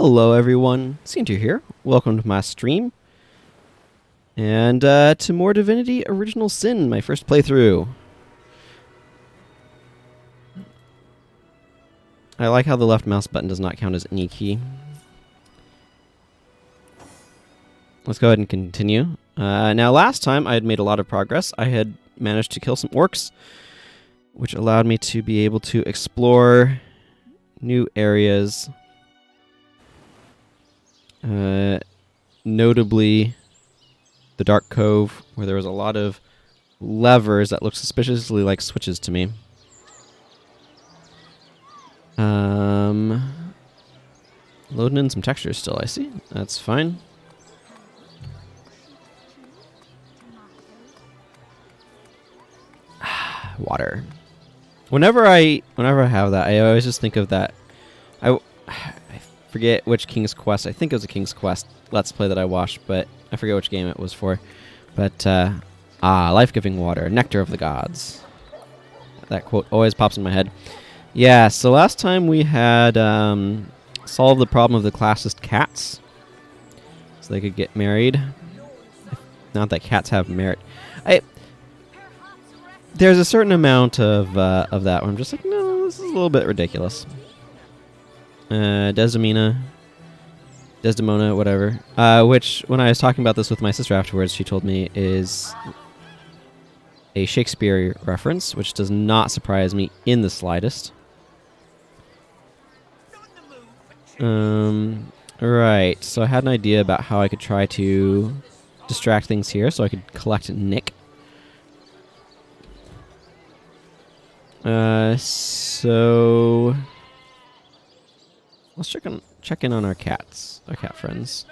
Hello everyone, Seinter here. Welcome to my stream. And to more Divinity Original Sin, my first playthrough. I like how the left mouse button does not count as any key. Let's go ahead and continue. Now last time I had made a lot of progress. I had managed to kill some orcs, which allowed me to be able to explore new areas. Notably the Dark Cove, where there was a lot of levers that looked suspiciously like switches to me. Loading in some textures still, I see. That's fine. Water. Whenever I have that, I always just think of that. I forget which King's Quest. I think it was a King's Quest Let's Play that I watched, but I forget which game it was for. But, life-giving water, nectar of the gods. That quote always pops in my head. Yeah, so last time we had solved the problem of the classist cats. So they could get married. Not that cats have merit. There's a certain amount of that where I'm just like, no, this is a little bit ridiculous. Desdemona, whatever. Which, when I was talking about this with my sister afterwards, she told me is a Shakespeare reference, which does not surprise me in the slightest. Right, so I had an idea about how I could try to distract things here, so I could collect Nick. So let's check in on our cats, our cat friends.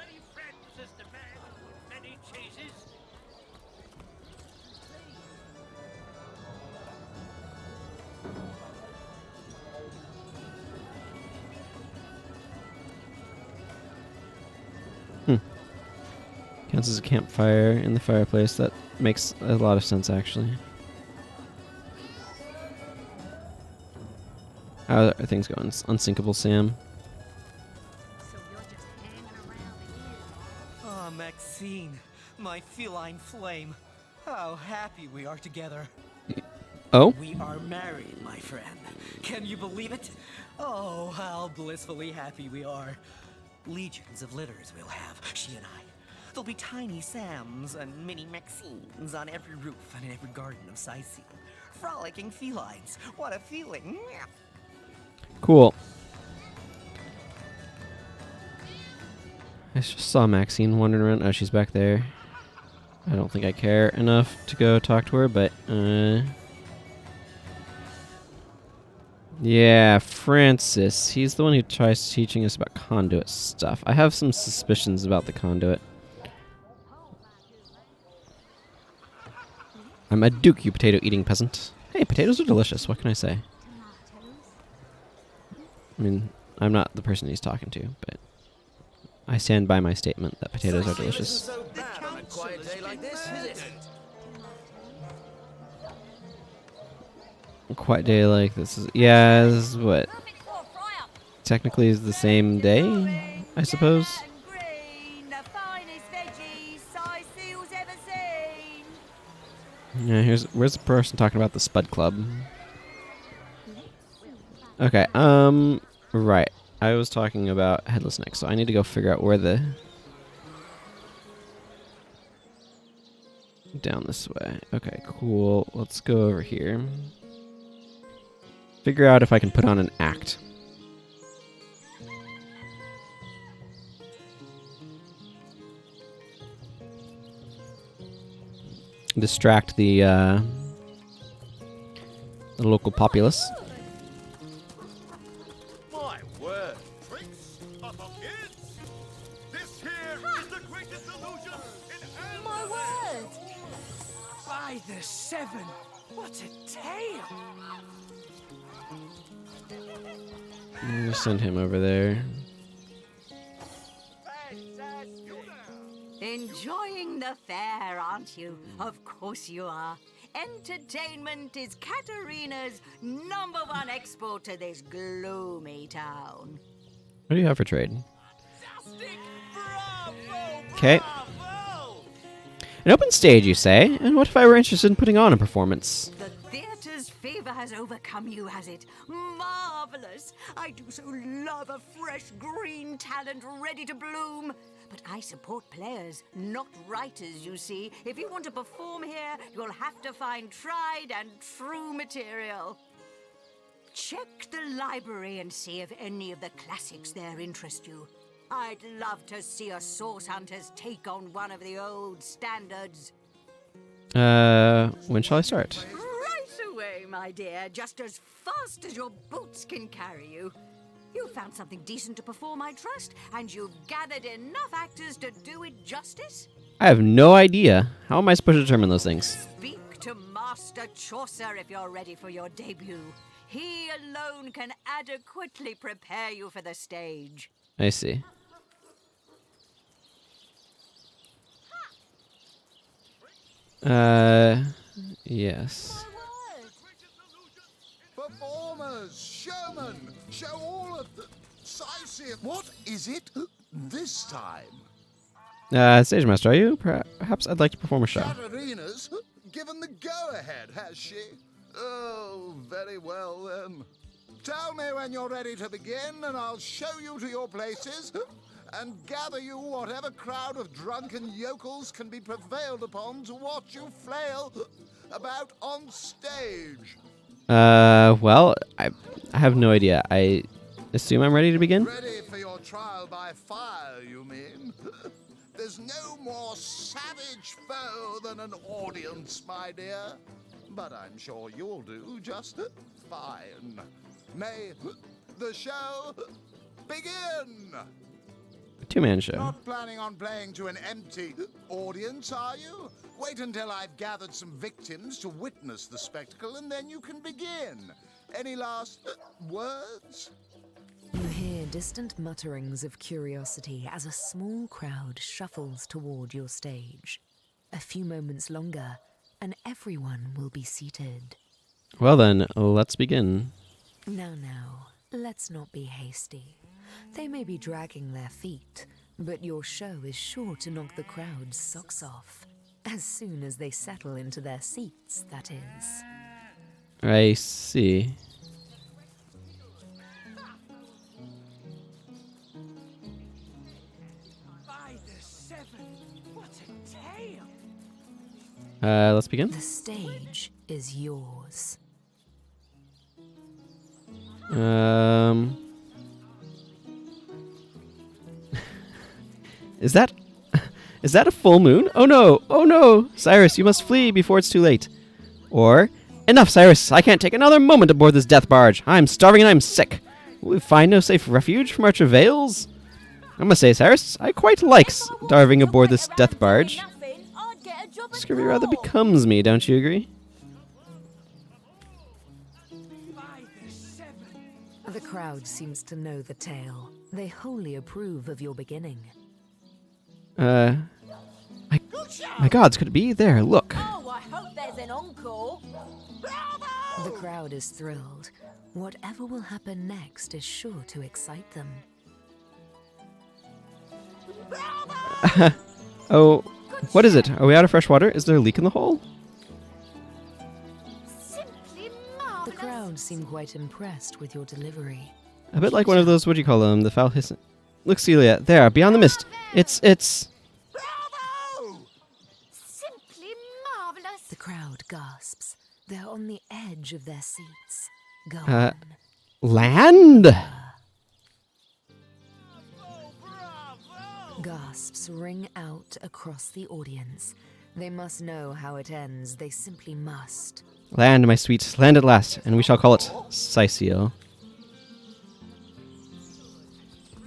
Counts as a campfire in the fireplace. That makes a lot of sense, actually. How are things going? Unsinkable Sam. So you're just hanging around again. Ah, Maxine, my feline flame. How happy we are together. Oh? We are married, my friend. Can you believe it? Oh, how blissfully happy we are. Legions of litters we'll have, she and I. There'll be tiny Sams and mini Maxines on every roof and in every garden of Sightseeing. Frolicking felines. What a feeling. Cool. I just saw Maxine wandering around. Oh, she's back there. I don't think I care enough to go talk to her, but, yeah, Francis. He's the one who tries teaching us about conduit stuff. I have some suspicions about the conduit. I'm a duke, you potato-eating peasant. Hey, potatoes are delicious. What can I say? I mean, I'm not the person he's talking to, but I stand by my statement that potatoes are delicious. So bad on a quiet day like this, is it? A quiet day like this is... Yeah, this is what... Technically is the same day, I suppose. Yeah, where's the person talking about the Spud Club? Okay, right. I was talking about Headless Neck, so I need to go figure out where the... Down this way. Okay, cool. Let's go over here. Figure out if I can put on an act. Distract the local populace. My word, tricks of the kids. This here is the greatest illusion in My word! By the seven, what a tale! I'm gonna send him over there. Enjoying the fair, aren't you? Of course you are. Entertainment is Katarina's #1 export to this gloomy town. What do you have for trade? Fantastic! Bravo! Okay. Bravo! An open stage, you say? And what if I were interested in putting on a performance? The theatre's fever has overcome you, has it? Marvelous! I do so love a fresh green talent ready to bloom. But I support players, not writers, you see. If you want to perform here, you'll have to find tried and true material. Check the library and see if any of the classics there interest you. I'd love to see a Source Hunters take on one of the old standards. When shall I start? Right away, my dear, just as fast as your boots can carry you. You found something decent to perform, I trust, and you've gathered enough actors to do it justice? I have no idea. How am I supposed to determine those things? Speak to Master Chaucer if you're ready for your debut. He alone can adequately prepare you for the stage. I see. Yes. Performers, showmen, show all of the sightseeing. What is it this time? Stage master, are you? Perhaps I'd like to perform a show. Katarina's given the go-ahead, has she? Oh, very well then. Tell me when you're ready to begin, and I'll show you to your places and gather you whatever crowd of drunken yokels can be prevailed upon to watch you flail about on stage. Well, I have no idea. I assume I'm ready to begin? Ready for your trial by fire, you mean? There's no more savage foe than an audience, my dear. But I'm sure you'll do just fine. May the show begin! Two-man show. Not planning on playing to an empty audience, are you? Wait until I've gathered some victims to witness the spectacle, and then you can begin. Any last words? You hear distant mutterings of curiosity as a small crowd shuffles toward your stage. A few moments longer, and everyone will be seated. Well then, let's begin. Now, let's not be hasty. They may be dragging their feet, but your show is sure to knock the crowd's socks off. As soon as they settle into their seats, that is. I see. By the seven, what a tale! Let's begin. The stage is yours. Is that a full moon? Oh no! Oh no! Cyrus, you must flee before it's too late. Or, enough, Cyrus! I can't take another moment aboard this death barge. I'm starving and I'm sick. Will we find no safe refuge from our travails? I must say, Cyrus, I quite like starving aboard this death barge. Scurvy rather becomes me, don't you agree? By the seven. The crowd seems to know the tale. They wholly approve of your beginning. My gods, could it be? There, look. Oh, I hope there's an encore. The crowd is thrilled. Whatever will happen next is sure to excite them. Oh, what is it? Are we out of fresh water? Is there a leak in the hole? Simply The marvelous. crowd seem quite impressed with your delivery. A bit like one of those, what do you call them? The foul hiss. Look, Celia, there, beyond the mist. It's... Bravo! Simply marvelous. The crowd gasps. They're on the edge of their seats. Go Uh, on. land! Gasps ring out across the audience. They must know how it ends. They simply must. Land, my sweet, land at last, and we shall call it Sicil.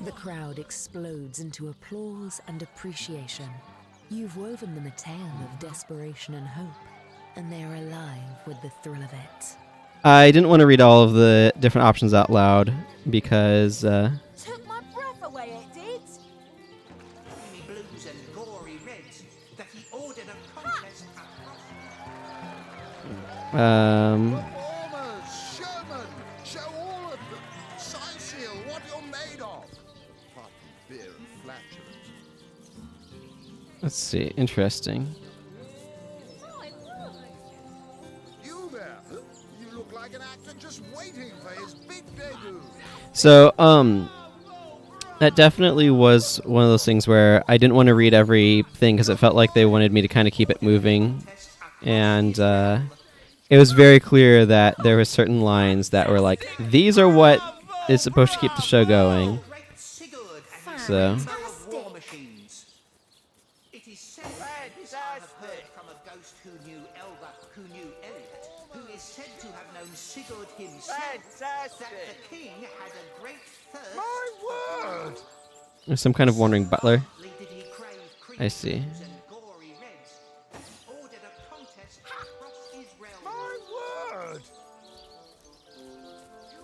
The crowd explodes into applause and appreciation. You've woven them a tale of desperation and hope, and they are alive with the thrill of it. I didn't want to read all of the different options out loud because, Took my breath away, it did. Creamy blues and gory reds that he ordered a contest across. Performers, showmen, show all of the Sicil what you're made of. Apart from beer and flat Let's see. Interesting. You there? You look like an actor just waiting for his big debut. So, that definitely was one of those things where I didn't want to read everything because it felt like they wanted me to kind of keep it moving. And it was very clear that there were certain lines that were like, these are what is supposed to keep the show going. So, War machines. It is said this I have heard from a ghost who knew Elliot, who is said to have known Sigurd himself, that the king had a great thirst. My word! there's some kind of wandering butler. Did he crave I see. and gory reds, ordered a contest across his realm. My word!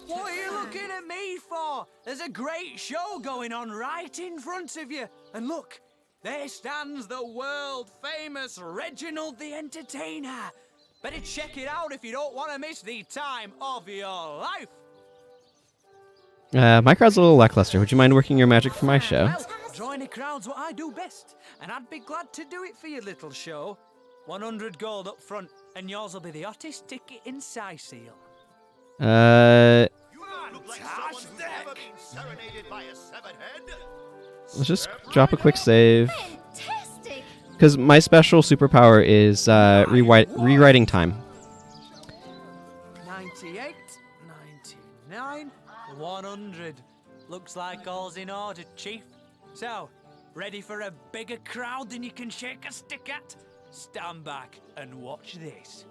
What are you looking at me for? There's a great show going on right in front of you. And look, there stands the world-famous Reginald the Entertainer. Better check it out if you don't want to miss the time of your life. My crowd's a little lackluster. Would you mind working your magic for my show? Well, drawing a crowd's what I do best, and I'd be glad to do it for your little show. 100 gold up front, and yours will be the hottest ticket in Seal. Let's just drop a quick save. Fantastic! Because my special superpower is rewriting time. 98, 99, 100. Looks like all's in order, Chief. So, ready for a bigger crowd than you can shake a stick at? Stand back and watch this.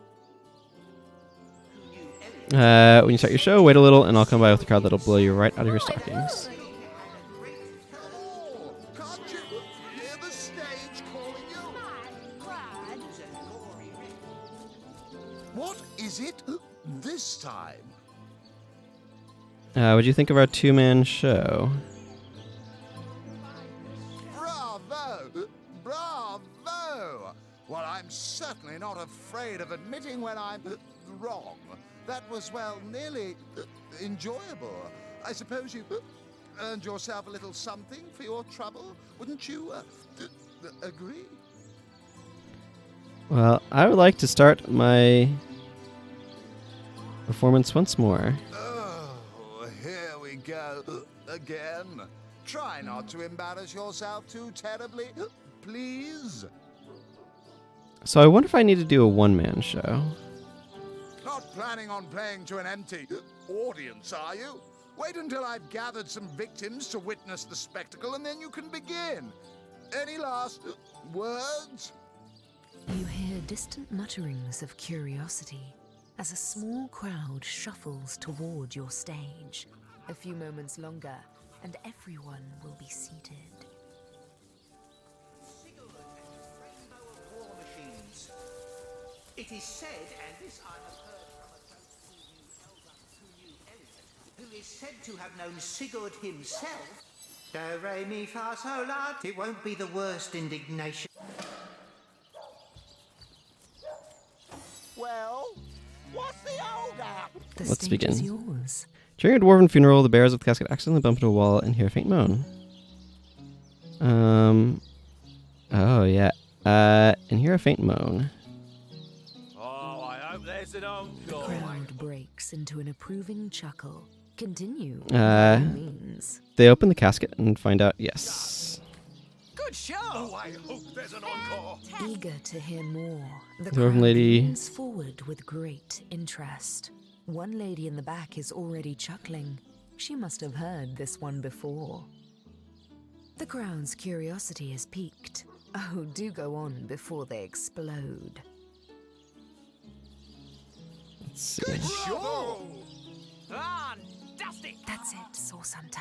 When you start your show, wait a little, and I'll come by with a crowd that'll blow you right out of your stockings. Oh, can't you hear the stage calling you? What is it this time? What'd you think of our two-man show? Bravo! Bravo! Well, I'm certainly not afraid of admitting when I'm wrong. That was, well, nearly enjoyable. I suppose you earned yourself a little something for your trouble. Wouldn't you agree? Well, I would like to start my performance once more. Oh, here we go again. Try not to embarrass yourself too terribly, please. So I wonder if I need to do a one-man show. Not planning on playing to an empty audience, are you? Wait until I've gathered some victims to witness the spectacle, and then you can begin. Any last words? You hear distant mutterings of curiosity as a small crowd shuffles toward your stage. A few moments longer, and everyone will be seated. War machines. It is said, and this I have heard from a ghost who knew Elliot, who is said to have known Sigurd himself. Do, re, mi, fa, sol, la. It won't be the worst indignation. Well, what's the hold-up? The Let's stage is begin. yours. During a dwarven funeral, the bearers of the casket accidentally bump into a wall and hear a faint moan. Oh yeah. And hear a faint moan. Oh, I hope there's an The encore. crowd breaks into an approving chuckle. Continue. Uh, by all means. They open the casket and find out, yes. Good show. I hope there's an encore. Eager to hear more, the Dwarven crowd lady- leans forward with great interest. One lady in the back is already chuckling. She must have heard this one before. The crowd's curiosity is piqued. Oh, do go on before they explode. Let's see. Sure. Fantastic. That's it, Source Hunter.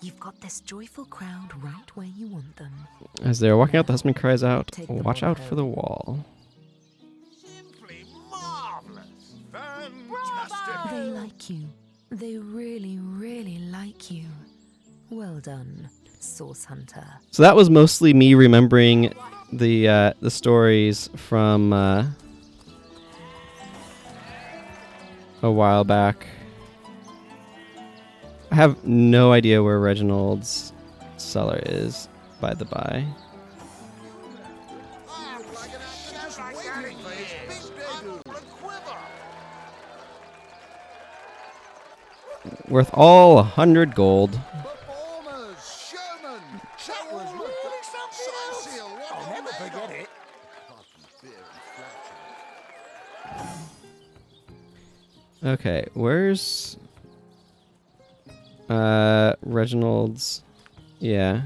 You've got this joyful crowd right where you want them. As they are walking out, the husband cries out, Take the "Watch wall out for the wall." Simply marvelous. Fantastic. They like you. They really, really like you. Well done, Source Hunter. So that was mostly me remembering the stories from a while back. I have no idea where Reginald's cellar is, by the by. just waiting for his big debut. Worth all 100 gold. Performers, showmen, show all of the size seal. What I'll never forget it. Okay, where's Reginald's? Yeah.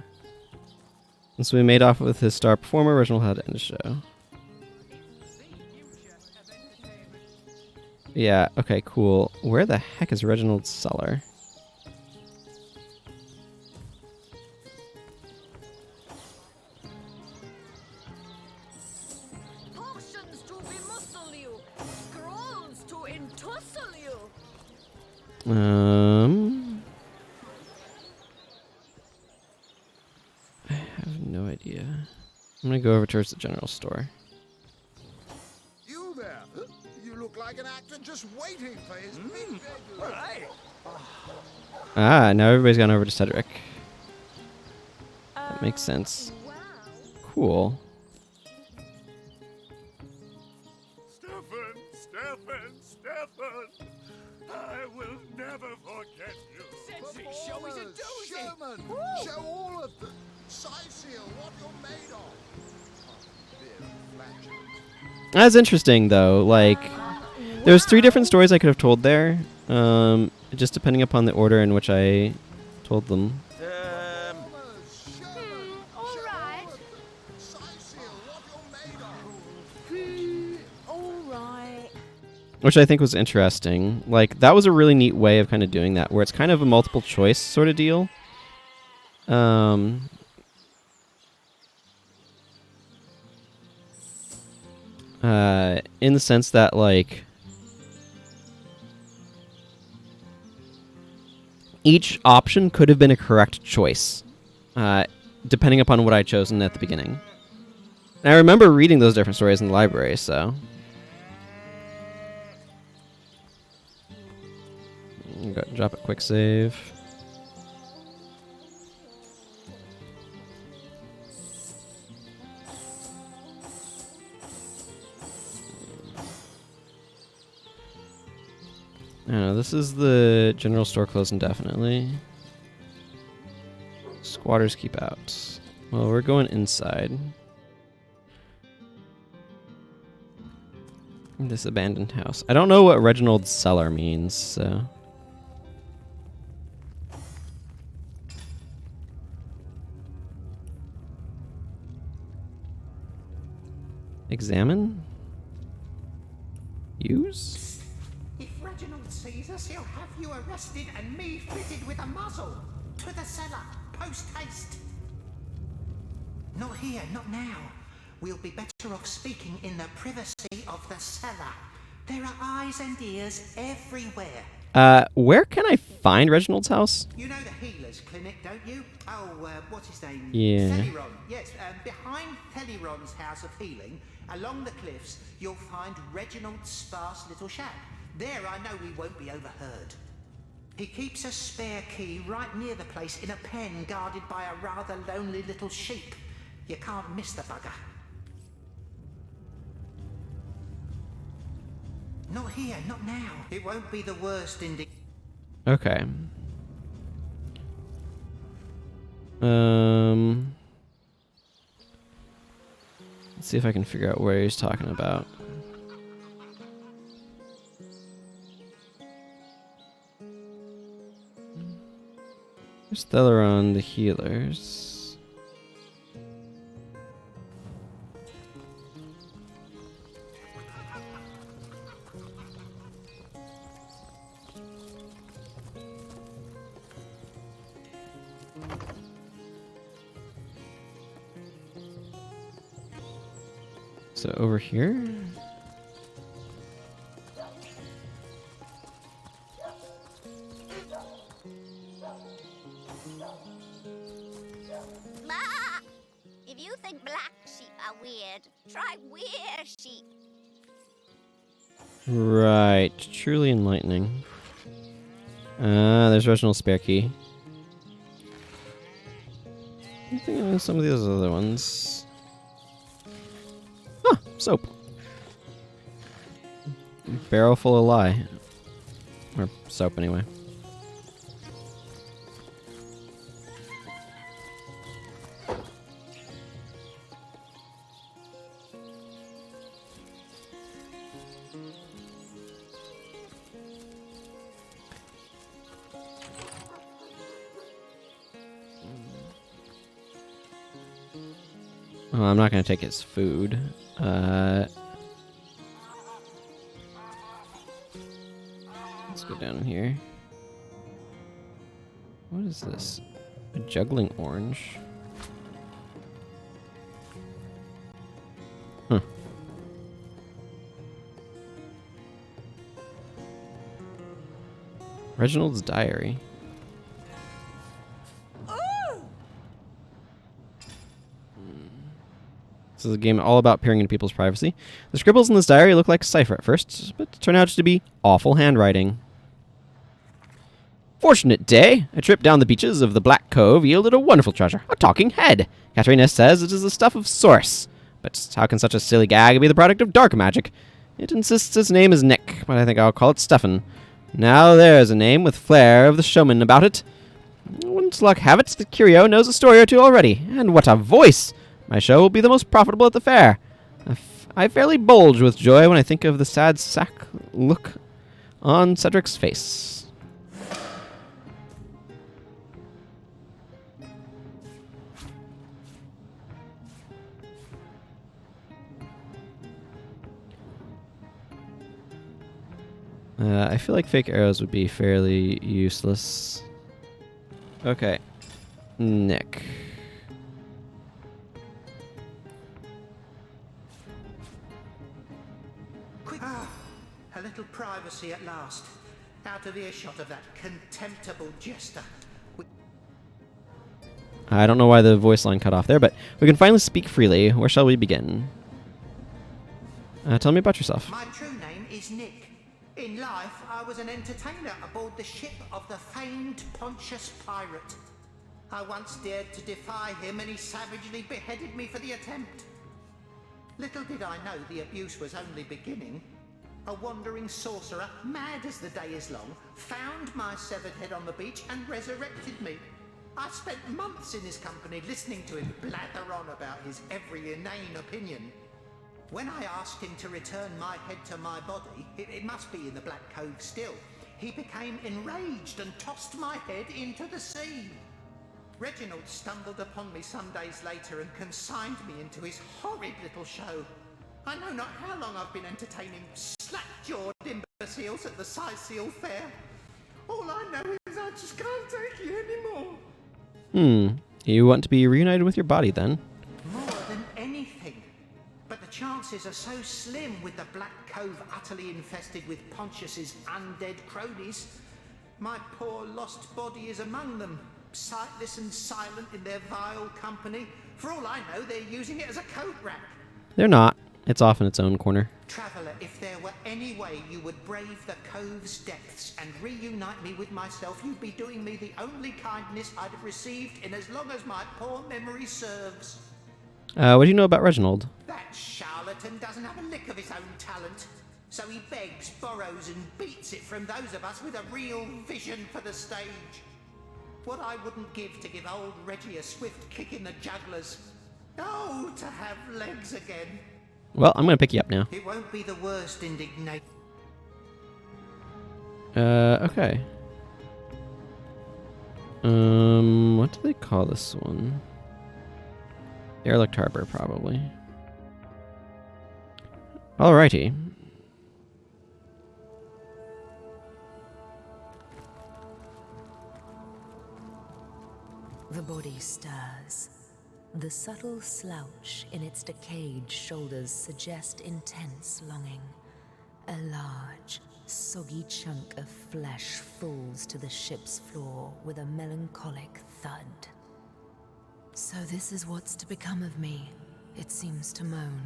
And so we made off with his star performer. Reginald had to end the show. Yeah, okay, cool. Where the heck is Reginald's cellar? Potions to bemuscle you, scrolls to entussle you. I have no idea. I'm gonna go over towards the general store. You there? You look like an actor just waiting for his big debut. All right. Ah, now everybody's gone over to Cedric. That makes sense. Wow. Cool. Stefan! I will never forget you. Cedric, show is a Performers, doozy. showmen, show all of the size seal what you're made of. Very flatulent. That's interesting, though. Like, there's 3 different stories I could have told there. Just depending upon the order in which I told them. Performers, showmen, all show right. all of the size seal what you're made of. All right. Which I think was interesting. Like, that was a really neat way of kind of doing that, where it's kind of a multiple choice sort of deal. In the sense that, like, each option could have been a correct choice, depending upon what I'd chosen at the beginning. And I remember reading those different stories in the library, so... Drop a quick save. I don't know, this is the general store closed indefinitely. Squatters keep out. Well, we're going inside. This abandoned house. I don't know what Reginald's cellar means, so... Examine? Use? If Reginald sees us, he'll have you arrested and me fitted with a muzzle. To the cellar, post haste. Not here, not now. We'll be better off speaking in the privacy of the cellar. There are eyes and ears everywhere. Where can I find Reginald's house? You know the healer's clinic, don't you? Oh, what's his name? Yeah. Theliron. Yes, behind Theliron's house of healing, along the cliffs, you'll find Reginald's sparse little shack. There I know we won't be overheard. He keeps a spare key right near the place in a pen guarded by a rather lonely little sheep. You can't miss the bugger. Not here, not now. It won't be the worst Okay. Let's see if I can figure out where he's talking about. There's Theleron, the healers. So over here? Ma! If you think black sheep are weird, try weird sheep. Right. Truly enlightening. There's Reginald's spare key. I think I know some of these other ones. Huh. soap. Barrel full of lye. Or soap, anyway. Well, I'm not going to take his food. Let's go down here. What is this? A juggling orange? Huh. Reginald's diary. This is a game all about peering into people's privacy. The scribbles in this diary look like a cipher at first, but turn out to be awful handwriting. Fortunate day! A trip down the beaches of the Black Cove yielded a wonderful treasure, a talking head. Katarina says it is the stuff of Source. But how can such a silly gag be the product of dark magic? It insists its name is Nick, but I think I'll call it Stefan. Now there's a name with flair of the showman about it. Wouldn't luck have it, the curio knows a story or two already. And what a voice! My show will be the most profitable at the fair. I fairly bulge with joy when I think of the sad sack look on Cedric's face. I feel like fake arrows would be fairly useless. Okay. Nick. A little privacy at last. Out of earshot of that contemptible jester. I don't know why the voice line cut off there, but we can finally speak freely. Where shall we begin? Tell me about yourself. My true name is Nick. In life, I was an entertainer aboard the ship of the famed Pontius Pirate. I once dared to defy him, and he savagely beheaded me for the attempt. Little did I know the abuse was only beginning. A wandering sorcerer, mad as the day is long, found my severed head on the beach and resurrected me. I spent months in his company listening to him blather on about his every inane opinion. When I asked him to return my head to my body, it must be in the Black Cove still, he became enraged and tossed my head into the sea. Reginald stumbled upon me some days later and consigned me into his horrid little show. I know not how long I've been entertaining slack-jawed imbeciles at the Seal Fair. All I know is I just can't take you anymore. You want to be reunited with your body, then? More than anything. But the chances are so slim with the Black Cove utterly infested with Pontius's undead cronies. My poor lost body is among them, sightless and silent in their vile company. For all I know, they're using it as a coat rack. They're not. It's off in its own corner. Traveller, if there were any way you would brave the cove's depths and reunite me with myself, you'd be doing me the only kindness I'd have received in as long as my poor memory serves. What do you know about Reginald? That charlatan doesn't have a lick of his own talent. So he begs, borrows and beats it from those of us with a real vision for the stage. What I wouldn't give to give old Reggie a swift kick in the jugglers. Oh, to have legs again. Well, I'm going to pick you up now. It won't be the worst indignation. Okay. What do they call this one? Derelict Harbor, probably. Alrighty. The body stirs. The subtle slouch in its decayed shoulders suggest intense longing. A large, soggy chunk of flesh falls to the ship's floor with a melancholic thud. So this is what's to become of me, it seems to moan.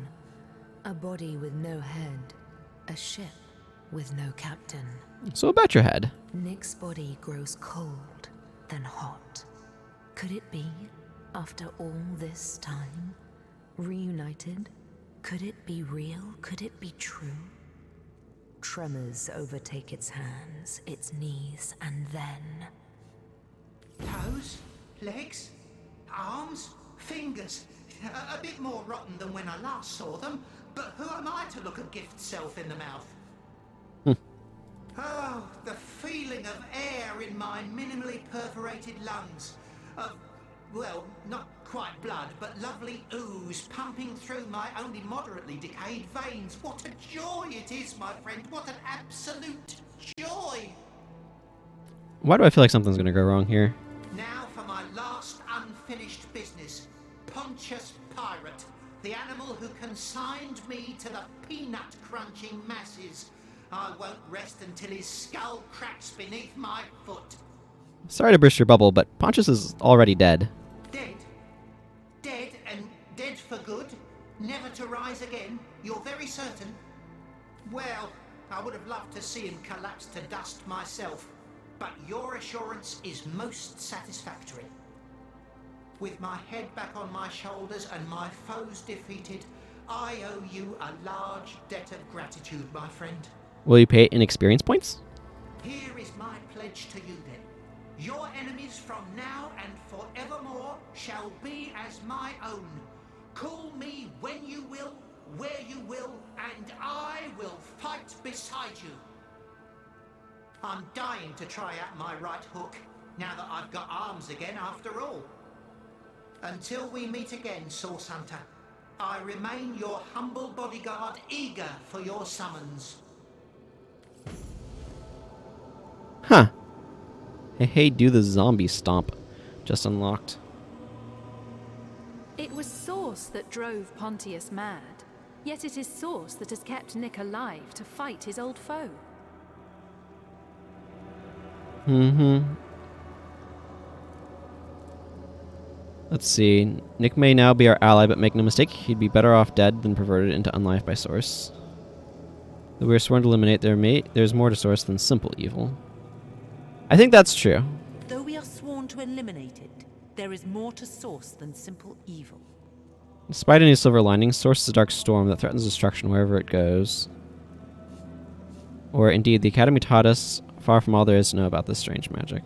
A body with no head, a ship with no captain. So about your head. Nick's body grows cold, then hot. Could it be, after all this time, reunited, Could it be real? Could it be true? Tremors overtake its hands, its knees, and then... Toes? Legs? Arms? Fingers? A bit more rotten than when I last saw them, but who am I to look a gift self in the mouth? Oh, the feeling of air in my minimally perforated lungs. Of, well, not quite blood, but lovely ooze pumping through my only moderately decayed veins. What a joy it is, my friend. What an absolute joy. Why do I feel like something's gonna go wrong here? Now for my last unfinished business. Pontius Pirate, the animal who consigned me to the peanut-crunching masses. I won't rest until his skull cracks beneath my foot. Sorry to burst your bubble, but Pontius is already dead. Dead? Dead and dead for good? Never to rise again? You're very certain? Well, I would have loved to see him collapse to dust myself, but your assurance is most satisfactory. With my head back on my shoulders and my foes defeated, I owe you a large debt of gratitude, my friend. Will you pay it in experience points? Here is my pledge to you then. Your enemies from now and forevermore shall be as my own. Call me when you will, where you will, and I will fight beside you. I'm dying to try out my right hook, now that I've got arms again after all. Until we meet again, Source Hunter, I remain your humble bodyguard, eager for your summons. Huh. Hey, do the zombie stomp. Just unlocked. It was Source that drove Pontius mad, yet it is Source that has kept Nick alive to fight his old foe. Let's see. Nick may now be our ally, but make no mistake, he'd be better off dead than perverted into unlife by Source. Though we are sworn to eliminate there's more to Source than simple evil. I think that's true. Though we are sworn to eliminate it, there is more to Source than simple evil. Despite any silver linings, Source is a dark storm that threatens destruction wherever it goes. Or indeed, the Academy taught us far from all there is to know about this strange magic.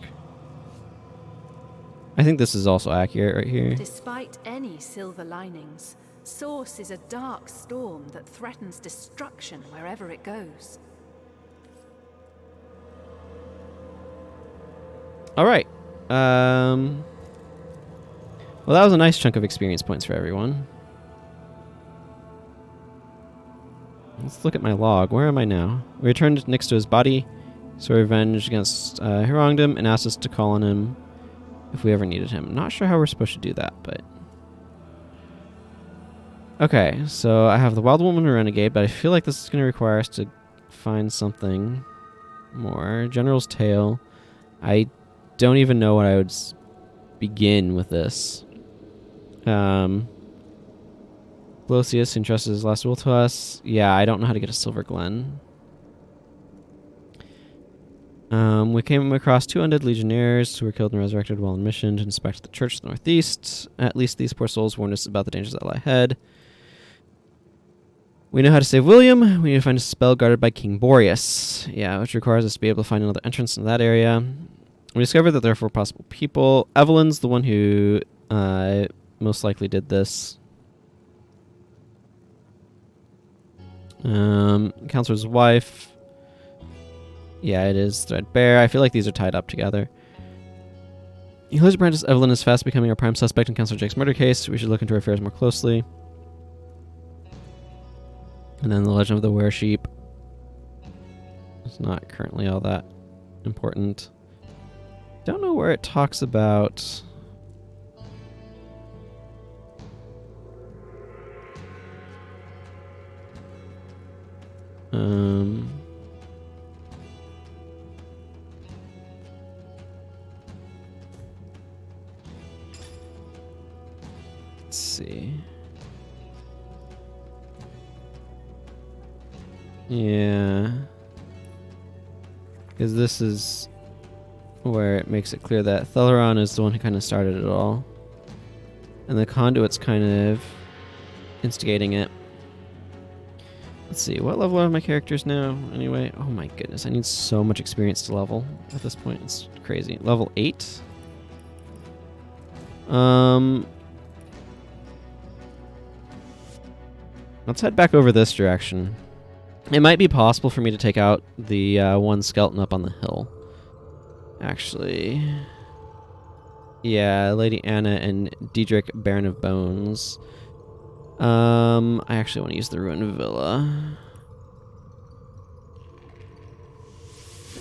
I think this is also accurate right here. Despite any silver linings, Source is a dark storm that threatens destruction wherever it goes. Alright. Well, that was a nice chunk of experience points for everyone. Let's look at my log. Where am I now? We returned next to his body, so revenge against who wronged him, and asked us to call on him if we ever needed him. Not sure how we're supposed to do that, but... Okay, so I have the Wild Woman and Renegade, but I feel like this is going to require us to find something more. General's Tale. I don't even know what I would begin with this. Blosius entrusts his last will to us. Yeah, I don't know how to get a Silver Glen. We came across 2 undead legionnaires who were killed and resurrected while on mission to inspect the church to the northeast. At least these poor souls warned us about the dangers that lie ahead. We know how to save William. We need to find a spell guarded by King Boreas. Yeah, which requires us to be able to find another entrance into that area. We discovered that there are 4 possible people. Evelyn's the one who most likely did this. Counselor's wife. Yeah, it is Threadbare. I feel like these are tied up together. Healer's Apprentice Evelyn is fast becoming our prime suspect in Counselor Jake's murder case. We should look into her affairs more closely. And then the Legend of the Were-Sheep. It's not currently all that important. Don't know where it talks about... Let's see. Yeah. Because this is where it makes it clear that Theleron is the one who kind of started it all. And the Conduit's kind of instigating it. Let's see, what level are my characters now? Anyway, oh my goodness, I need so much experience to level at this point. It's crazy. Level 8? Let's head back over this direction. It might be possible for me to take out the one skeleton up on the hill. Actually. Yeah, Lady Anna and Diedrich, Baron of Bones. I actually want to use the Ruined Villa.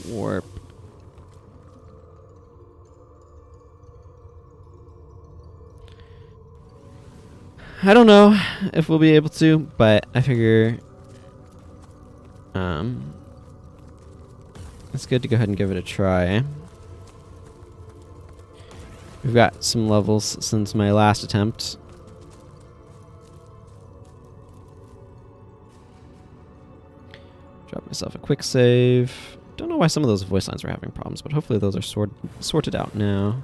Warp. I don't know if we'll be able to, but I figure it's good to go ahead and give it a try. We've got some levels since my last attempt. Drop myself a quick save. Don't know why some of those voice lines were having problems, but hopefully those are sorted out now.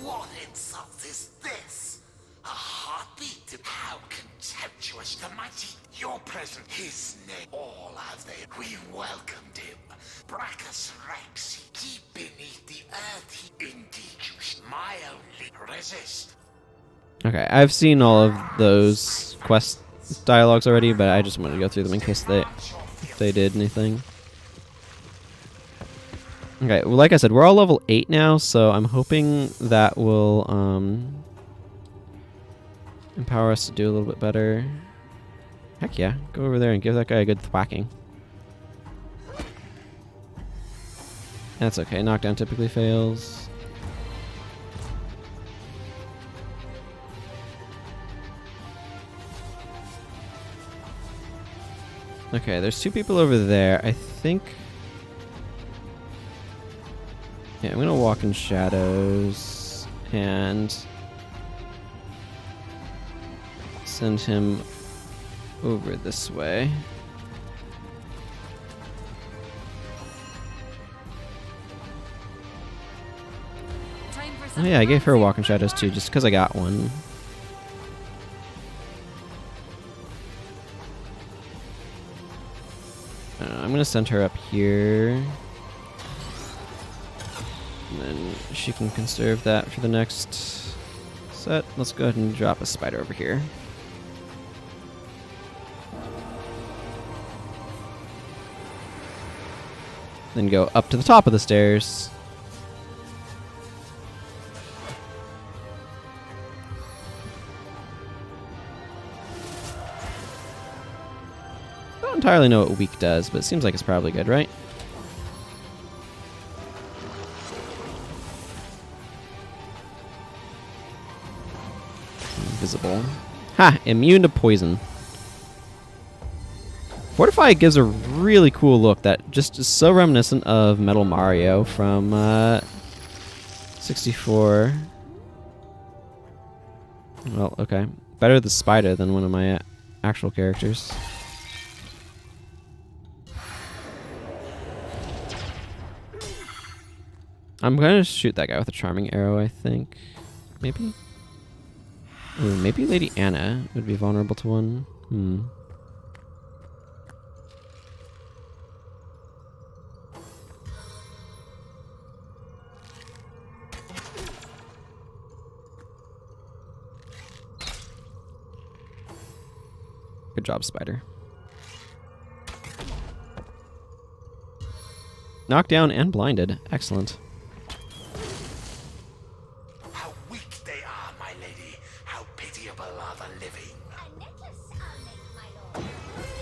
What insult is this? A heartbeat? How contemptuous the mighty. Your present, his name, all have they. We welcomed him. Brachus Rex, deep beneath the earth, he indeed you my only resist. Okay, I've seen all of those quest dialogues already, but I just wanted to go through them in case they did anything. Okay, well, like I said, we're all level 8 now, so I'm hoping that will empower us to do a little bit better. Heck yeah, go over there and give that guy a good thwacking. That's okay, knockdown typically fails. Okay, there's 2 people over there. I think... Yeah, I'm gonna walk in shadows and send him over this way. Oh yeah, I gave her a walk in shadows too, just because I got one. I'm gonna send her up here. And then she can conserve that for the next set. Let's go ahead and drop a spider over here. Then go up to the top of the stairs. I don't entirely know what weak does, but it seems like it's probably good, right? Invisible. Ha! Immune to poison. Fortify gives a really cool look that just is so reminiscent of Metal Mario from 64. Well, okay. Better the spider than one of my actual characters. I'm gonna shoot that guy with a charming arrow, I think. Maybe? Ooh, maybe Lady Anna would be vulnerable to one. Good job, spider. Knocked down and blinded. Excellent. How weak they are, my lady. How pitiable are the living. A necklace I'll make, my lord.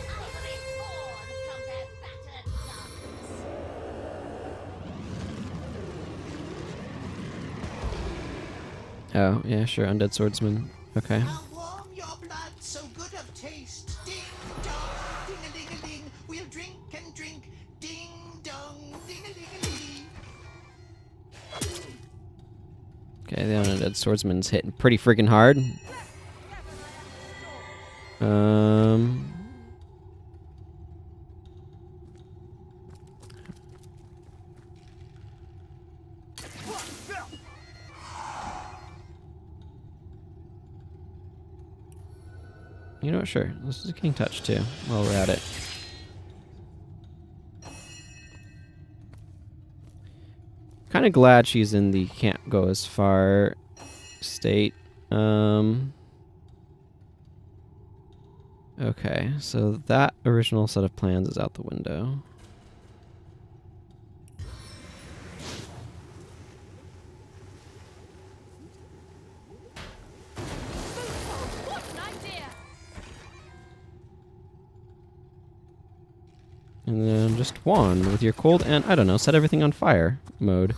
Ivory born from their battered darkness. Oh, yeah, sure. Undead swordsman. Okay. How warm your blood, so good of taste. Ding dong, ding-a-ling-a-ling. We'll drink and drink. Ding dong, ding-a-ling-a-ling. Okay, the undead swordsman's hitting pretty freaking hard. You know what? Sure. Let's do King Touch too while we're at it. Kind of glad she's in the can't go as far state. Okay, so that original set of plans is out the window. What an idea! And then just wand with your cold and, I don't know, set everything on fire mode.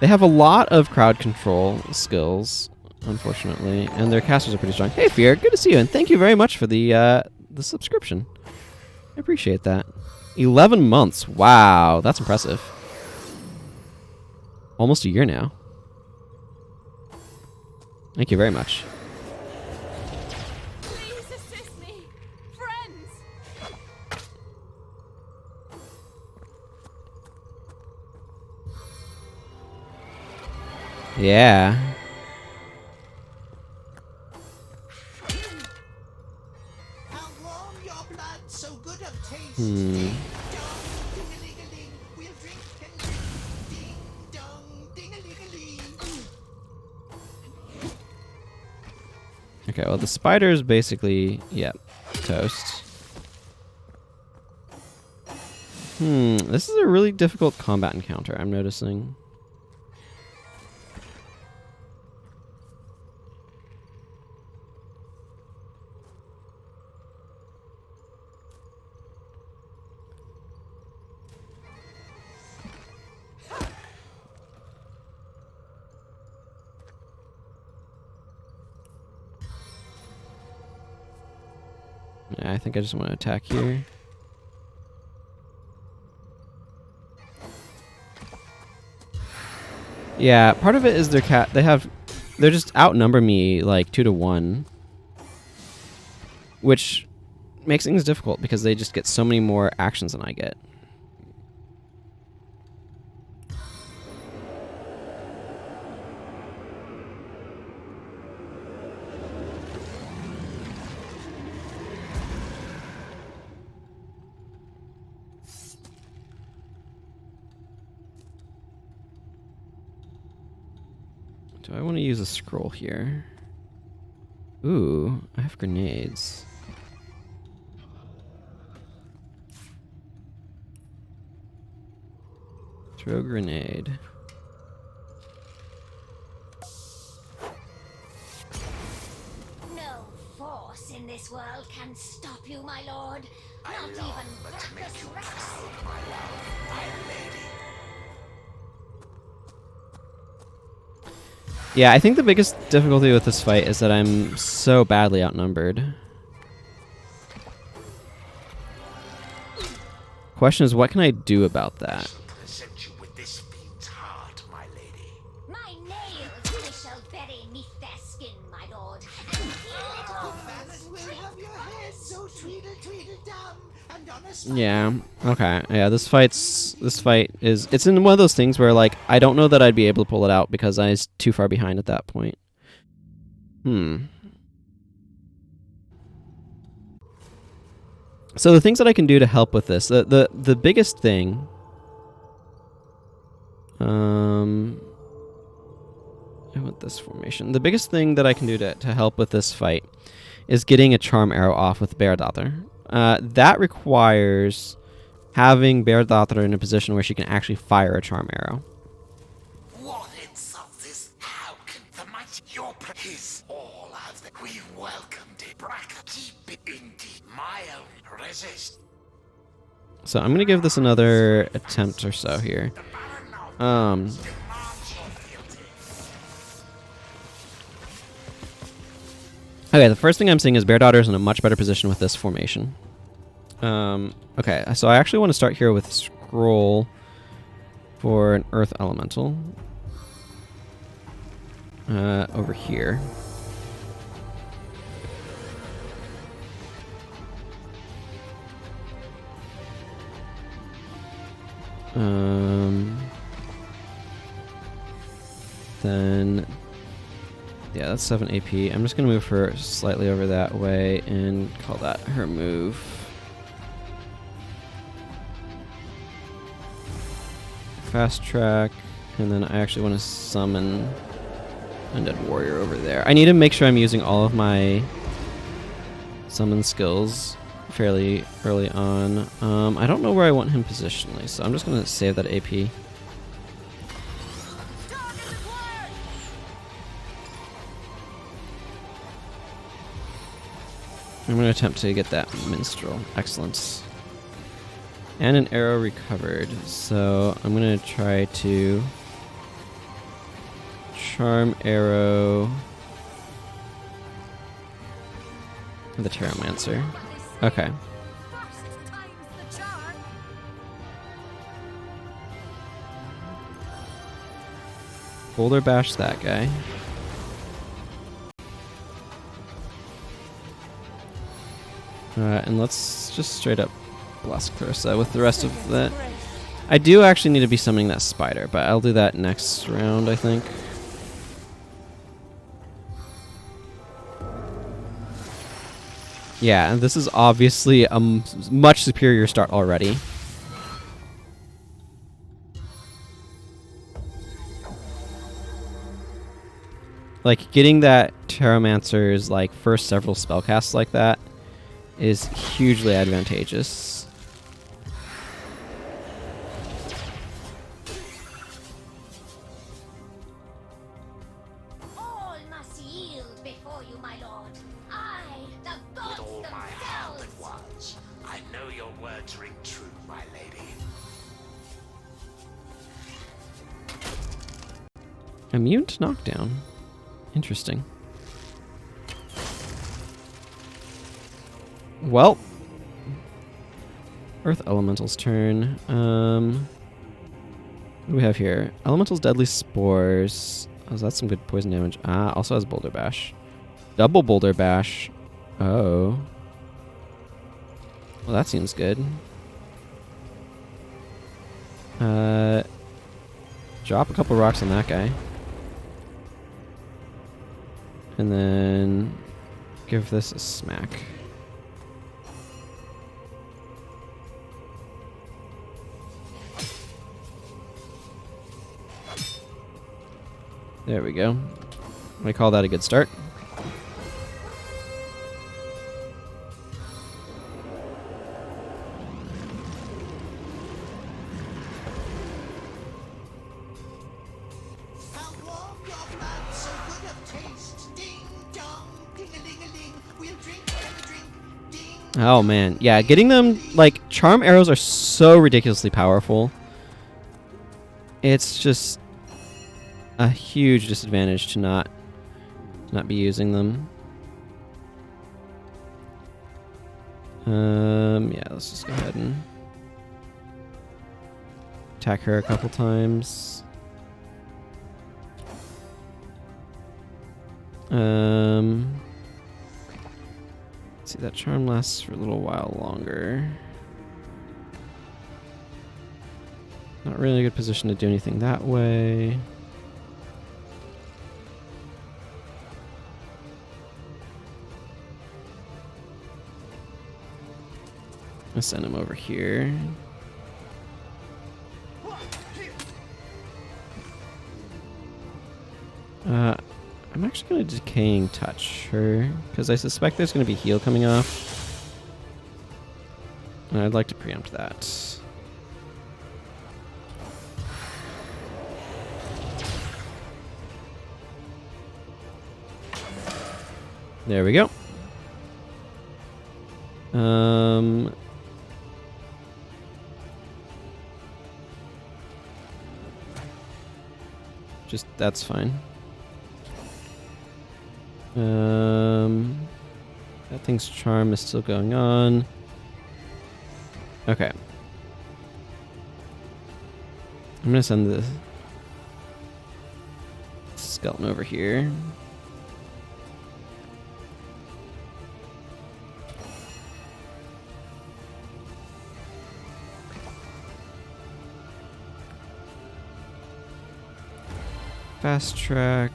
They have a lot of crowd control skills, unfortunately, and their casters are pretty strong. Hey, Fear, good to see you, and thank you very much for the subscription. I appreciate that. 11 months. Wow, that's impressive. Almost a year now. Thank you very much. Please assist me! Friends! Yeah. How warm your blood, so good of taste. Hmm. Ding dong, ding-a-ling-a-ling. We'll drink and drink. Ding dong, ding-a-ling-a-ling. Okay, well, the spider is basically, yeah, toast. This is a really difficult combat encounter, I'm noticing. Yeah, I think I just want to attack here. Yeah, part of it is they're just outnumber me like 2 to 1, which makes things difficult because they just get so many more actions than I get. Do I want to use a scroll here? Ooh, I have grenades. Throw grenade. No force in this world can stop you, my lord. Not even but to make Bracchus you Rex. proud, my love, my lady. Yeah, I think the biggest difficulty with this fight is that I'm so badly outnumbered. Question is, what can I do about that? Present you with this fiend's heart, my lady. My nails they shall bury neath their skin, my lord. And feel it all. We'll have your head so tweedle-tweedle-dum. And on a Yeah. Okay. Yeah. This fight is. It's in one of those things where like I don't know that I'd be able to pull it out because I was too far behind at that point. So the things that I can do to help with this, the biggest thing. I want this formation. The biggest thing that I can do to help with this fight is getting a charm arrow off with Beardothr. That requires having Beardothr in a position where she can actually fire a charm arrow. What insult is? How can the mighty your his all of the we welcomed it. Bracket keep it indeed. My own resist. So I'm gonna give this another attempt or so here. Okay, the first thing I'm seeing is Beardothr is in a much better position with this formation. Okay, so I actually want to start here with Scroll for an Earth Elemental. Over here. Then, yeah, that's 7 AP. I'm just going to move her slightly over that way and call that her move. Fast track, and then I actually want to summon Undead Warrior over there. I need to make sure I'm using all of my summon skills fairly early on. I don't know where I want him positionally, so I'm just going to save that AP. I'm going to attempt to get that minstrel. Excellent. And an arrow recovered. So I'm going to try to charm arrow the Pteromancer. Okay. Boulder bash that guy. And let's just straight up bless Clarissa with the rest of that. I do actually need to be summoning that spider, but I'll do that next round, I think. Yeah, and this is obviously a much superior start already. Like, getting that Pteromancer's, like, first several spellcasts like that is hugely advantageous. All must yield before you, my lord. I, the gods With all my heart themselves. that was, I know your words ring true, my lady. Immune to knockdown. Interesting. Well, Earth Elemental's turn. What do we have here? Elemental's Deadly Spores. Oh, that's some good poison damage. Ah, also has Boulder Bash. Double Boulder Bash. Oh. Well, that seems good. Drop a couple rocks on that guy. And then give this a smack. There we go. I call that a good start. How warm your blood, so good of taste. Ding dong, ding-a-ling-a-ling. We'll drink and drink. Ding. Oh man, yeah, getting them, like, charm arrows are so ridiculously powerful. It's just a huge disadvantage to not be using them. Yeah, let's just go ahead and attack her a couple times. Let's see, that charm lasts for a little while longer. Not really a good position to do anything that way. I'll send him over here. I'm actually going to Decaying Touch her, because I suspect there's going to be heal coming off. And I'd like to preempt that. There we go. Just, that's fine. That thing's charm is still going on. Okay. I'm gonna send the skeleton over here. Fast track.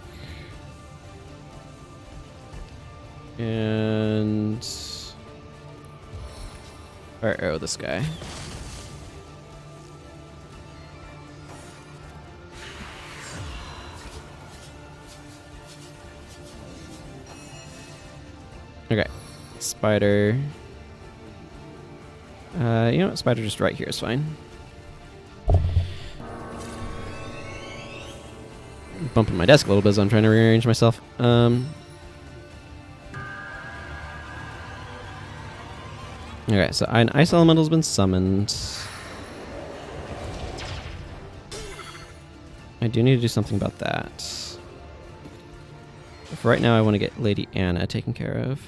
And fire arrow this guy. Okay, spider. You know what? Spider just right here is fine. Bumping my desk a little bit as I'm trying to rearrange myself. Okay, so an ice elemental's been summoned. I do need to do something about that. For right now, I want to get Lady Anna taken care of.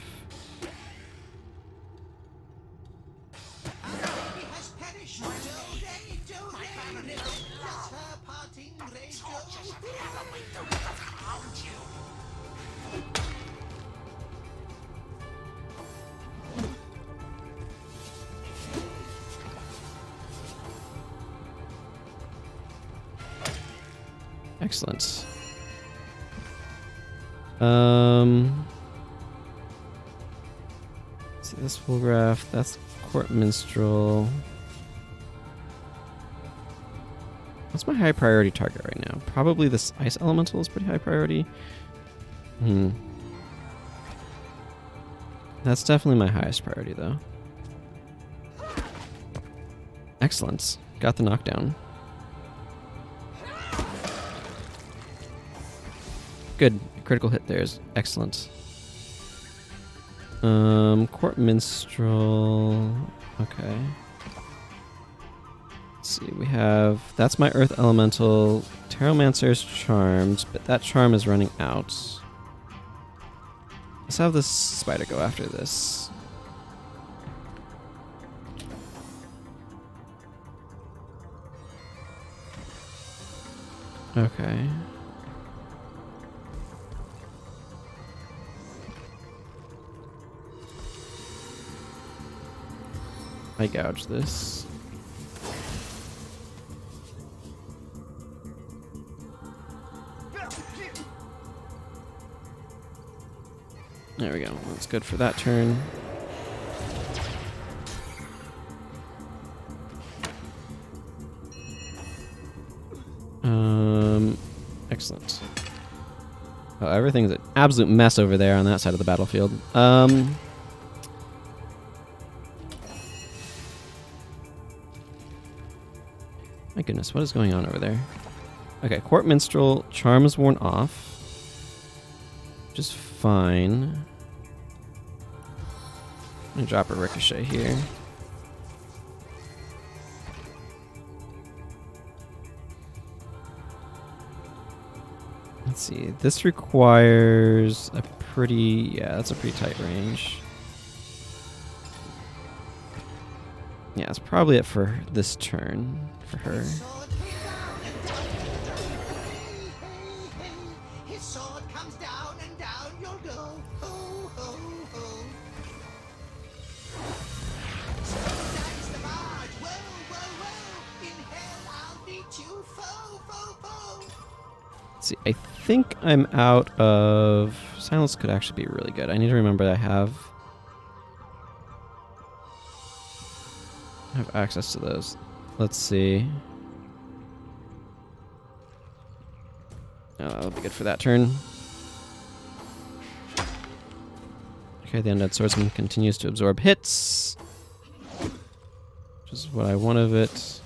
Excellent. See this Fulgraph, that's Court Minstrel. What's my high priority target right now? Probably this Ice Elemental is pretty high priority. That's definitely my highest priority though. Excellent. Got the knockdown. Good. Critical hit there is excellent. Court Minstrel. Okay. Let's see. We have... That's my Earth Elemental. Terromancer's Charmed, but that charm is running out. Let's have this spider go after this. Okay. I gouge this. There we go. That's good for that turn. Excellent. Oh, everything's an absolute mess over there on that side of the battlefield. My goodness, what is going on over there? Okay, Court Minstrel, Charm is worn off. Which is fine. I'm gonna drop a Ricochet here. Let's see, this requires a pretty... Yeah, that's a pretty tight range. Yeah, that's probably it for this turn for her. His sword comes down and down you'll go. Ho, ho, ho. That's the march. Whoa, whoa, whoa. In hell I'll meet you. Fo, fo, fo. Let's see, I think I'm out of... Silence could actually be really good. I need to remember that I have access to those. Let's see. Oh, that'll be good for that turn. Okay, the Undead Swordsman continues to absorb hits, which is what I want of it.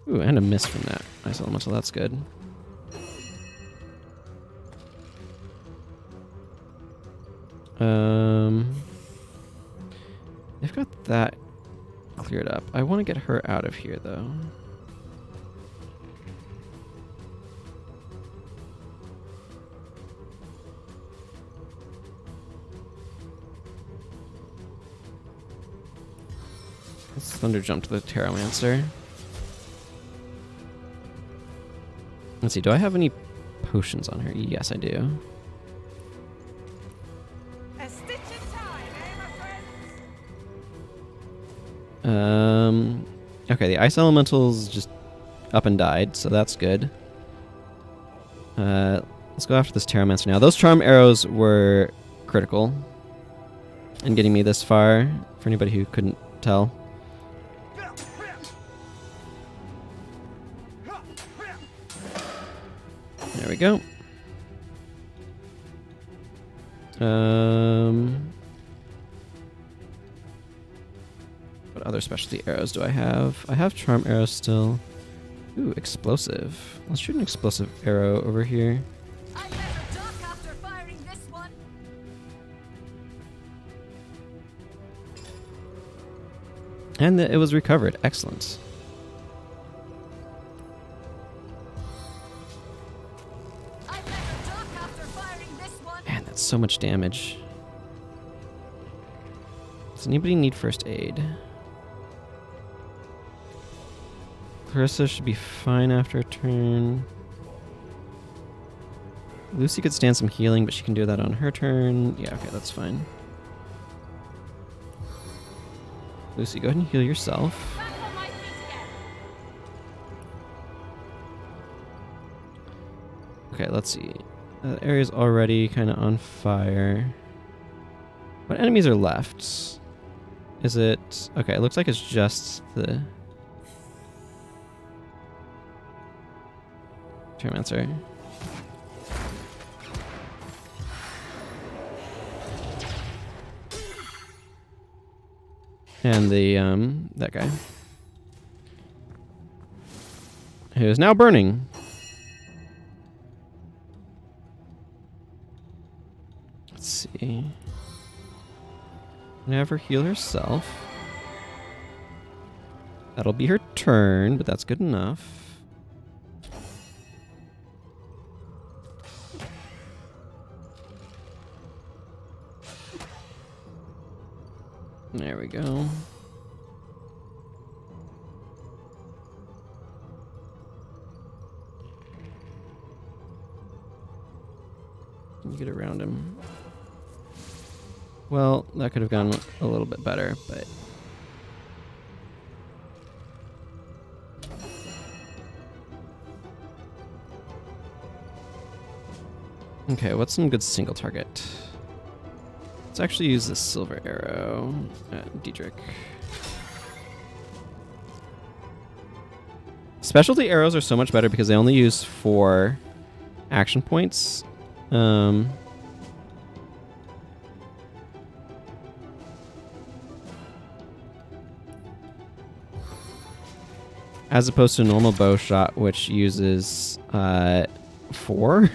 Ooh, and a miss from that Ice Elemental, that's good. They've got that cleared up. I want to get her out of here, though. Let's Thunder Jump to the Terromancer. Let's see, do I have any potions on her? Yes, I do. Okay, the Ice Elemental's just up and died, so that's good. Let's go after this Terramancer now. Those charm arrows were critical in getting me this far, for anybody who couldn't tell. There we go. What other specialty arrows do I have? I have charm arrows still. Ooh, explosive. Let's shoot an explosive arrow over here. I better duck after firing this one. And it was recovered. Excellent. I better duck after firing this one. Man, that's so much damage. Does anybody need first aid? Clarissa should be fine after a turn. Lucy could stand some healing, but she can do that on her turn. Yeah, okay, that's fine. Lucy, go ahead and heal yourself. Back on my feet again. Okay, let's see. That area's already kind of on fire. What enemies are left? Is it... Okay, it looks like it's just the... Terramancer. And the, that guy. Who is now burning. Let's see. Never heal herself. That'll be her turn, but that's good enough. There we go. Can you get around him? Well, that could have gone a little bit better, but... Okay, what's some good single target? Let's actually use this silver arrow at Diedrich. Specialty arrows are so much better because they only use 4 action points. As opposed to a normal bow shot, which uses 4.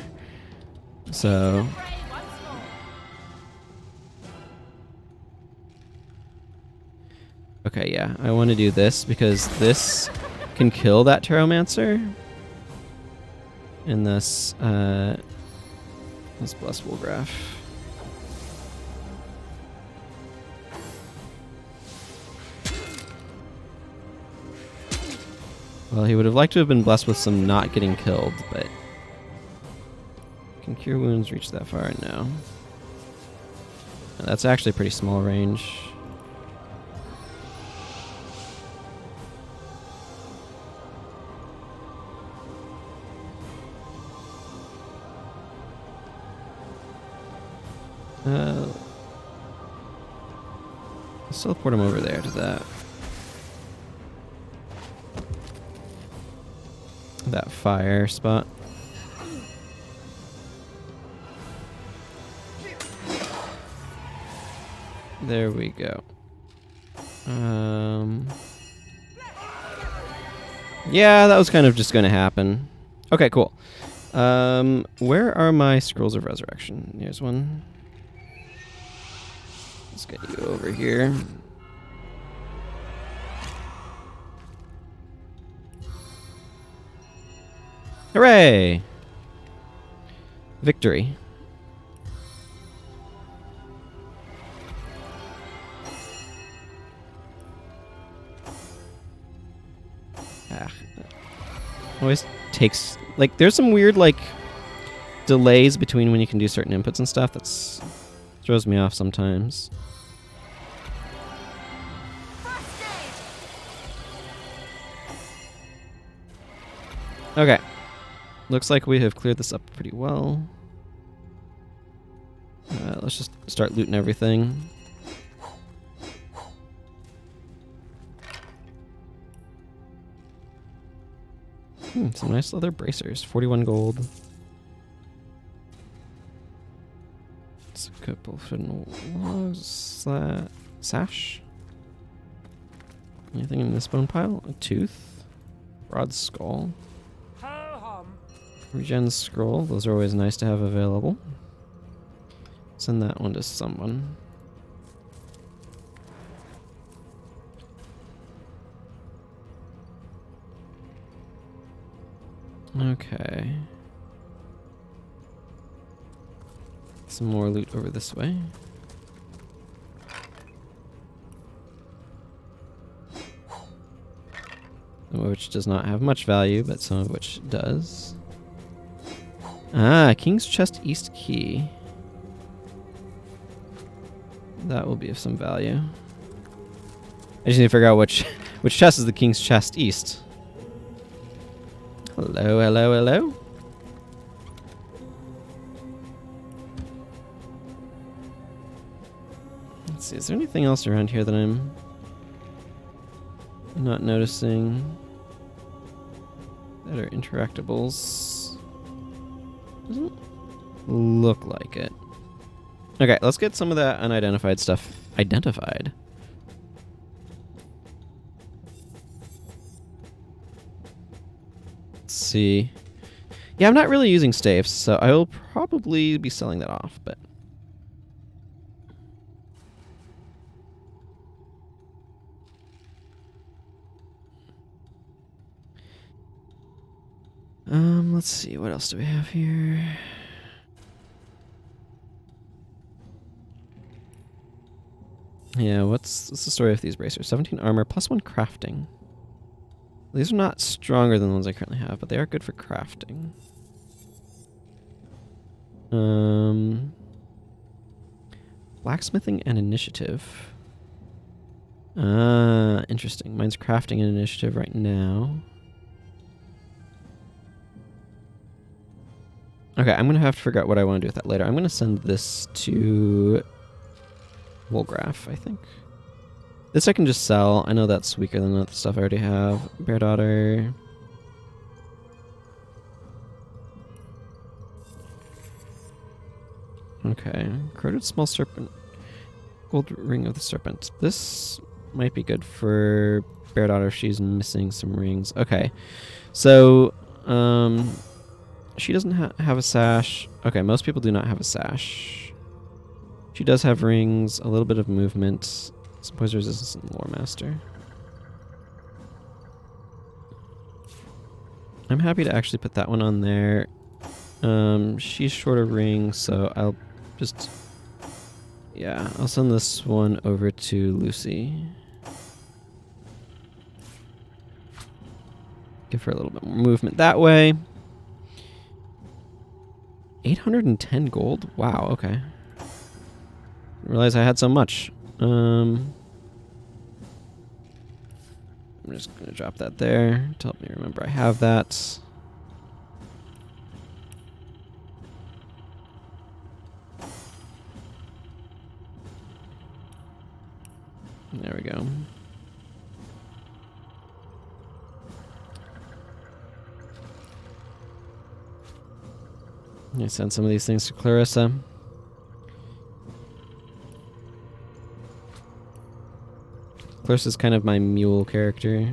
So... Okay, yeah, I want to do this because this can kill that Terramancer. And this Bless Wolgraf. Well, he would have liked to have been blessed with some not getting killed, but... Can Cure Wounds reach that far? No. That's actually pretty small range. Let's teleport him over there to that fire spot. There we go. Yeah, that was kind of just going to happen. Okay, cool. Where are my Scrolls of Resurrection? Here's one. Let's get you over here. Hooray! Victory. Always takes, like, there's some weird, like, delays between when you can do certain inputs and stuff. That's throws me off sometimes. Okay. looks like we have cleared this up pretty well. Let's just start looting everything. Some nice leather bracers. 41 gold. It's a couple of sash. Anything in this bone pile? A tooth. Broad skull. Regen scroll. Those are always nice to have available. Send that one to someone. Okay. Some more loot over this way. Some of which does not have much value, but some of which does. Ah, King's Chest East Key. That will be of some value. I just need to figure out which chest is the King's Chest East. Hello, hello, hello. Let's see, is there anything else around here that I'm not noticing that are interactables? Doesn't look like it. Okay, let's get some of that unidentified stuff identified. Let's see. Yeah, I'm not really using stapes, so I will probably be selling that off, but... let's see, what else do we have here? Yeah, what's the story of these bracers? 17 armor, plus 1 crafting. These are not stronger than the ones I currently have, but they are good for crafting. Blacksmithing and initiative. Ah, interesting. Mine's crafting and initiative right now. Okay, I'm going to have to figure out what I want to do with that later. I'm going to send this to Woolgraph, I think. This I can just sell. I know that's weaker than the stuff I already have. Bear Daughter. Okay. Corroded Small Serpent. Gold Ring of the Serpent. This might be good for Bear Daughter if she's missing some rings. Okay. So, she doesn't have a sash. Okay, most people do not have a sash. She does have rings, a little bit of movement. Some poison resistance and Lore Master. I'm happy to actually put that one on there. She's short of rings, so I'll just... Yeah, I'll send this one over to Lucy. Give her a little bit more movement that way. 810 gold? Wow, okay. Didn't realize I had so much. I'm just going to drop that there to help me remember I have that. There we go. I send some of these things to Clarissa. Clarissa's kind of my mule character.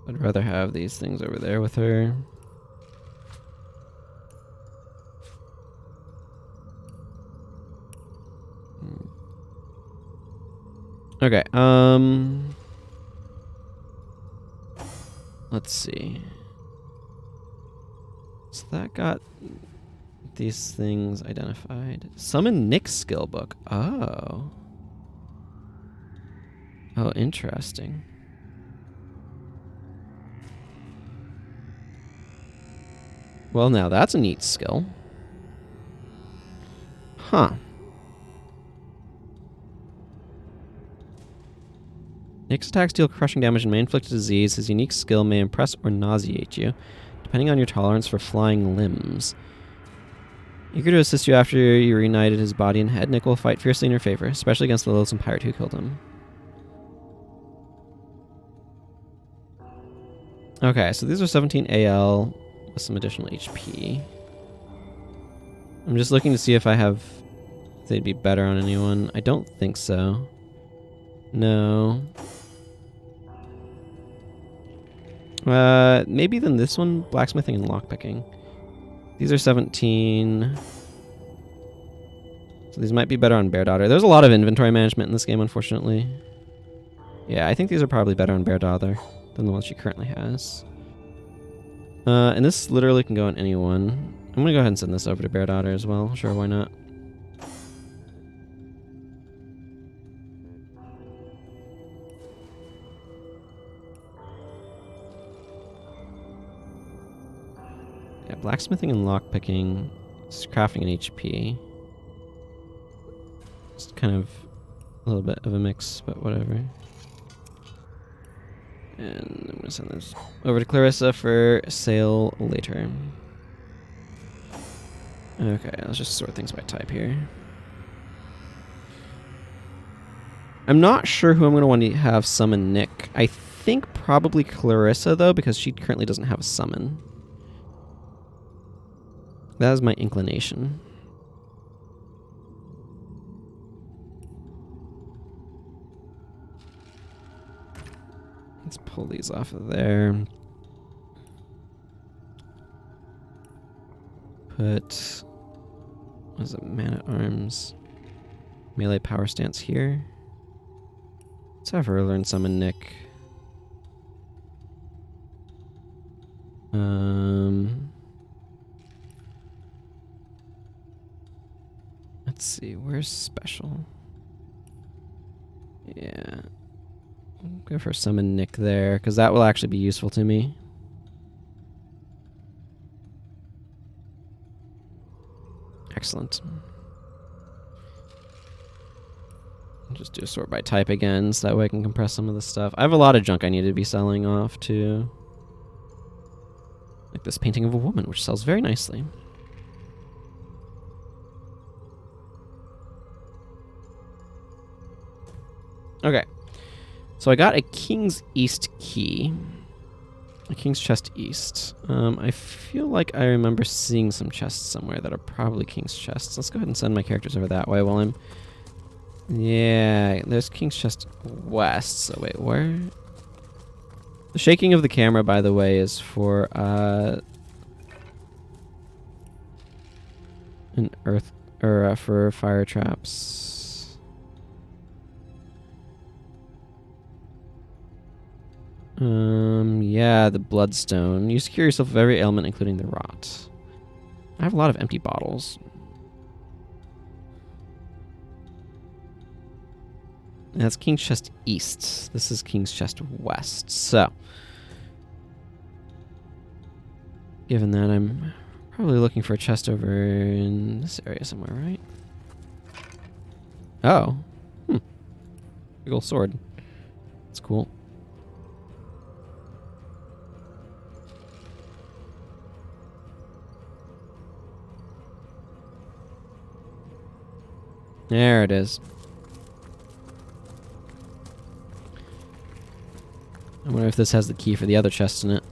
I'd rather have these things over there with her. Okay, let's see. So that got these things identified. Summon Nick's skill book. Oh. Oh, interesting. Well, now that's a neat skill. Huh. Next attacks deal crushing damage and may inflict disease. His unique skill may impress or nauseate you, depending on your tolerance for flying limbs. Eager to assist you after you reunited his body and head, Nick will fight fiercely in your favor, especially against the loathsome pirate who killed him. Okay, so these are 17 AL with some additional HP. I'm just looking to see if they'd be better on anyone. I don't think so. No. Maybe then this one, blacksmithing and lockpicking. These are 17. So these might be better on Bear Daughter. There's a lot of inventory management in this game, unfortunately. Yeah, I think these are probably better on Bear Daughter than the ones she currently has. And this literally can go on anyone. I'm gonna go ahead and send this over to Bear Daughter as well. Sure, why not? Yeah, blacksmithing and lockpicking, crafting and HP. Just kind of a little bit of a mix, but whatever. And I'm going to send this over to Clarissa for sale later. Okay, let's just sort things by type here. I'm not sure who I'm going to want to have summon Nick. I think probably Clarissa, though, because she currently doesn't have a summon. That is my inclination. Let's pull these off of there. Put, what is it, Man-at-Arms, melee power stance here. Let's have her learn summon Nick. Let's see, where's special? Yeah. Go for summon Nick there, because that will actually be useful to me. Excellent. I'll just do a sort by type again, so that way I can compress some of the stuff. I have a lot of junk I need to be selling off, too. Like this painting of a woman, which sells very nicely. Okay. So I got a King's East key. A King's Chest East. I feel like I remember seeing some chests somewhere that are probably King's Chests. Let's go ahead and send my characters over that way while I'm... Yeah, there's King's Chest West. So wait, where? The shaking of the camera, by the way, is for an earth... or for fire traps. Yeah, the bloodstone. You secure yourself of every ailment, including the rot. I have a lot of empty bottles. That's King's Chest East. This is King's Chest West. So, given that, I'm probably looking for a chest over in this area somewhere, right? Oh. Big old sword. That's cool. There it is. I wonder if this has the key for the other chest in it.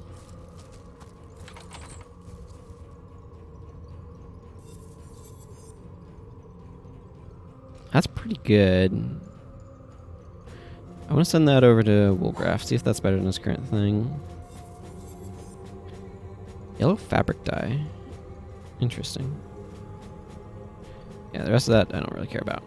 That's pretty good. I want to send that over to Woolgraph, see if that's better than his current thing. Yellow fabric dye. Interesting. Yeah, the rest of that I don't really care about.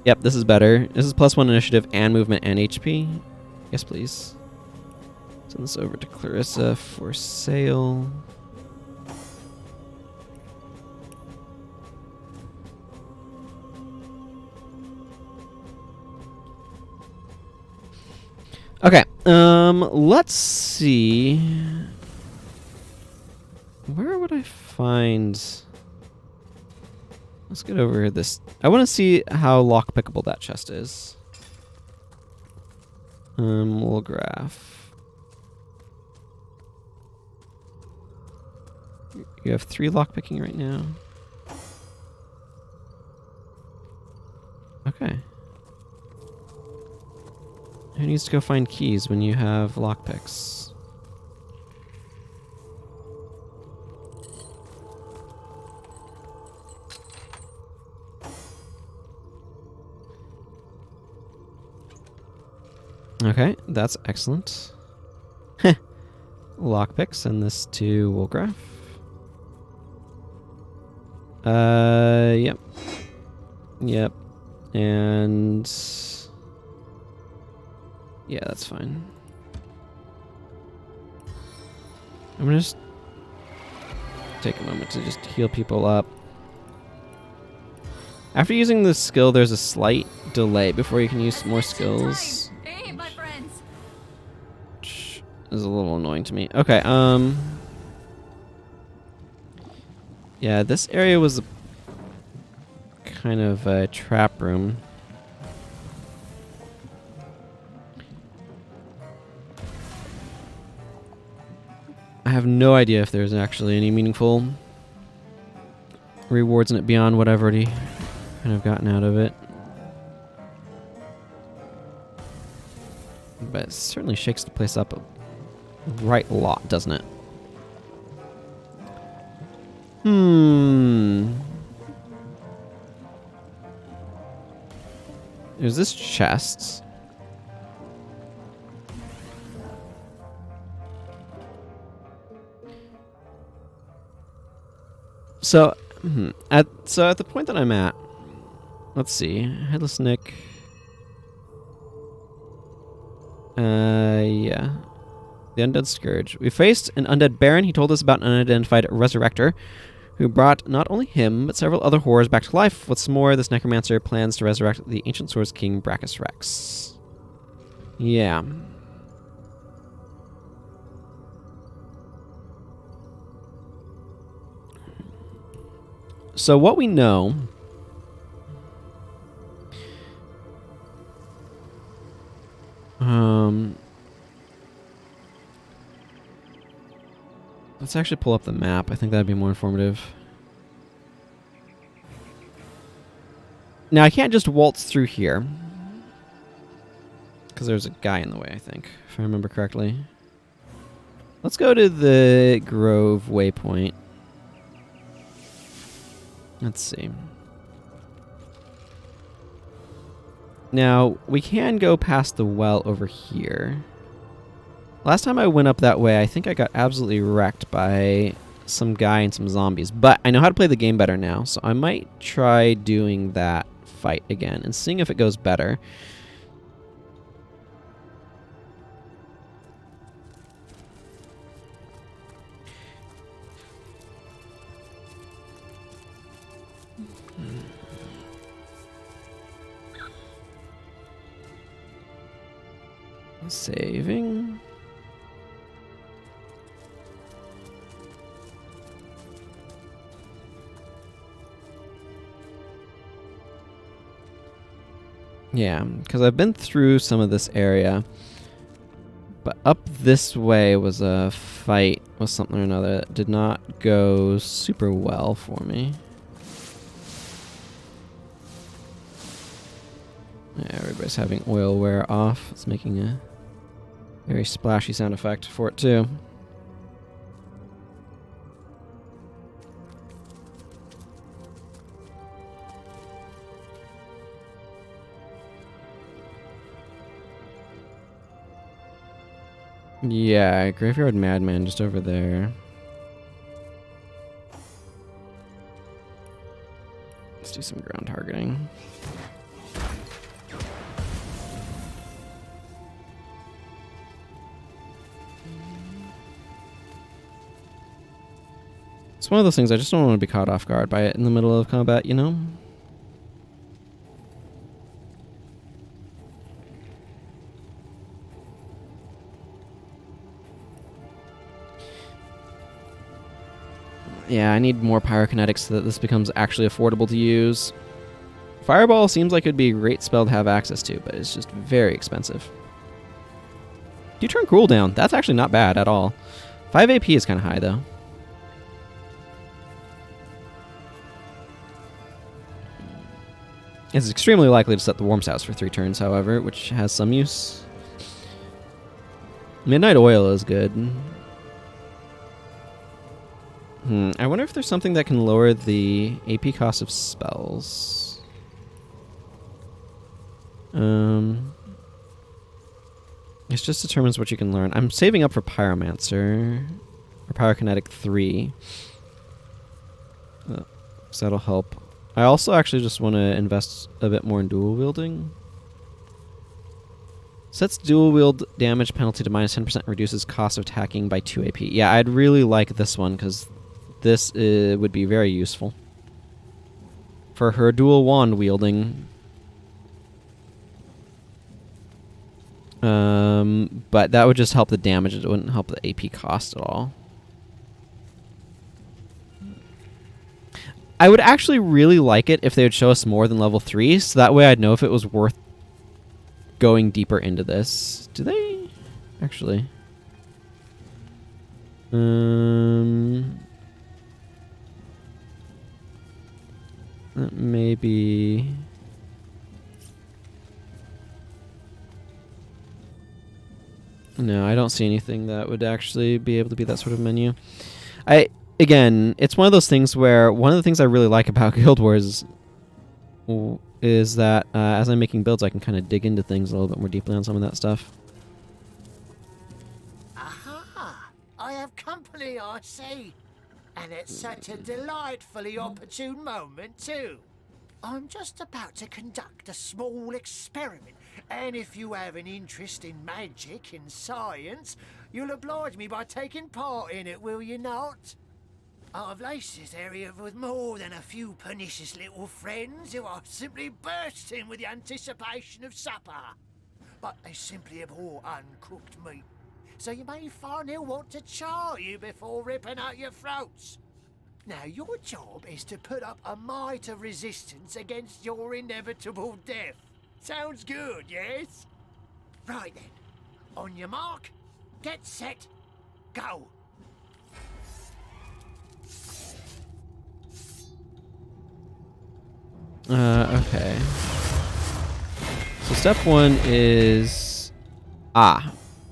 Yep, this is better. This is +1 initiative and movement and HP. Yes, please. Send this over to Clarissa for sale. Okay, let's see. Where would I find Let's get over this. I want to see how lockpickable that chest is. We'll graph. You have 3 lockpicking right now. Okay. Who needs to go find keys when you have lockpicks? Okay, that's excellent. Lockpicks, and this to Woolgraph. Yep. Yep. And yeah, that's fine. I'm gonna just take a moment to just heal people up. After using this skill, there's a slight delay before you can use more skills. Hey, my friends. Which is a little annoying to me. Okay, yeah, this area was a kind of a trap room. I have no idea if there's actually any meaningful rewards in it beyond what I've already kind of gotten out of it. But it certainly shakes the place up a right lot, doesn't it? There's this chest. So, at the point that I'm at, let's see, Headless Nick. Yeah. The Undead Scourge. We faced an undead baron. He told us about an unidentified resurrector who brought not only him, but several other horrors back to life. What's more, this necromancer plans to resurrect the ancient swords king Brachus Rex. Yeah. So what we know... let's actually pull up the map. I think that'd be more informative. Now, I can't just waltz through here. Because there's a guy in the way, I think, if I remember correctly. Let's go to the Grove waypoint. Let's see. Now, we can go past the well over here. Last time I went up that way, I think I got absolutely wrecked by some guy and some zombies. But I know how to play the game better now, so I might try doing that fight again and seeing if it goes better. Saving. Yeah, because I've been through some of this area, but up this way was a fight with something or another that did not go super well for me. Yeah, everybody's having oil wear off. It's making a very splashy sound effect for it too. Yeah, Graveyard Madman just over there. Let's do some ground targeting. It's one of those things I just don't want to be caught off guard by it in the middle of combat, you know? Yeah, I need more pyrokinetics so that this becomes actually affordable to use. Fireball seems like it'd be a great spell to have access to, but it's just very expensive. 2-turn cooldown. That's actually not bad at all. 5 AP is kind of high, though. It's extremely likely to set the Worm's House for 3 turns, however, which has some use. Midnight Oil is good. I wonder if there's something that can lower the AP cost of spells. It just determines what you can learn. I'm saving up for Pyromancer. Or Pyrokinetic 3. So that'll help. I also actually just want to invest a bit more in dual wielding. Sets dual wield damage penalty to minus 10%, reduces cost of attacking by 2 AP. Yeah, I'd really like this one because this would be very useful for her dual wand wielding. But that would just help the damage. It wouldn't help the AP cost at all. I would actually really like it if they would show us more than level 3, so that way I'd know if it was worth going deeper into this. Do they? Actually. Maybe... No, I don't see anything that would actually be able to be that sort of menu. Again, it's one of those things where one of the things I really like about Guild Wars is that as I'm making builds, I can kind of dig into things a little bit more deeply on some of that stuff. Aha! I have company, I see. And it's such a delightfully opportune moment, too. I'm just about to conduct a small experiment, and if you have an interest in magic and science, you'll oblige me by taking part in it, will you not? I've laced this area with more than a few pernicious little friends who are simply bursting with the anticipation of supper. But they simply abhor uncooked meat, so you may find they'll want to char you before ripping out your throats. Now, your job is to put up a mite of resistance against your inevitable death. Sounds good, yes? Right then. On your mark, get set, go. Okay. So step 1 is...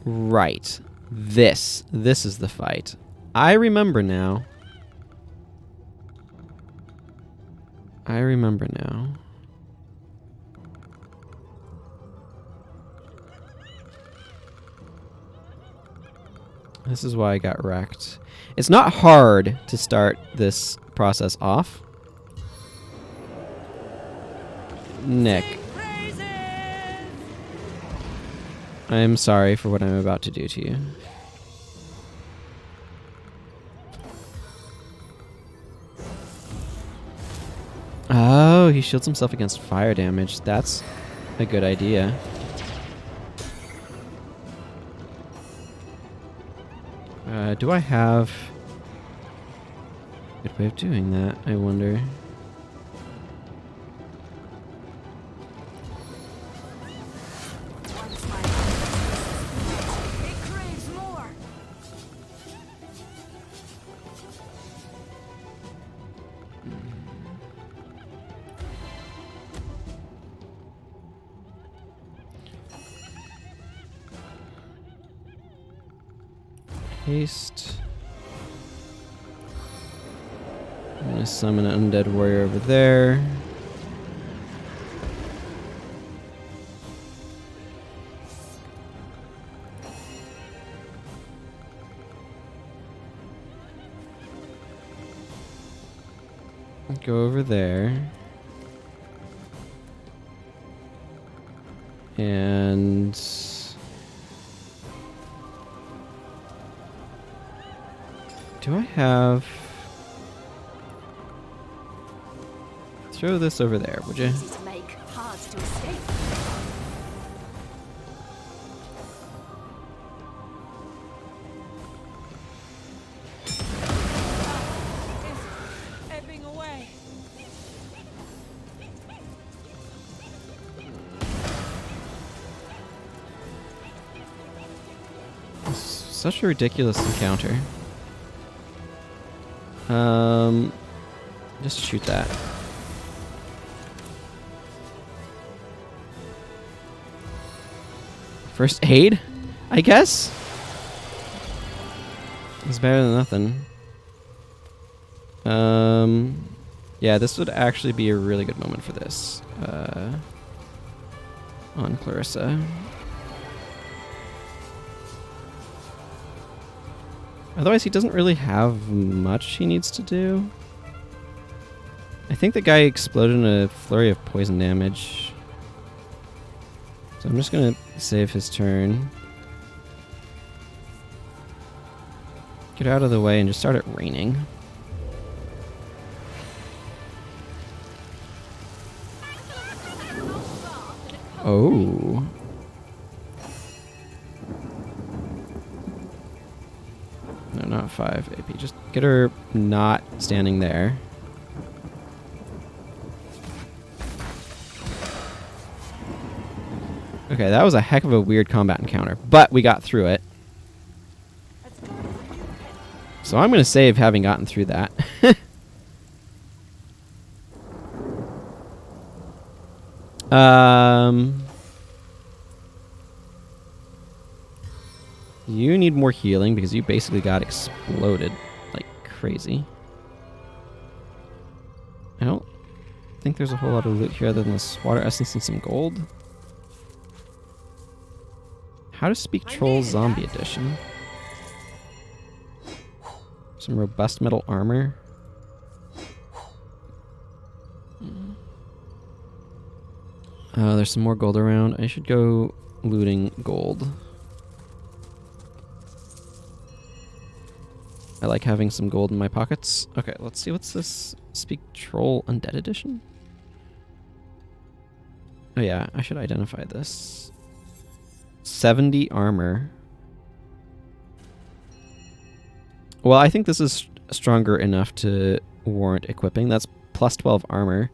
right. This is the fight. I remember now. This is why I got wrecked. It's not hard to start this process off. Nick. I'm sorry for what I'm about to do to you. Oh, he shields himself against fire damage. That's a good idea. Do I have a good way of doing that? I wonder. Haste. I'm gonna summon an undead warrior over there. Go over there. And... do I have... throw this over there, would you? Easy to make, hard to escape. Such a ridiculous encounter. Just shoot that. First aid, I guess? It's better than nothing. Yeah, this would actually be a really good moment for this. On Clarissa. Otherwise, he doesn't really have much he needs to do. I think the guy exploded in a flurry of poison damage. So I'm just gonna save his turn. Get out of the way and just start it raining. Oh. No, not 5 AP. Just get her not standing there. Okay, that was a heck of a weird combat encounter, but we got through it. So I'm going to save having gotten through that. You need more healing because you basically got exploded like crazy. I don't think there's a whole lot of loot here other than this water essence and some gold. How to Speak Troll Zombie Edition. Some robust metal armor. There's some more gold around. I should go looting gold. I like having some gold in my pockets. Okay, let's see. What's this? Speak Troll Undead Edition? Oh yeah, I should identify this. 70 armor. Well, I think this is stronger enough to warrant equipping. That's plus 12 armor.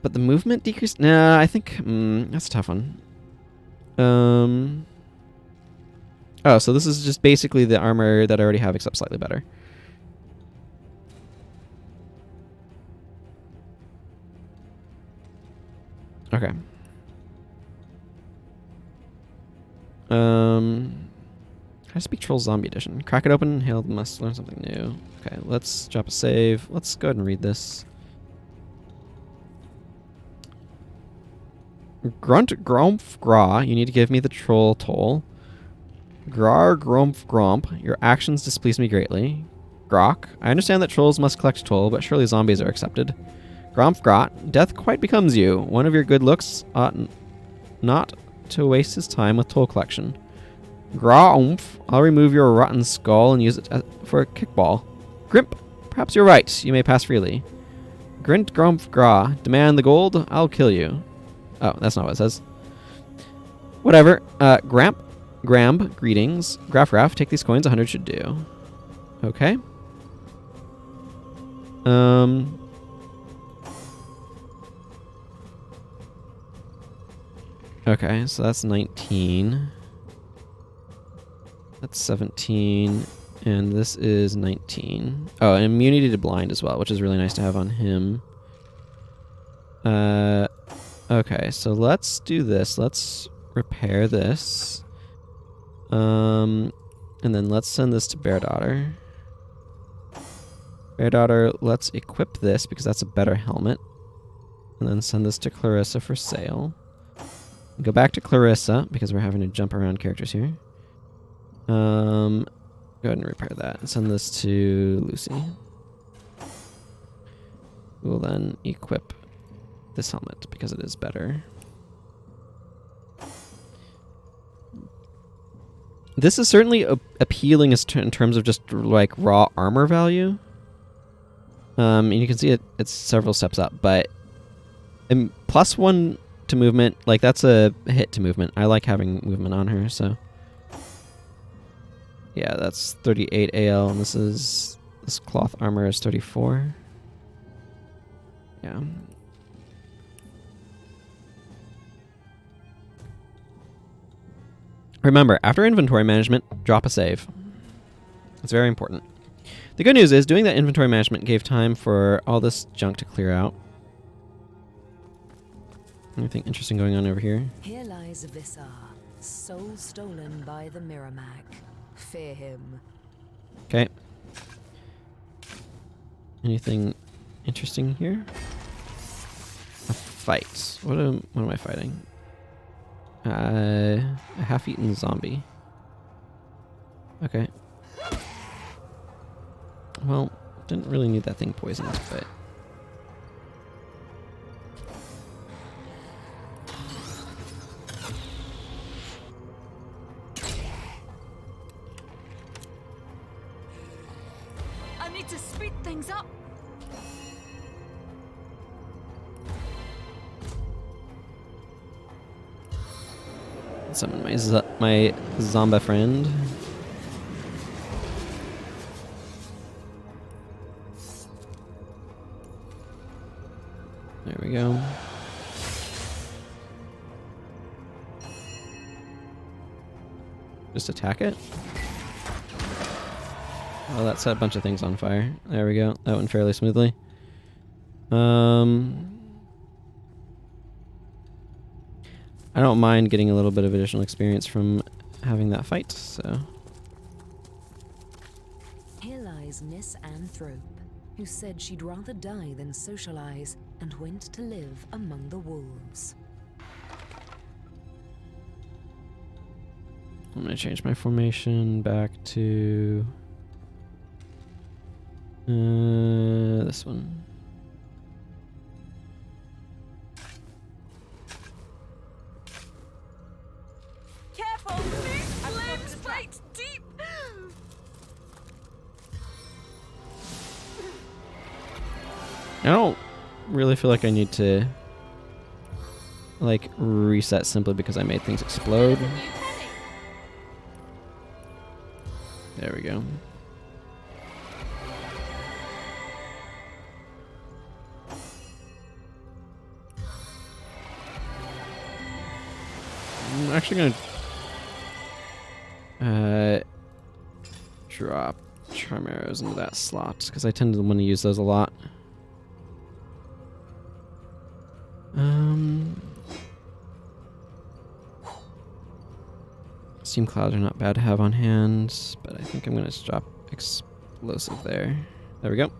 But the movement decrease? Nah, I think that's a tough one. Oh, so this is just basically the armor that I already have, except slightly better. Okay. How to Speak Troll Zombie Edition. Crack it open, hail the must learn something new. Okay, let's drop a save. Let's go ahead and read this. Grunt Grumph Gra, you need to give me the troll toll. Grar Grumph Gromp, your actions displease me greatly. Grok, I understand that trolls must collect toll, but surely zombies are accepted. Grumph Grot, death quite becomes you. One of your good looks ought not to waste his time with toll collection. Graumph, I'll remove your rotten skull and use it for a kickball. Grimp, perhaps you're right. You may pass freely. Grint Grumph Gra, demand the gold, I'll kill you. Oh, that's not what it says. Whatever. Gramb, greetings. Graff, take these coins, 100 should do. Okay. Okay, so that's 19. That's 17. And this is 19. Oh, and immunity to blind as well, which is really nice to have on him. Okay, so let's do this. Let's repair this. And then let's send this to Bear Daughter. Bear Daughter, let's equip this because that's a better helmet. And then send this to Clarissa for sale. Go back to Clarissa because we're having to jump around characters here. Go ahead and repair that and send this to Lucy. We'll then equip this helmet because it is better. This is certainly appealing in terms of just like raw armor value. And you can see it's several steps up, but +1 to movement, like that's a hit to movement. I like having movement on her, so yeah, that's 38 AL, and this cloth armor is 34. Yeah. Remember, after inventory management, drop a save. It's very important. The good news is, doing that inventory management gave time for all this junk to clear out. Anything interesting going on over here? Here lies Vissar, soul stolen by the Miramac. Fear him. Okay. Anything interesting here? A fight. What am I fighting? A half-eaten zombie. Okay. Well, didn't really need that thing poisoned, but... I need to speed things up. Summon my Zomba friend. There we go. Just attack it. Oh, that set a bunch of things on fire. There we go. That went fairly smoothly. I don't mind getting a little bit of additional experience from having that fight, so... Here lies Miss Anthrope, who said she'd rather die than socialize and went to live among the wolves. I'm gonna change my formation back to... this one. Careful! These flames bite deep! I don't really feel like I need to like reset simply because I made things explode. There we go. I'm actually gonna drop charm arrows into that slot because I tend to want to use those a lot. Steam clouds are not bad to have on hand, but I think I'm gonna just drop explosive there. There we go.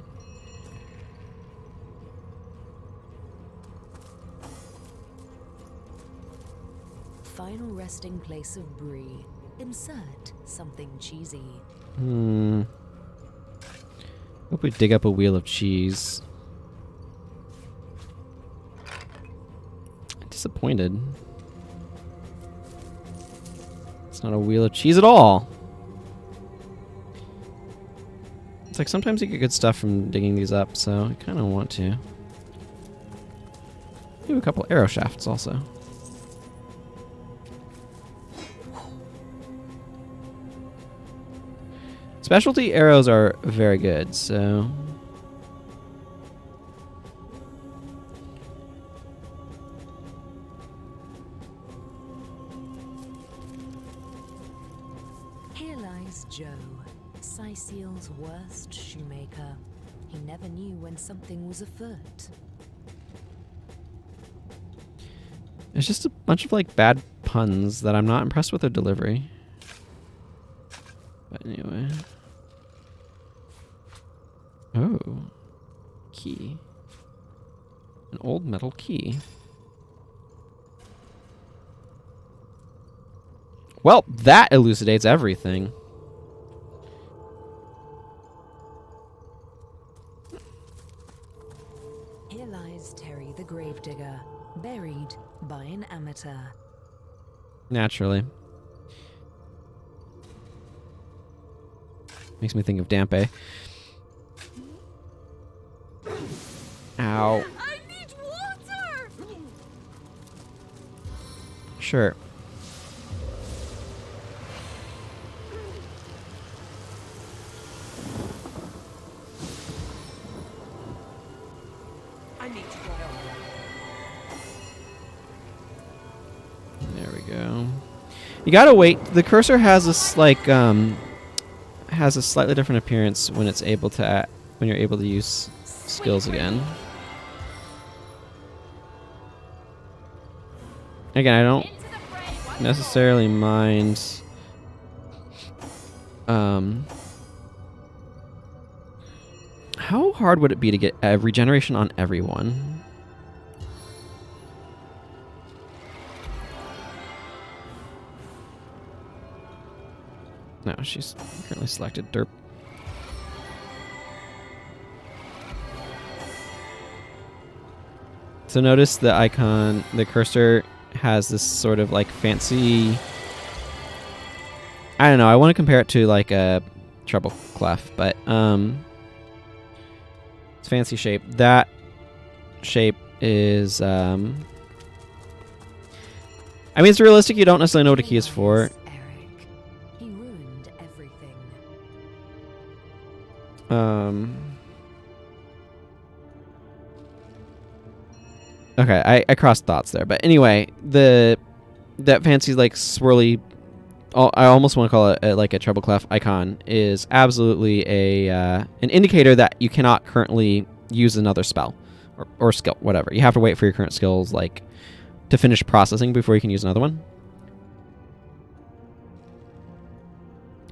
Final resting place of Bree. Insert something cheesy. Hope we dig up a wheel of cheese. Disappointed. It's not a wheel of cheese at all. It's like sometimes you get good stuff from digging these up, so I kind of want to. Do a couple arrow shafts also. Specialty arrows are very good, so... Here lies Joe, Sicil's worst shoemaker. He never knew when something was afoot. It's just a bunch of like bad puns that I'm not impressed with their delivery. But anyway. Oh. Key. An old metal key. Well, that elucidates everything. Here lies Terry the Gravedigger, buried by an amateur. Naturally. Makes me think of Dampe. Ow. I need water! Sure. I need to dry off. There we go. You gotta wait. The cursor has this like has a slightly different appearance when it's able to when you're able to use skills again. Again, I don't necessarily mind how hard would it be to get regeneration on everyone? No, she's currently selected. Derp. So notice the icon, the cursor has this sort of like fancy... I don't know, I want to compare it to like a treble clef, but it's fancy shape. That shape is... I mean, it's realistic, you don't necessarily know what a key is for. Okay, I crossed thoughts there, but anyway, that fancy like swirly, I almost want to call it like a treble clef icon, is absolutely an indicator that you cannot currently use another spell or skill, whatever. You have to wait for your current skills like to finish processing before you can use another one.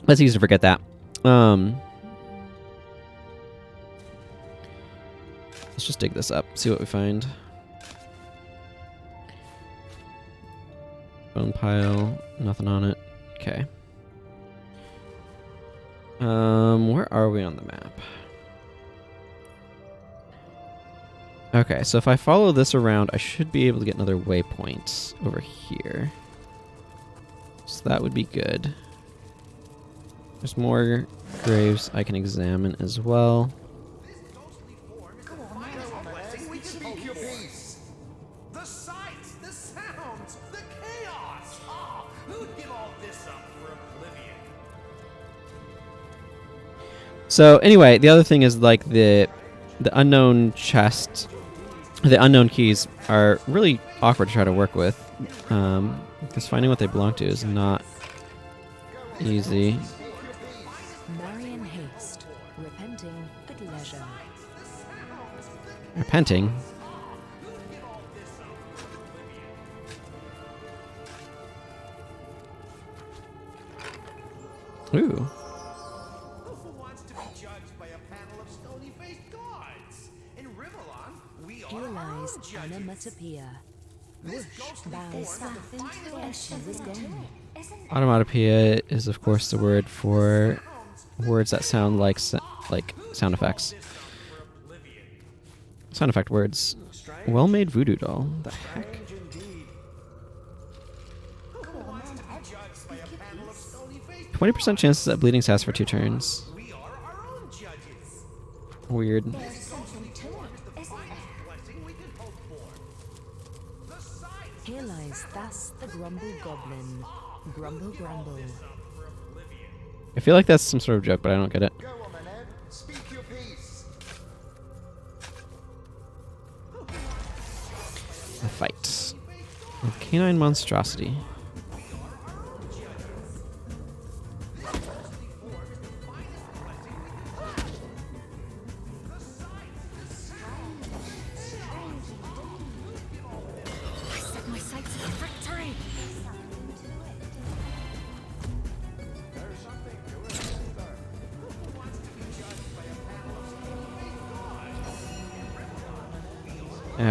It's easy to forget that. Let's just dig this up, see what we find. Bone pile, nothing on it. Okay. Where are we on the map? Okay, so if I follow this around, I should be able to get another waypoint over here. So that would be good. There's more graves I can examine as well. So anyway, the other thing is like the unknown chest, the unknown keys are really awkward to try to work with, because finding what they belong to is not easy. Marian haste, repenting at leisure. Repenting? Ooh. Here lies onomatopoeia. Whoosh, bows, and she was gone. Onomatopoeia is, of course, the word for words that sound like sound effects. Sound effect words. Well-made voodoo doll. The heck? 20% chances that bleeding lasts for 2 turns. Weird. Here lies thus the grumble goblin. Grumble, grumble. I feel like that's some sort of joke, but I don't get it. A fight with canine monstrosity.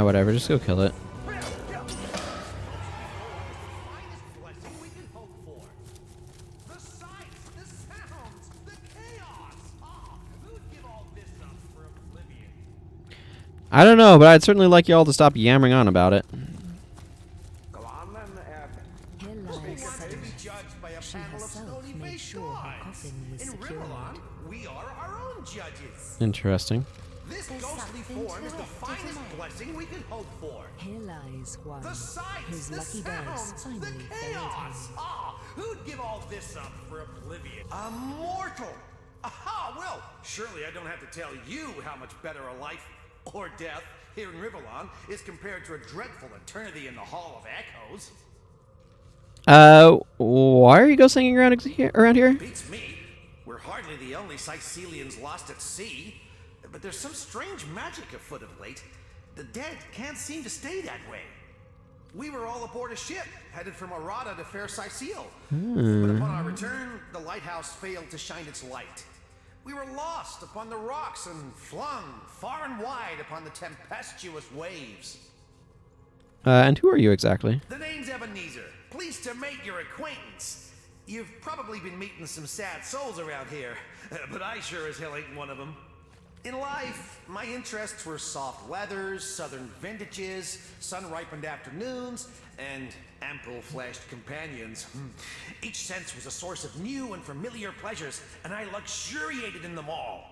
Whatever, just go kill it. I don't know, but I'd certainly like y'all to stop yammering on about it. She herself made sure her coffin was secured. Interesting. This ghostly form is the finest blessing we can hope for. Here lies one The sights, whose the lucky sounds, dice finally the failed chaos. him. Ah, who'd give all this up for oblivion? A mortal. Aha, well, surely I don't have to tell you how much better a life or death here in Rivellon is compared to a dreadful eternity in the Hall of Echoes. Why are you ghost hanging around here? Beats me. We're hardly the only Sicilians lost at sea. But there's some strange magic afoot of late. The dead can't seem to stay that way. We were all aboard a ship, headed from Arata to Fair Sicile. But upon our return, the lighthouse failed to shine its light. We were lost upon the rocks and flung far and wide upon the tempestuous waves. And who are you exactly? The name's Ebenezer. Pleased to make your acquaintance. You've probably been meeting some sad souls around here, but I sure as hell ain't one of them. In life, my interests were soft weathers, southern vintages, sun-ripened afternoons, and ample-fleshed companions. Each sense was a source of new and familiar pleasures, and I luxuriated in them all.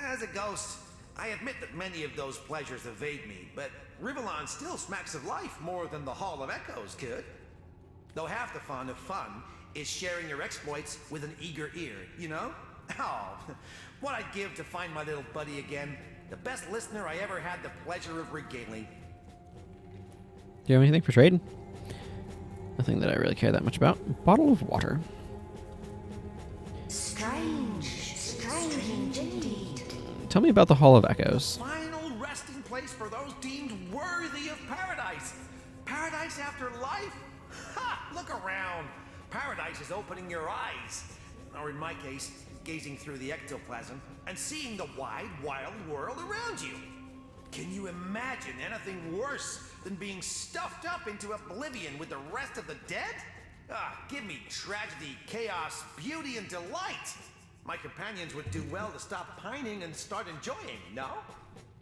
As a ghost, I admit that many of those pleasures evade me, but Rivellon still smacks of life more than the Hall of Echoes could. Though half the fun of fun is sharing your exploits with an eager ear, you know? Oh, what I'd give to find my little buddy again. The best listener I ever had the pleasure of regaling. Do you have anything for trade? Nothing that I really care that much about. Bottle of water. Strange indeed. Tell me about the Hall of Echoes. Final resting place for those deemed worthy of paradise. Paradise after life? Ha! Look around. Paradise is opening your eyes. Or in my case, gazing through the ectoplasm and seeing the wide, wild world around you. Can you imagine anything worse than being stuffed up into oblivion with the rest of the dead? Give me tragedy, chaos, beauty, and delight. My companions would do well to stop pining and start enjoying, no?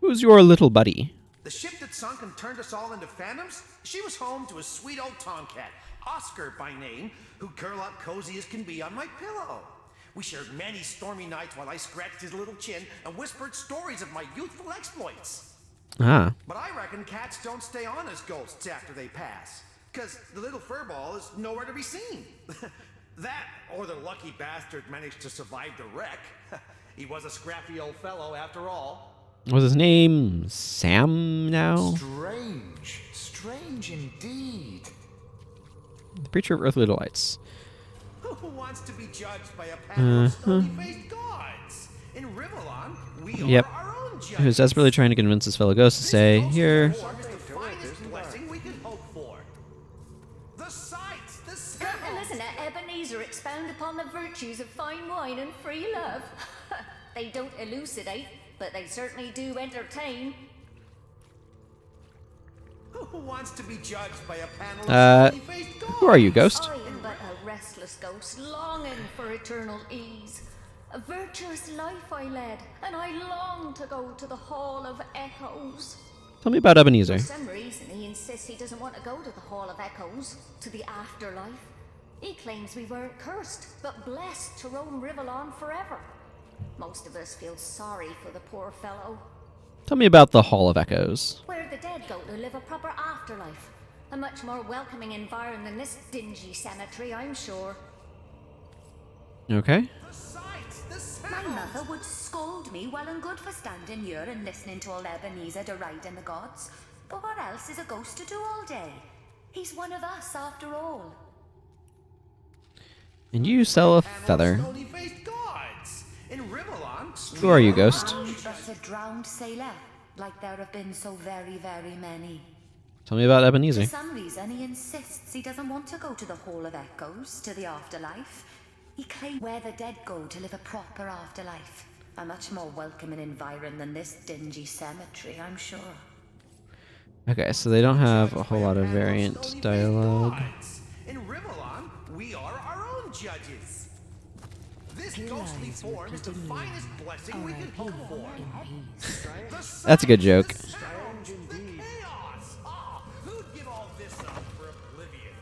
Who's your little buddy? The ship that sunk and turned us all into phantoms, she was home to a sweet old tomcat, Oscar by name, who'd curl up cozy as can be on my pillow. We shared many stormy nights while I scratched his little chin and whispered stories of my youthful exploits. Ah. But I reckon cats don't stay on as ghosts after they pass, because the little furball is nowhere to be seen. That, or the lucky bastard managed to survive the wreck. He was a scrappy old fellow after all. Was his name Sam now? Strange indeed. The preacher of earthly delights. Who wants to be judged by a panel of stony-faced gods? In Rivellon, we are our own judges. Who's desperately trying to convince his fellow ghosts to stay here. The finest blessing we could hope for. The sights, the Come and listen to Ebenezer expound upon the virtues of fine wine and free love. They don't elucidate, but they certainly do entertain. Who wants to be judged by a panel of stony-faced gods? Who are you, ghost? I am but a restless ghost, longing for eternal ease. A virtuous life I led, and I long to go to the Hall of Echoes. Tell me about Ebenezer. For some reason, he insists he doesn't want to go to the Hall of Echoes, to the afterlife. He claims we weren't cursed, but blessed to roam Rivellon forever. Most of us feel sorry for the poor fellow. Tell me about the Hall of Echoes. Where the dead go to live a proper afterlife. A much more welcoming environment than this dingy cemetery, I'm sure. Okay. My mother would scold me well and good for standing here and listening to old Ebenezer deriding the gods. But what else is a ghost to do all day? He's one of us after all. And you sell a feather. Stony-faced gods. In Rivellon, Who are you, ghost? But a drowned sailor, like there have been so very, very many. Tell me about Ebenezer. For some reason, he insists he doesn't want to go to the Hall of Echoes, to the afterlife. He claims where the dead go to live a proper afterlife. A much more welcoming environment than this dingy cemetery, I'm sure. Okay, so they don't have a whole lot of variant dialogue. In Rivellon, we are our own judges. This ghostly form is the finest blessing we could hope for. That's a good joke. Who'd give all this up for oblivion?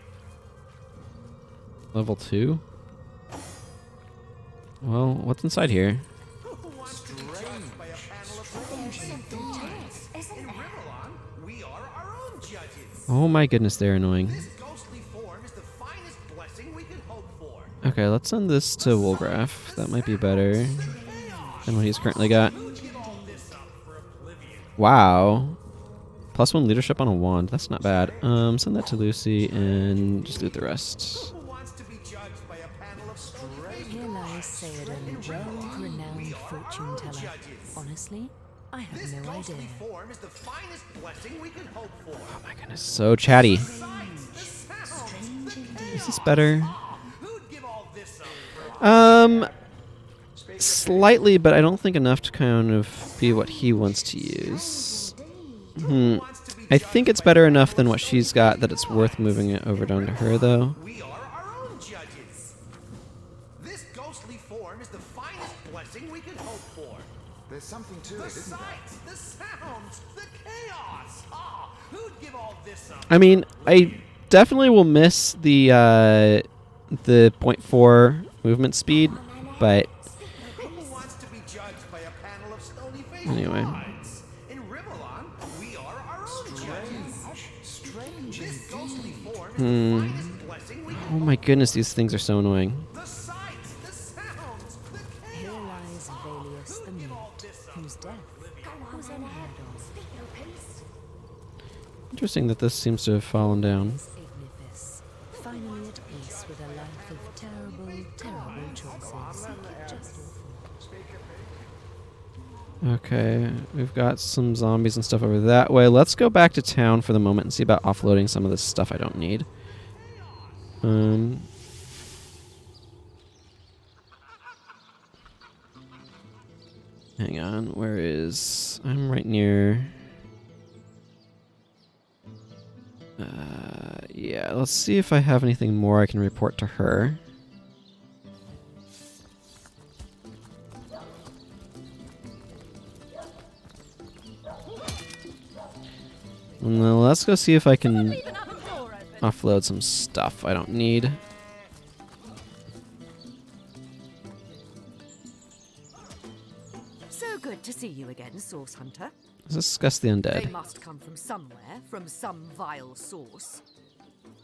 Level 2? Well, what's inside here? Oh my goodness, they're annoying. Okay, let's send this to Woolgraph. That might be better than what he's currently got. Wow. +1 leadership on a wand. That's not bad. Send that to Lucy and just loot the rest. Here lies Sayadin, world-renowned fortune teller. Honestly, I have no idea. Oh my goodness, so chatty. Is this better? Slightly, but I don't think enough to kind of be what he wants to use. I think it's better enough than what she's got that it's worth moving it over down to her, though. We are our own judges. This ghostly form is the finest blessing we could hope for. There's something to The it, isn't there? sights, the sounds, the chaos. Ah, who'd give all this up? I mean, I definitely will miss the 0.4 movement speed, but Who wants to be judged by a panel of stony faces? anyway. In Rivalon, we are our own judges. Strange. This ghostly form is Hmm. the finest blessing we Oh my goodness, these things are so annoying. The sights, the sounds, the Here lies Valius the Mute, whose death was unheard of. Interesting that this seems to have fallen down. Ignitus, finally at peace with a life of terrible, terrible choices. Just awful. Okay, we've got some zombies and stuff over that way. Let's go back to town for the moment and see about offloading some of this stuff I don't need. Hang on, where is... I'm right near... yeah, let's see if I have anything more I can report to her. And then let's go see if I can offload some stuff I don't need. So good to see you again, Source Hunter. Let's discuss the They undead. must come from somewhere, from some vile source.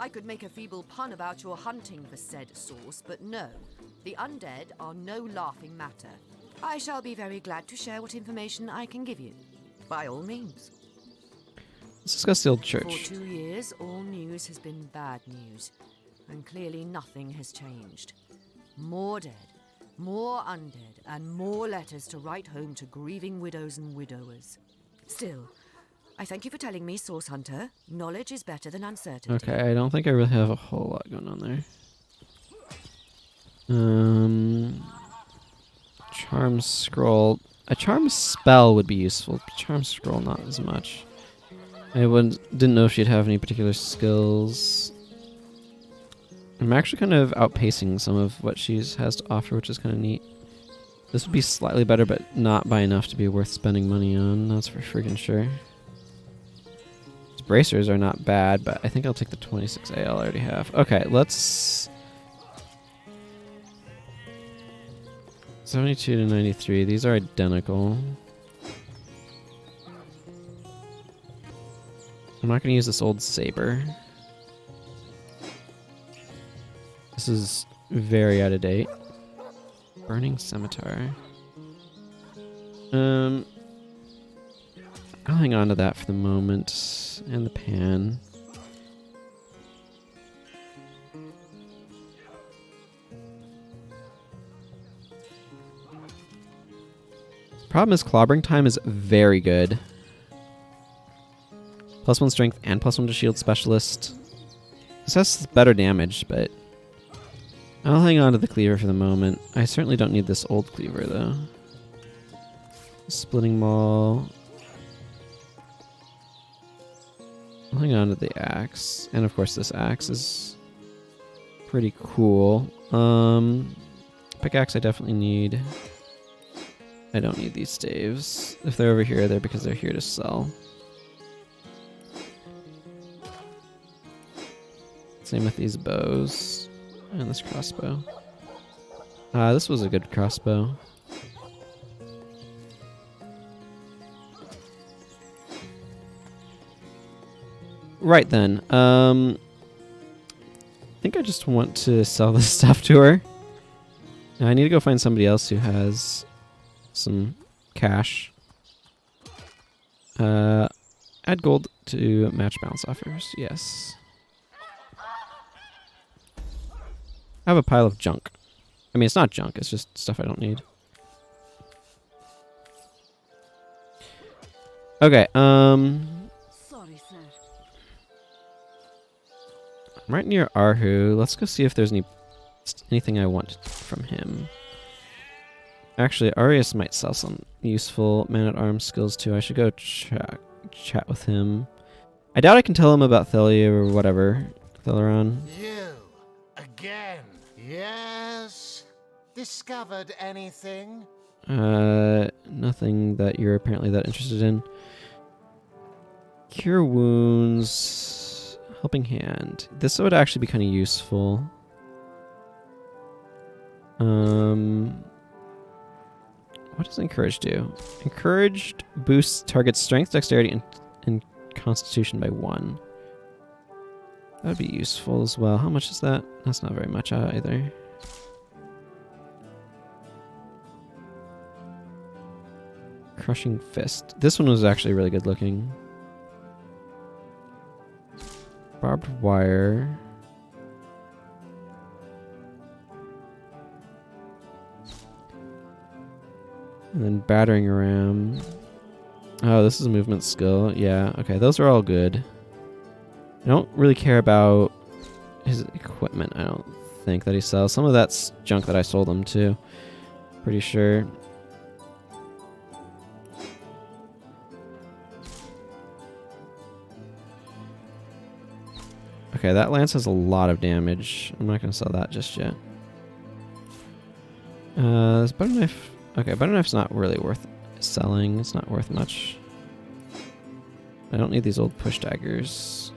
I could make a feeble pun about your hunting for said source, but no. The undead are no laughing matter. I shall be very glad to share what information I can give you. By all means. Let's discuss the old For church. 2 years, all news has been bad news, and clearly nothing has changed. More dead, more undead, and more letters to write home to grieving widows and widowers. Still, I thank you for telling me, Source Hunter. Knowledge is better than uncertainty. Okay, I don't think I really have a whole lot going on there. Charm scroll. A charm spell would be useful. Charm scroll not as much. I didn't know if she'd have any particular skills. I'm actually kind of outpacing some of what she has to offer, which is kind of neat. This would be slightly better, but not by enough to be worth spending money on. That's for friggin' sure. These bracers are not bad, but I think I'll take the 26A I already have. Okay, let's... 72 to 93. These are identical. I'm not going to use this old saber. This is very out of date. Burning scimitar. I'll hang on to that for the moment. And the pan. Problem is, clobbering time is very good. +1 strength and +1 to shield specialist. This has better damage, but I'll hang on to the cleaver for the moment. I certainly don't need this old cleaver, though. Splitting maul. I'll hang on to the axe. And of course, this axe is pretty cool. Pickaxe I definitely need. I don't need these staves. If they're over here, they're because they're here to sell. Same with these bows. And this crossbow. This was a good crossbow. Right then. I think I just want to sell this stuff to her. Now I need to go find somebody else who has some cash. Add gold to match balance offers. Yes. I have a pile of junk. I mean, it's not junk. It's just stuff I don't need. Okay. Sorry, sir. I'm right near Arhu. Let's go see if there's anything I want from him. Actually, Arius might sell some useful man-at-arms skills too. I should go chat with him. I doubt I can tell him about Thelia or whatever. Theleron. You again? Yes. Discovered anything? Nothing that you're apparently that interested in. Cure wounds. Helping hand. This would actually be kind of useful. What does encourage do? Encouraged boosts target's strength, dexterity, and constitution by 1. That would be useful as well. How much is that? That's not very much either. Crushing fist. This one was actually really good looking. Barbed wire. And then battering ram. Oh, this is a movement skill. Yeah, okay, those are all good. I don't really care about his equipment, I don't think, that he sells. Some of that's junk that I sold him too. Pretty sure. Okay, that lance has a lot of damage. I'm not going to sell that just yet. This butter knife... Okay, butter knife's not really worth selling. It's not worth much. I don't need these old push daggers.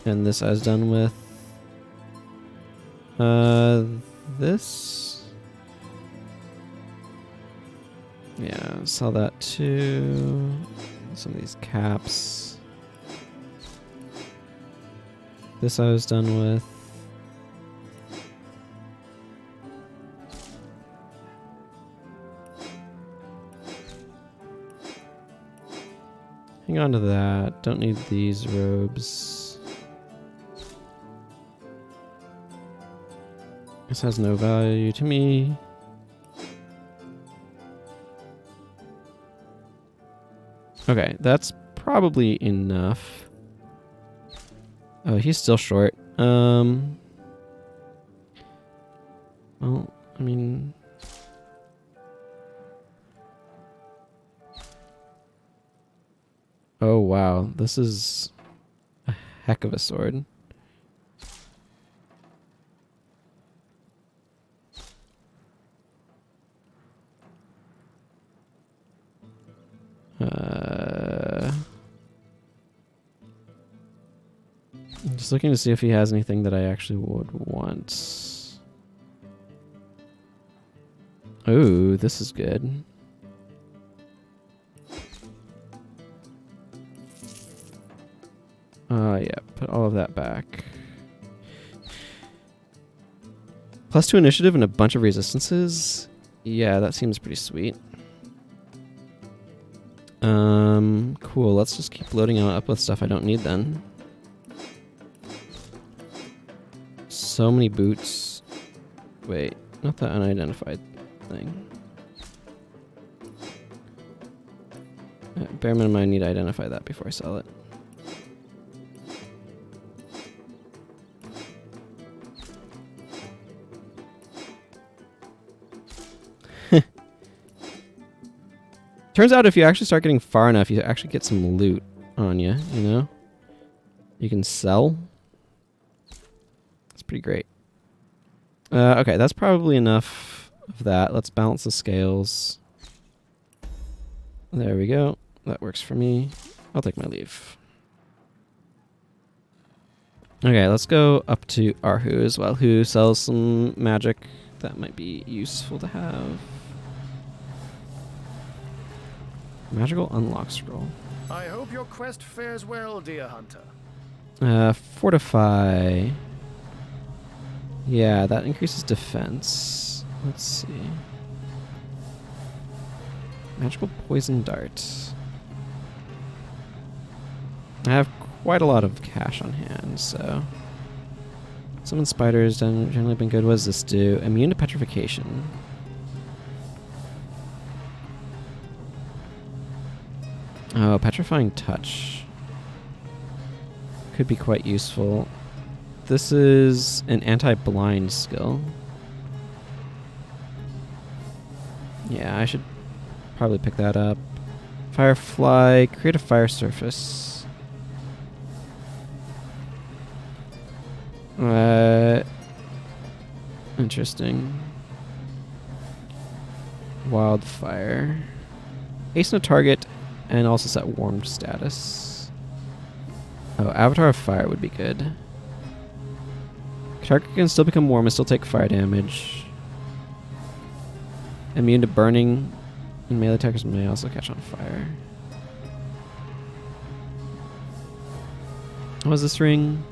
And this I was done with. This... Yeah, sell that too. Some of these caps. This I was done with. Hang on to that. Don't need these robes. This has no value to me. Okay, that's probably enough. Oh, he's still short. Well, I mean... Oh, wow. This is a heck of a sword. I'm just looking to see if he has anything that I actually would want. Ooh, this is good. Yeah, put all of that back. +2 initiative and a bunch of resistances. Yeah, that seems pretty sweet. Cool. Let's just keep loading up with stuff I don't need then. So many boots. Wait, not that unidentified thing. Bare minimum, I need to identify that before I sell it. Turns out if you actually start getting far enough, you actually get some loot on you, you know? You can sell. It's pretty great. Okay, that's probably enough of that. Let's balance the scales. There we go. That works for me. I'll take my leave. Okay, let's go up to Arhu as well, who sells some magic that might be useful to have. Magical unlock scroll. I hope your quest fares well, dear hunter. Fortify. Yeah, that increases defense. Let's see. Magical poison dart. I have quite a lot of cash on hand, so... Summon spiders, generally been good. What does this do? Immune to petrification. Oh, petrifying touch. Could be quite useful. This is an anti-blind skill. Yeah, I should probably pick that up. Firefly, create a fire surface. Interesting. Wildfire. Hasten a target and also set warmed status. Oh, Avatar of Fire would be good. Target can still become warm and still take fire damage. Immune to burning, and melee attackers may also catch on fire. What was this ring?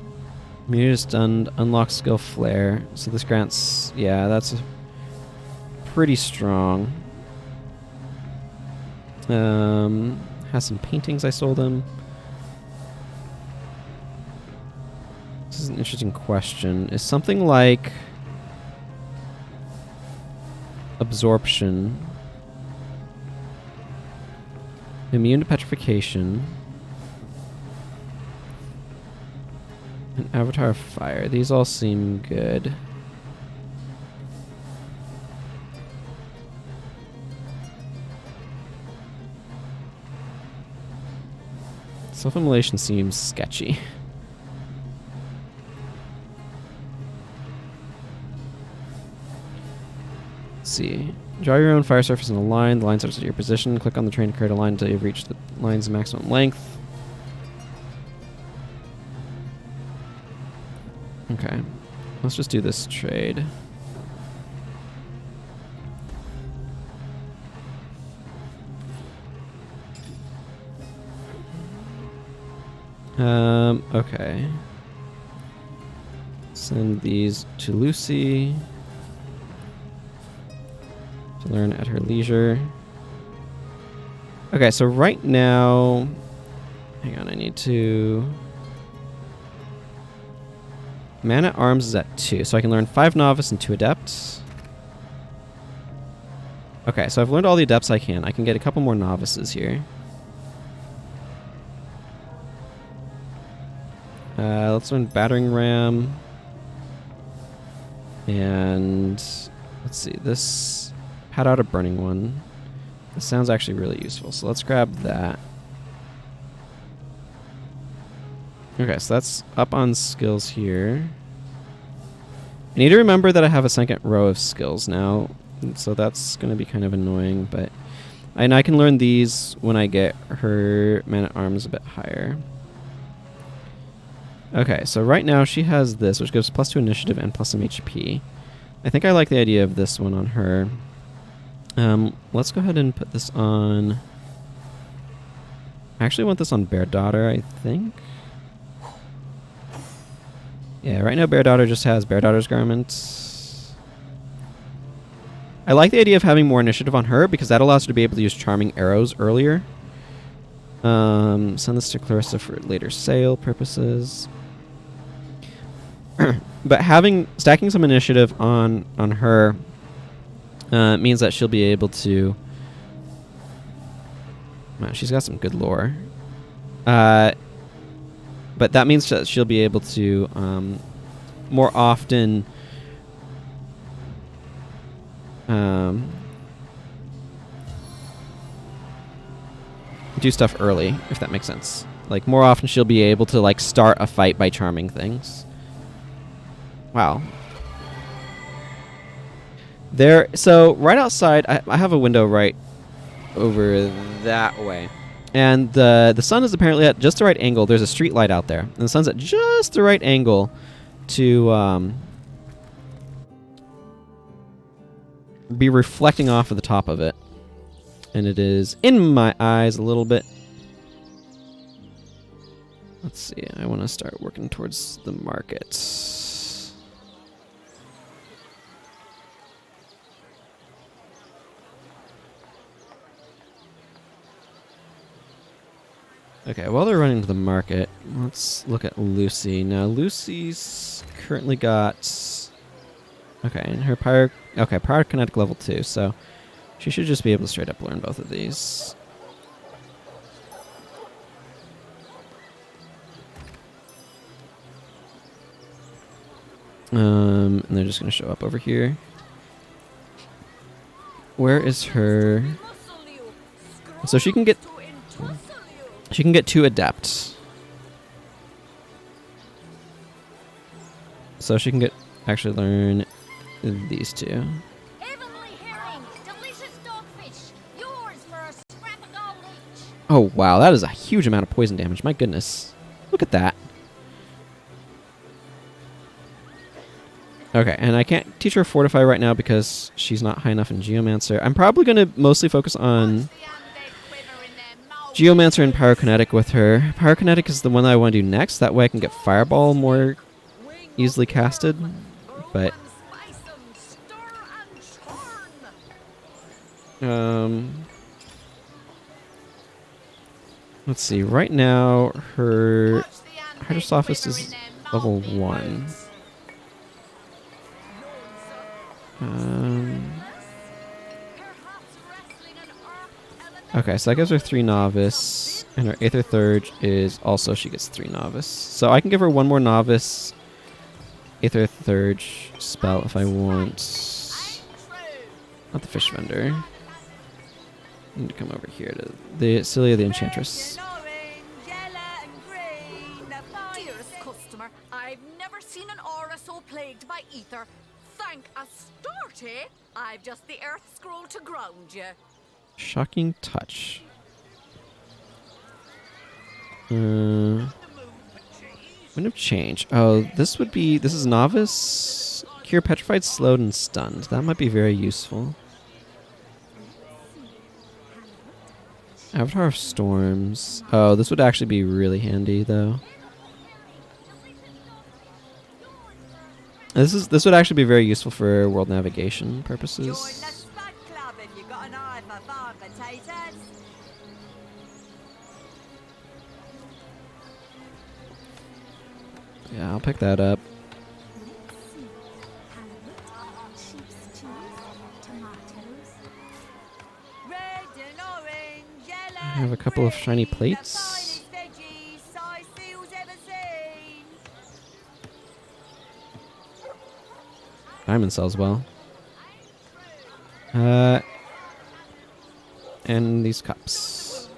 Immunity to stunned, unlock skill flare. So this grants, yeah, that's pretty strong. Has some paintings I sold him. This is an interesting question. Is something like absorption, immune to petrification, and Avatar of Fire? These all seem good. Self-immolation seems sketchy. Let's see. Draw your own fire surface in a line. The line starts at your position. Click on the train to create a line until you've reached the line's maximum length. Okay. Let's just do this trade. Okay. Send these to Lucy to learn at her leisure. Okay, so right now... Hang on, I need to... Man at Arms is at 2, so I can learn 5 Novice and 2 Adepts. Okay, so I've learned all the Adepts I can. I can get a couple more Novices here. Let's learn Battering Ram. And let's see, this Pat Out a Burning one. This sounds actually really useful, so let's grab that. Okay, so that's up on skills here. I need to remember that I have a second row of skills now, so that's going to be kind of annoying, but and I can learn these when I get her Man at Arms a bit higher. Okay, so right now she has this, which gives +2 initiative and +some HP. I think I like the idea of this one on her. Let's go ahead and put this on... I actually want this on Bear Daughter, I think. Yeah, right now Bear Daughter just has Bear Daughter's garments. I like the idea of having more initiative on her because that allows her to be able to use Charming Arrows earlier. Send this to Clarissa for later sale purposes. But stacking some initiative on her means that she'll be able to... Wow, she's got some good lore. But that means that she'll be able to more often do stuff early, if that makes sense. Like, more often she'll be able to, like, start a fight by charming things. Wow. So, right outside, I have a window right over that way. And the sun is apparently at just the right angle. There's a street light out there. And the sun's at just the right angle to be reflecting off of the top of it. And it is in my eyes a little bit. Let's see. I want to start working towards the market. Okay, while they're running to the market, let's look at Lucy. Now, Lucy's currently got... Okay, and her pyrokinetic level 2, so she should just be able to straight up learn both of these. And they're just going to show up over here. Where is her... So she can get 2 adept. So she can actually learn these 2. Heavenly herring, delicious dogfish, yours for a scrap of gold each. Oh wow, that is a huge amount of poison damage. My goodness. Look at that. Okay, and I can't teach her Fortify right now because she's not high enough in Geomancer. I'm probably going to mostly focus on Geomancer and Pyrokinetic with her. Pyrokinetic is the one that I want to do next. That way I can get Fireball more easily casted. But... let's see. Right now, her Hydrosophist is level 1. Okay, so that gives her 3 Novice, and her Aether Thurge is also, she gets 3 Novice. So I can give her 1 more Novice Aether Thurge spell if I want. Not the Fish Vendor. I need to come over here to the Celia the Enchantress. Dearest customer, I've never seen an aura so plagued by ether. Thank Astarte, I've just the earth scroll to ground you. Shocking Touch. Wind of Change. Oh, this is Novice. Cure Petrified, Slowed, and Stunned. That might be very useful. Avatar of Storms. Oh, this would actually be really handy, though. This would actually be very useful for world navigation purposes. Yeah, I'll pick that up. I have a couple of shiny plates. Diamond sells well. And these cups.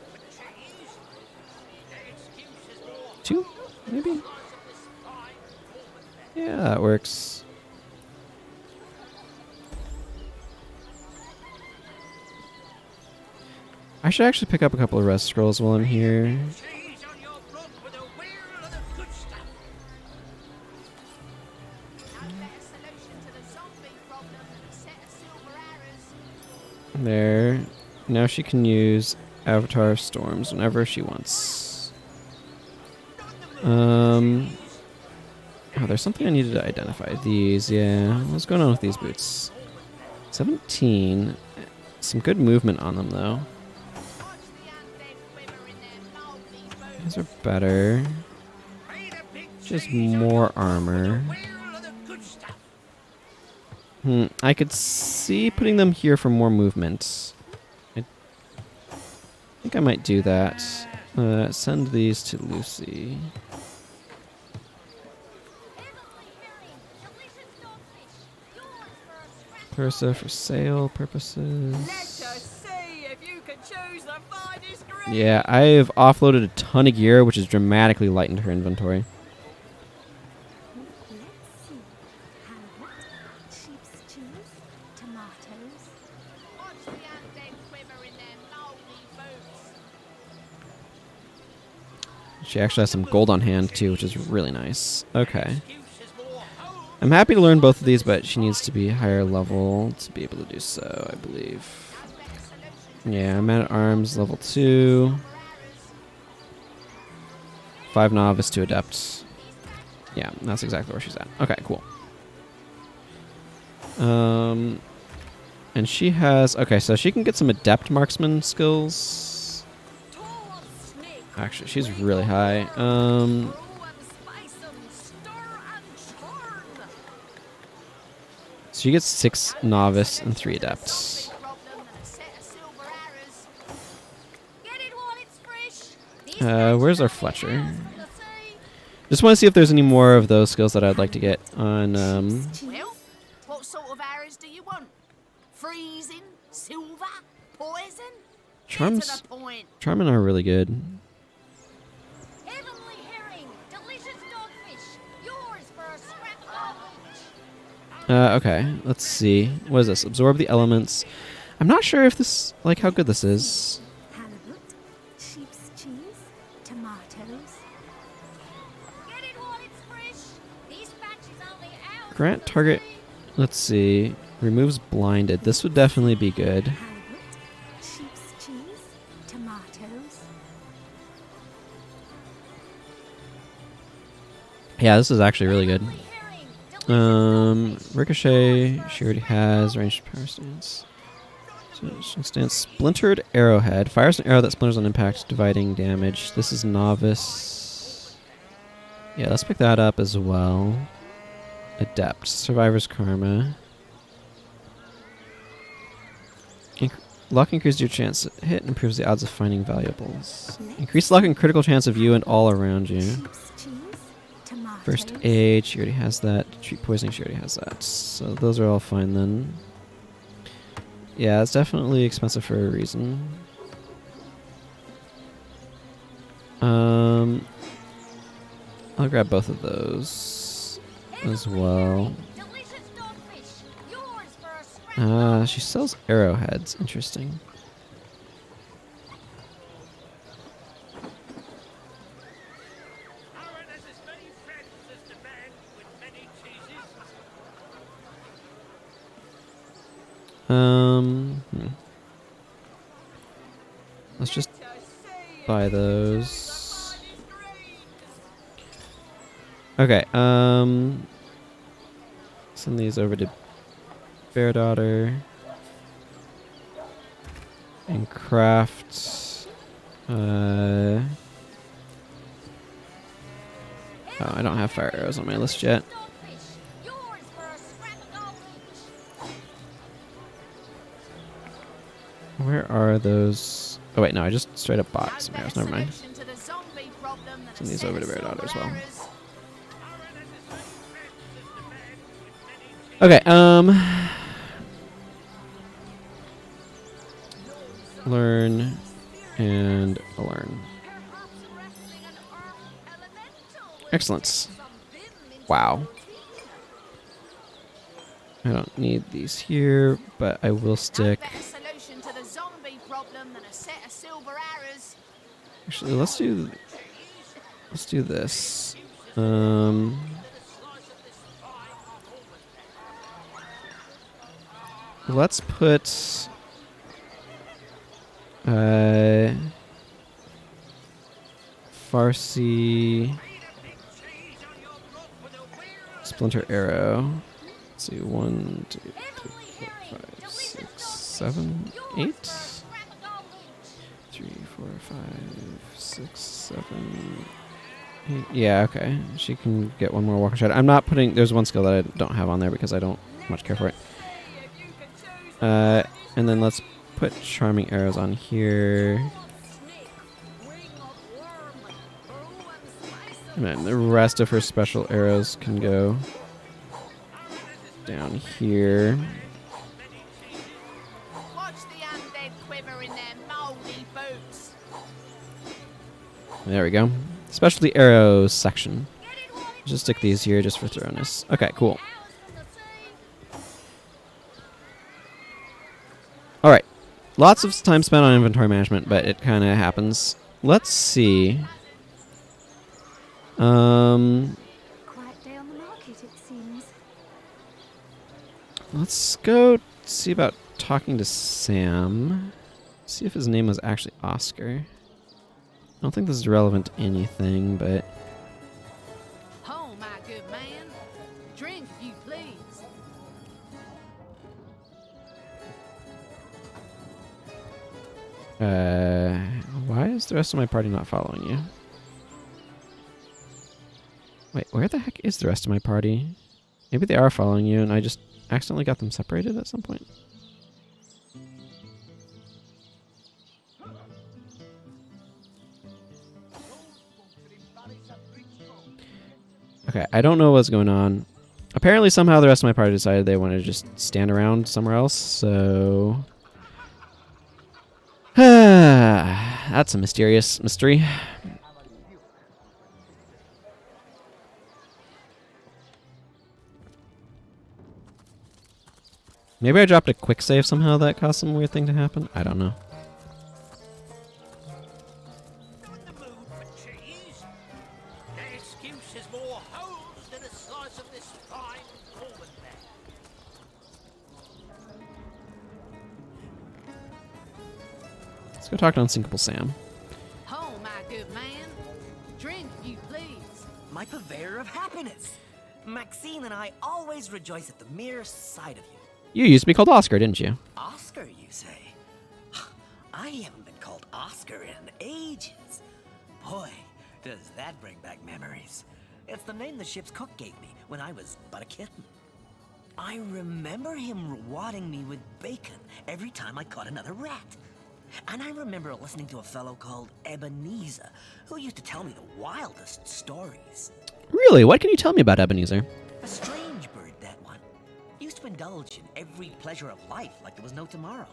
2, maybe? Yeah, that works. I should actually pick up a couple of rest scrolls while I'm here. There. Now she can use Avatar of Storms whenever she wants. Oh, there's something I needed to identify. These, yeah. What's going on with these boots? 17. Some good movement on them, though. These are better. Just more armor. I could see putting them here for more movement. I think I might do that. Send these to Lucy. Persa for sale purposes. Yeah, I've offloaded a ton of gear, which has dramatically lightened her inventory. She actually has some gold on hand, too, which is really nice. Okay. I'm happy to learn both of these, but she needs to be higher level to be able to do so, I believe. Yeah, Man-at-Arms, level 2. 5 Novice, 2 Adept. Yeah, that's exactly where she's at. Okay, cool. And she has... Okay, so she can get some Adept Marksman skills. Actually, she's really high. She gets 6 novice and 3 adepts. Where's our Fletcher? Just want to see if there's any more of those skills that I'd like to get on. Well, what sort of arrows do you want? Freezing? Silver? Poison? Charms. Get to the point. Charming are really good. Heavenly herring, delicious dogfish, yours for a scrap of Okay, let's see. What is this? Absorb the elements. I'm not sure if this, like, how good this is. halibut, sheep's cheese, tomatoes. Get it while it's fresh. These batches only out. Grant target. Let's see. Removes blinded. This would definitely be good. Halibut, sheep's cheese, tomatoes. Yeah, this is actually really good. Ricochet. She already has ranged power stance. Stance. Splintered arrowhead. Fires an arrow that splinters on impact, dividing damage. This is novice. Yeah, let's pick that up as well. Adept. Survivor's karma. Luck increases your chance to hit and improves the odds of finding valuables. Increase luck and critical chance of you and all around you. First aid, she already has that. Treat poisoning, she already has that. So those are all fine then. Yeah, it's definitely expensive for a reason. I'll grab both of those as well. She sells arrowheads. Interesting. Let's just buy those. Okay, send these over to Bear Daughter and craft. Oh, I don't have fire arrows on my list yet. Where are those? Oh wait, no, I just straight up bought some arrows. Never mind. Send these over to Bear Daughter as well. Okay, learn and learn. Excellent. Wow. I don't need these here, but I will stick. Actually, let's do this. Let's put Farsi Splinter Arrow. Let's see, 1, 2, 3, 4, 5, 6, 7, 8. 3, 4, 5, 6, 7, 8. Yeah, okay. She can get one more walking shot. I'm not putting. There's one skill that I don't have on there because I don't much care for it. And then let's put charming arrows on here. And then the rest of her special arrows can go down here. There we go. Specialty arrows section. Just stick these here just for thoroughness. Okay, cool. Alright. Lots of time spent on inventory management, but it kind of happens. Let's see. Quiet day on the market, it seems. Let's go see about talking to Sam. See if his name was actually Oscar. I don't think this is relevant to anything, but... Oh, my good man. Drink, if you please. Why is the rest of my party not following you? Wait, where the heck is the rest of my party? Maybe they are following you and I just accidentally got them separated at some point. Okay, I don't know what's going on. Apparently somehow the rest of my party decided they wanted to just stand around somewhere else, so... That's a mysterious mystery. Maybe I dropped a quick save somehow that caused some weird thing to happen? I don't know. Let's go talk to Unsinkable Sam. Oh, my good man. Drink, you please. My purveyor of happiness. Maxine and I always rejoice at the mere sight of you. You used to be called Oscar, didn't you? Oscar, you say? I haven't been called Oscar in ages. Boy, does that bring back memories. It's the name the ship's cook gave me when I was but a kitten. I remember him rewarding me with bacon every time I caught another rat. And I remember listening to a fellow called Ebenezer, who used to tell me the wildest stories. Really? What can you tell me about Ebenezer? A strange bird, that one. Used to indulge in every pleasure of life like there was no tomorrow.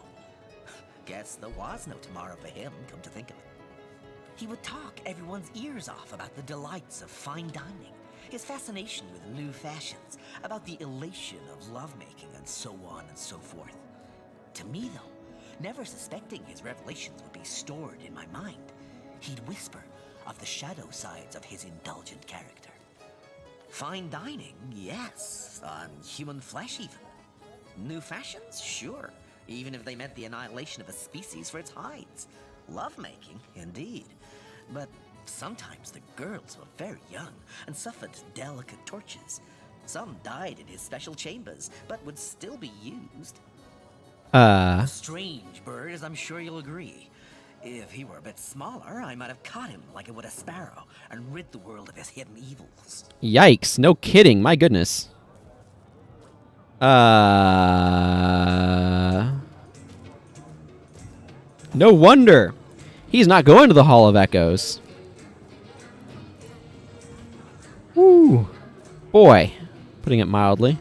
Guess there was no tomorrow for him, come to think of it. He would talk everyone's ears off about the delights of fine dining, his fascination with new fashions, about the elation of lovemaking, and so on and so forth. To me, though, never suspecting his revelations would be stored in my mind, he'd whisper of the shadow sides of his indulgent character. Fine dining, yes, on human flesh even. New fashions, sure, even if they meant the annihilation of a species for its hides. Lovemaking, indeed. But sometimes the girls were very young and suffered delicate tortures. Some died in his special chambers, but would still be used. A strange bird, as I'm sure you'll agree. If he were a bit smaller, I might have caught him like I would a sparrow and rid the world of his hidden evils. Yikes, no kidding, my goodness. No wonder. He's not going to the Hall of Echoes. Woo. Boy, putting it mildly.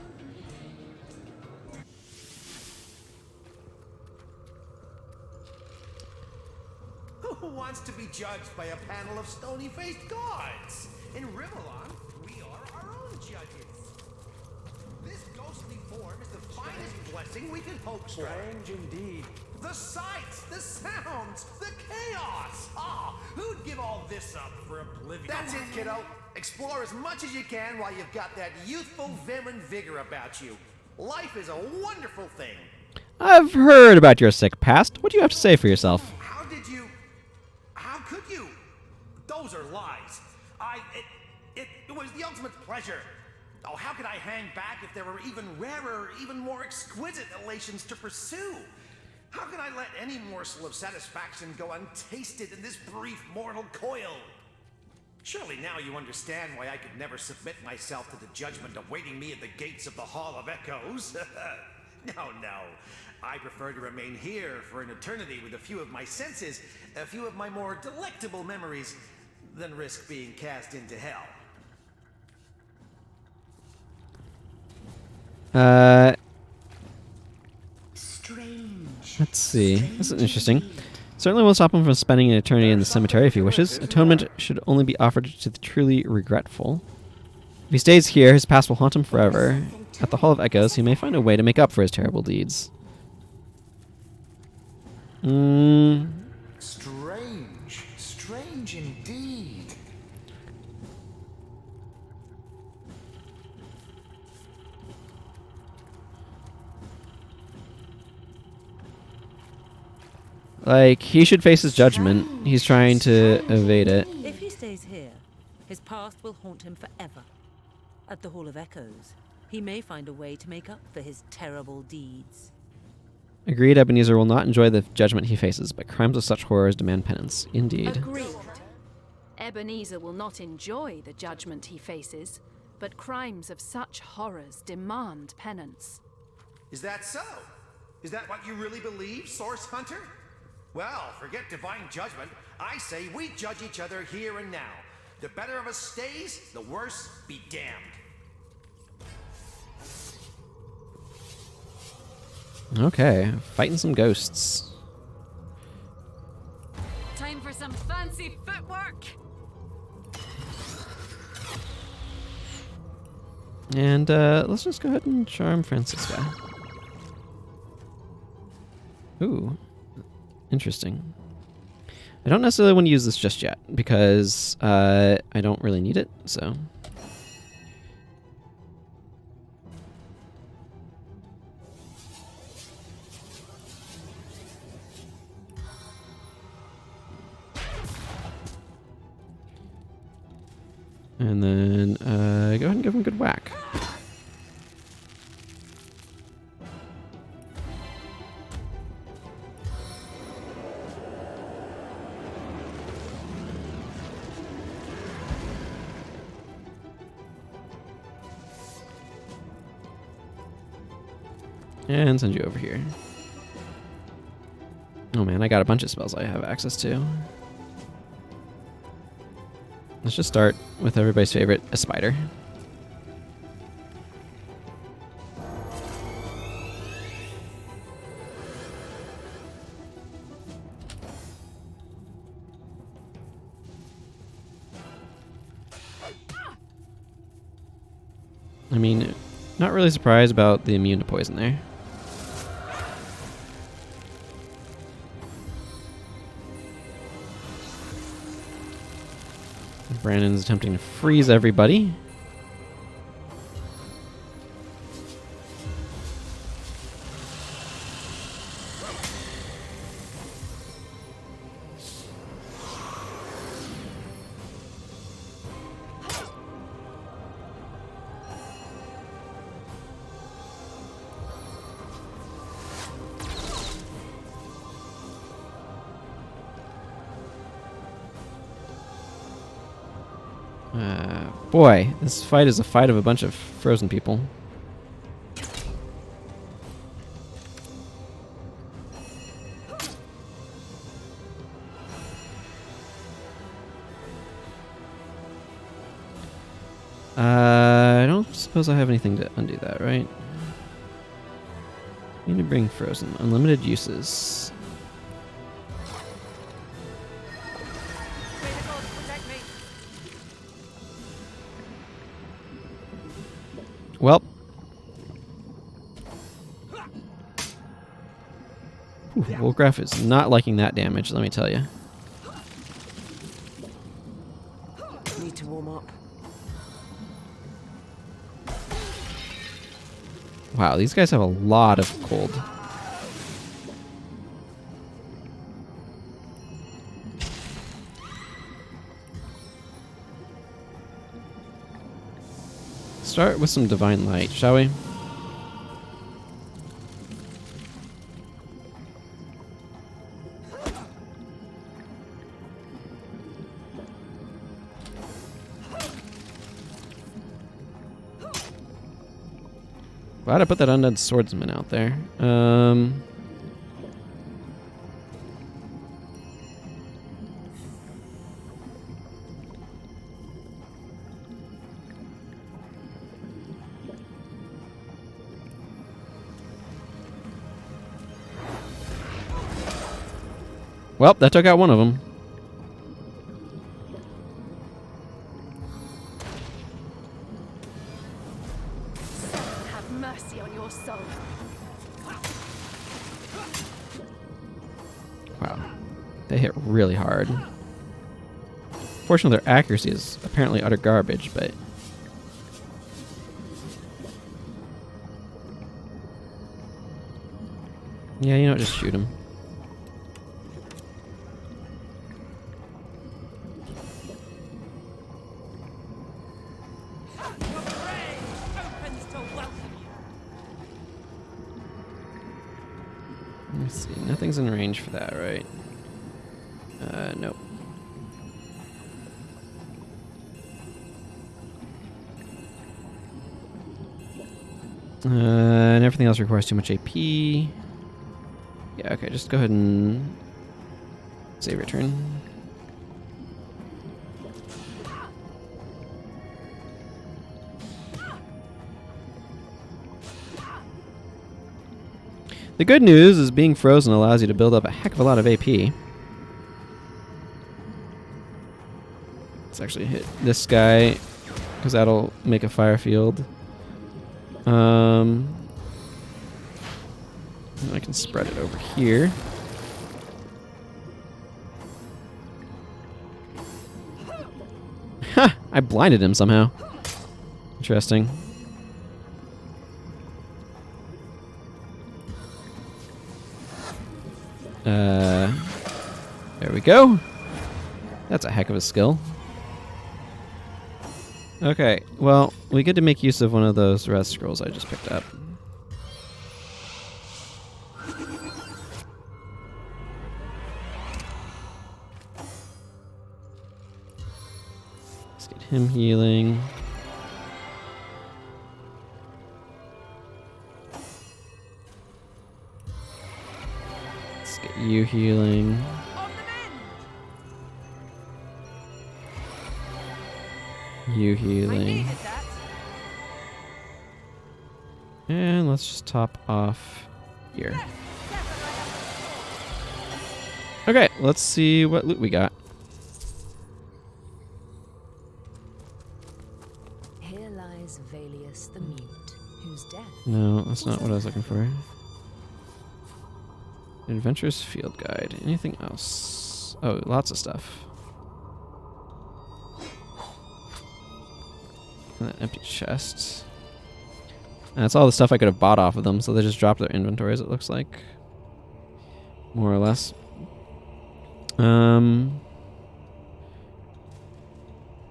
Who wants to be judged by a panel of stony-faced gods? In Rivalon, we are our own judges. This ghostly form is the finest blessing we can hope for. Strange indeed. The sights, the sounds, the chaos. Who'd give all this up for oblivion? That's it, kiddo. Explore as much as you can while you've got that youthful vim and vigor about you. Life is a wonderful thing. I've heard about your sick past. What do you have to say for yourself? How could you? Those are lies. It was the ultimate pleasure. Oh, how could I hang back if there were even rarer, even more exquisite elations to pursue? How could I let any morsel of satisfaction go untasted in this brief mortal coil? Surely now you understand why I could never submit myself to the judgment awaiting me at the gates of the Hall of Echoes. No. I prefer to remain here for an eternity with a few of my senses, a few of my more delectable memories, than risk being cast into hell. Let's see. This is interesting. Certainly won't stop him from spending an eternity in the cemetery if he wishes. Atonement should only be offered to the truly regretful. If he stays here, his past will haunt him forever. At the Hall of Echoes, he may find a way to make up for his terrible deeds. Strange indeed. Like, he should face his judgment. He's trying to evade it. If he stays here, his past will haunt him forever. At the Hall of Echoes, he may find a way to make up for his terrible deeds. Agreed, Ebenezer will not enjoy the judgment he faces, but crimes of such horrors demand penance. Indeed. Agreed. Ebenezer will not enjoy the judgment he faces, but crimes of such horrors demand penance. Is that so? Is that what you really believe, Source Hunter? Well, forget divine judgment. I say we judge each other here and now. The better of us stays, the worse be damned. Okay, fighting some ghosts. Time for some fancy footwork. And let's just go ahead and charm Francisca. Ooh, interesting. I don't necessarily want to use this just yet because I don't really need it, so. And then go ahead and give him a good whack. And send you over here. Oh man, I got a bunch of spells I have access to. Let's just start with everybody's favorite, a spider. I mean, not really surprised about the immune to poison there. Brandon's attempting to freeze everybody. Boy, this fight is a fight of a bunch of frozen people. I don't suppose I have anything to undo that, right? Need to bring frozen. Unlimited uses. Well. Wolfgraf is not liking that damage, let me tell you. Need to warm up. Wow, these guys have a lot of cold. Start with some divine light, shall we? Glad I put that undead swordsman out there. Well, that took out one of them. Have mercy on your soul. Wow. They hit really hard. Fortunately, their accuracy is apparently utter garbage, but... yeah, you know what, just shoot him. Let's see. Nothing's in range for that, right? Nope. And everything else requires too much AP. Yeah, okay, just go ahead and save your turn. The good news is being frozen allows you to build up a heck of a lot of AP. Let's actually hit this guy, because that'll make a fire field. I can spread it over here. Ha! I blinded him somehow. Interesting. There we go. That's a heck of a skill. Okay, well, we get to make use of one of those red scrolls I just picked up. Let's get him healing. Let's get you healing. You healing. And let's just top off here. Okay, let's see what loot we got. Here lies Valius the Mute, whose death. No, that's not what I was looking for. Adventurous Field Guide. Anything else? Oh, lots of stuff. And an empty chest. And that's all the stuff I could have bought off of them, so they just dropped their inventories, it looks like. More or less.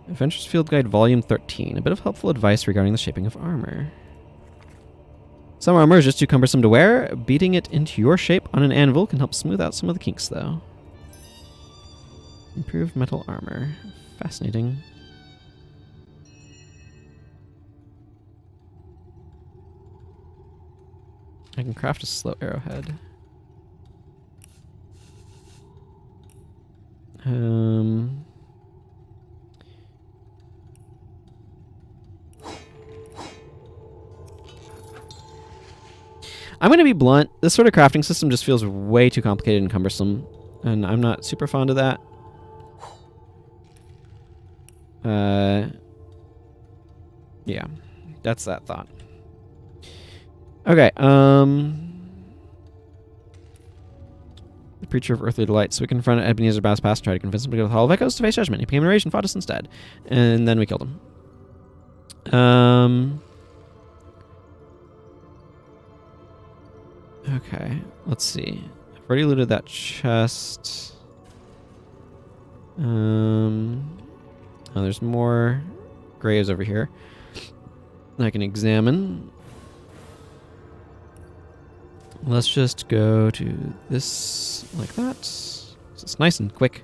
Adventurous Field Guide Volume 13. A bit of helpful advice regarding the shaping of armor. Some armor is just too cumbersome to wear. Beating it into your shape on an anvil can help smooth out some of the kinks, though. Improved metal armor. Fascinating. I can craft a slow arrowhead. I'm gonna be blunt. This sort of crafting system just feels way too complicated and cumbersome, and I'm not super fond of that. Yeah, that's that thought. Okay, the preacher of earthly delight. So we confronted Ebenezer Bass Pass and tried to convince him to go to the Hall of Echoes to face judgment. He became enraged and fought us instead. And then we killed him. Okay, let's see. I've already looted that chest. Oh, there's more graves over here I can examine. Let's just go to this like that. It's nice and quick.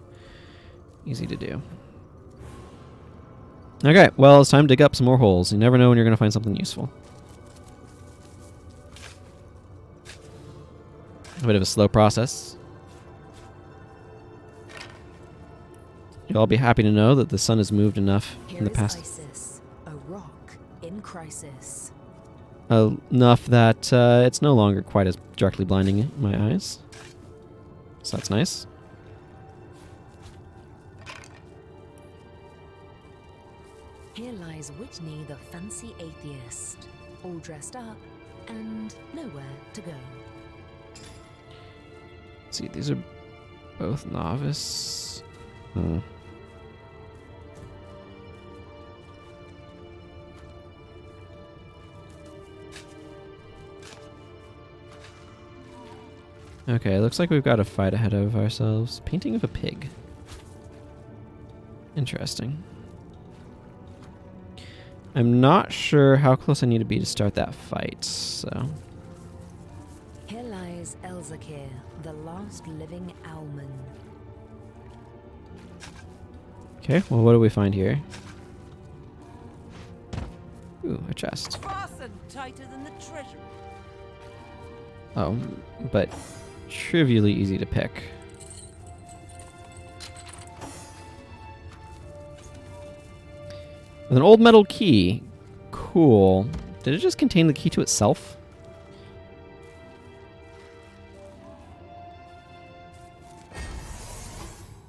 Easy to do. Okay, well, it's time to dig up some more holes. You never know when you're going to find something useful. A bit of a slow process. You'll all be happy to know that the sun has moved enough in the past. Isis, a rock in crisis. Enough that it's no longer quite as directly blinding my eyes. So that's nice. Here lies Whitney, the fancy atheist, all dressed up and nowhere to go. Let's see, these are both novice. Okay, looks like we've got a fight ahead of ourselves. Painting of a pig. Interesting. I'm not sure how close I need to be to start that fight, so... Here lies Elzakir, the last living owlman. Okay, well, what do we find here? Ooh, a chest. Fastened tighter than the treasure. Oh, but trivially easy to pick. With an old metal key. Cool. Did it just contain the key to itself?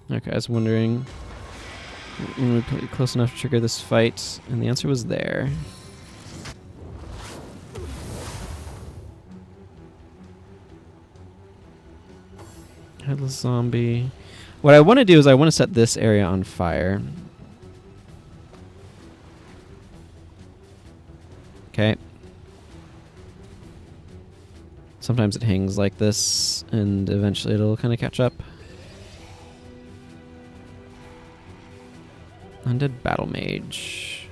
Okay, I was wondering when we put it close enough to trigger this fight, and the answer was there. Headless zombie. What I want to do is I want to set this area on fire. Okay. Sometimes it hangs like this, and eventually it'll kind of catch up. Undead Battle Mage.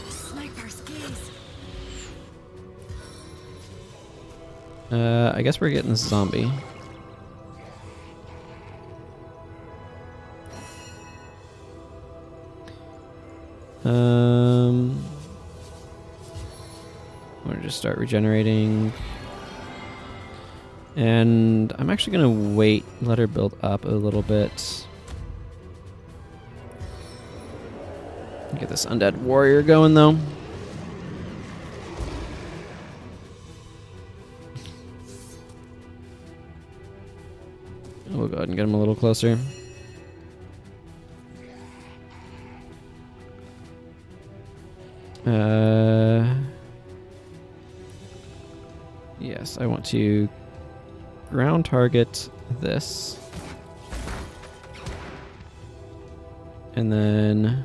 Sniper's gaze. I guess we're getting this zombie. I'm gonna just start regenerating. And I'm actually gonna wait, let her build up a little bit. Get this undead warrior going though. We'll go ahead and get him a little closer. Yes, I want to ground target this. And then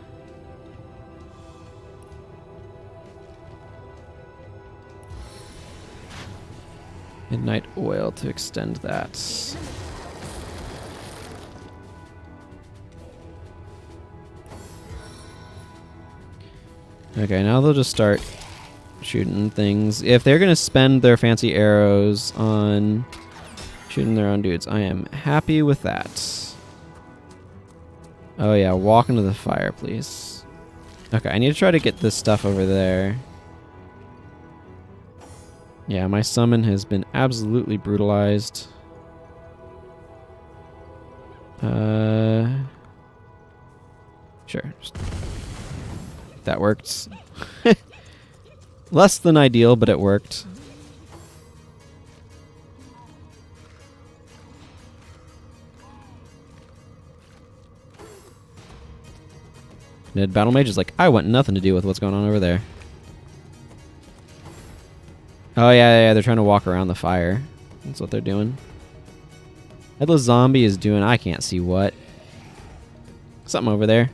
midnight oil to extend that. Okay, now they'll just start shooting things. If they're going to spend their fancy arrows on shooting their own dudes, I am happy with that. Oh yeah, walk into the fire, please. Okay, I need to try to get this stuff over there. Yeah, my summon has been absolutely brutalized. Sure. That worked. Less than ideal, but it worked. Ned Battle Mage is like, I want nothing to do with what's going on over there. Oh yeah, they're trying to walk around the fire. That's what they're doing. Headless Zombie is doing I can't see what. Something over there.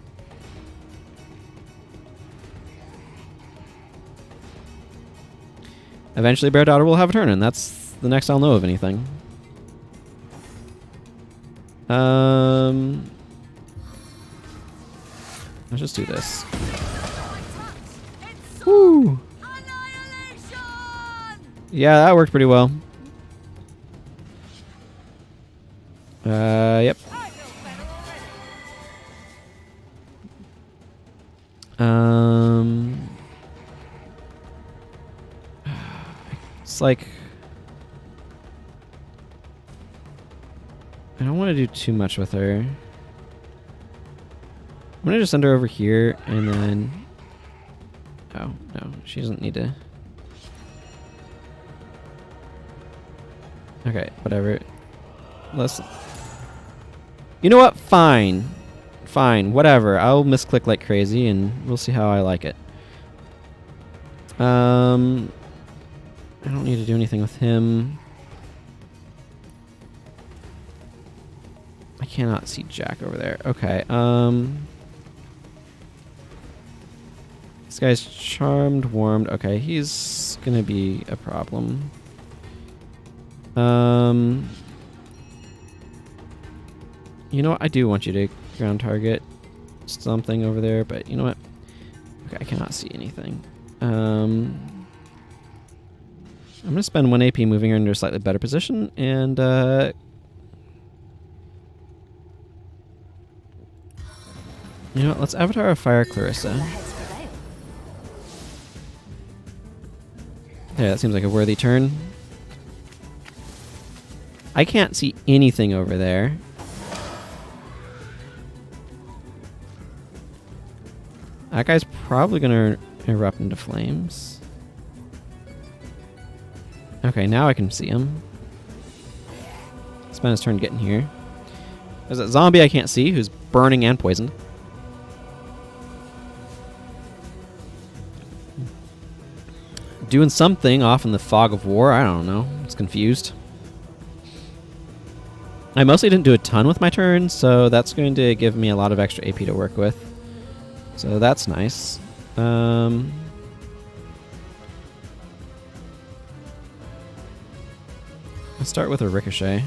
Eventually Bear Daughter will have a turn, and that's the next I'll know of anything. Let's just do this. Woo! Yeah, that worked pretty well. Yep. It's like I don't want to do too much with her. I'm gonna just send her over here and then oh no, she doesn't need to. Okay, whatever. Let's. You know what? Fine. Fine, whatever. I'll misclick like crazy and we'll see how I like it. I don't need to do anything with him. I cannot see Jack over there. Okay, this guy's charmed, warmed. Okay, he's gonna be a problem. You know what? I do want you to ground target something over there, but you know what? Okay, I cannot see anything. I'm going to spend 1 AP moving her into a slightly better position, and you know what, let's Avatar of Fire Clarissa. Yeah, that seems like a worthy turn. I can't see anything over there. That guy's probably going to erupt into flames. Okay, now I can see him. Spend his turn getting here. There's a zombie I can't see who's burning and poisoned. Doing something off in the fog of war. I don't know. It's confused. I mostly didn't do a ton with my turn, so that's going to give me a lot of extra AP to work with. So that's nice. Let's start with a ricochet.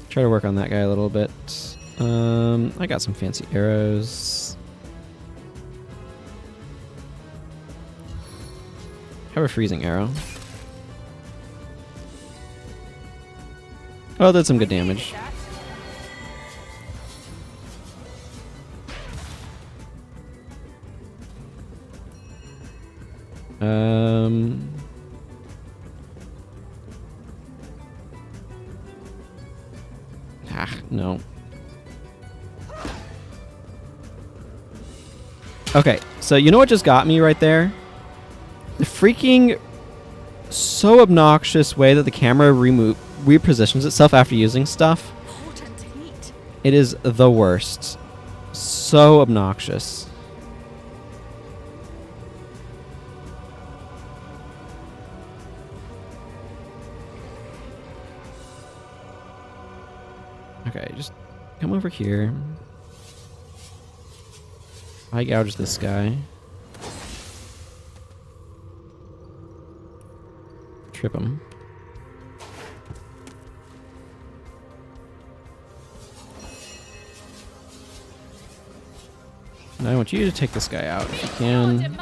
Try to work on that guy a little bit. I got some fancy arrows. Have a freezing arrow. Oh, did some good damage. No. Okay, so you know what just got me right there? The freaking so obnoxious way that the camera repositions itself after using stuff. It is the worst. So obnoxious. Okay, just come over here. I gouge this guy. Trip him. And I want you to take this guy out if you can.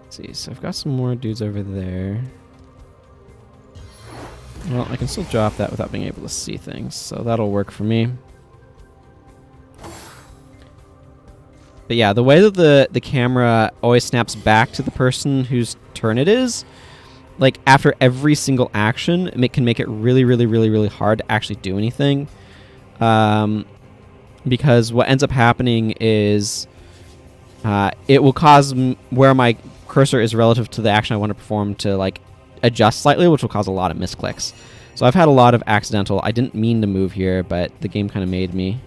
Let's see, so I've got some more dudes over there. Well, I can still drop that without being able to see things, so that'll work for me. But yeah, the way that the camera always snaps back to the person whose turn it is, like after every single action, it can make it really, really, really, really hard to actually do anything. Because what ends up happening is it will cause where my cursor is relative to the action I want to perform to like adjust slightly, which will cause a lot of misclicks. So I've had a lot of accidental, I didn't mean to move here, but the game kind of made me.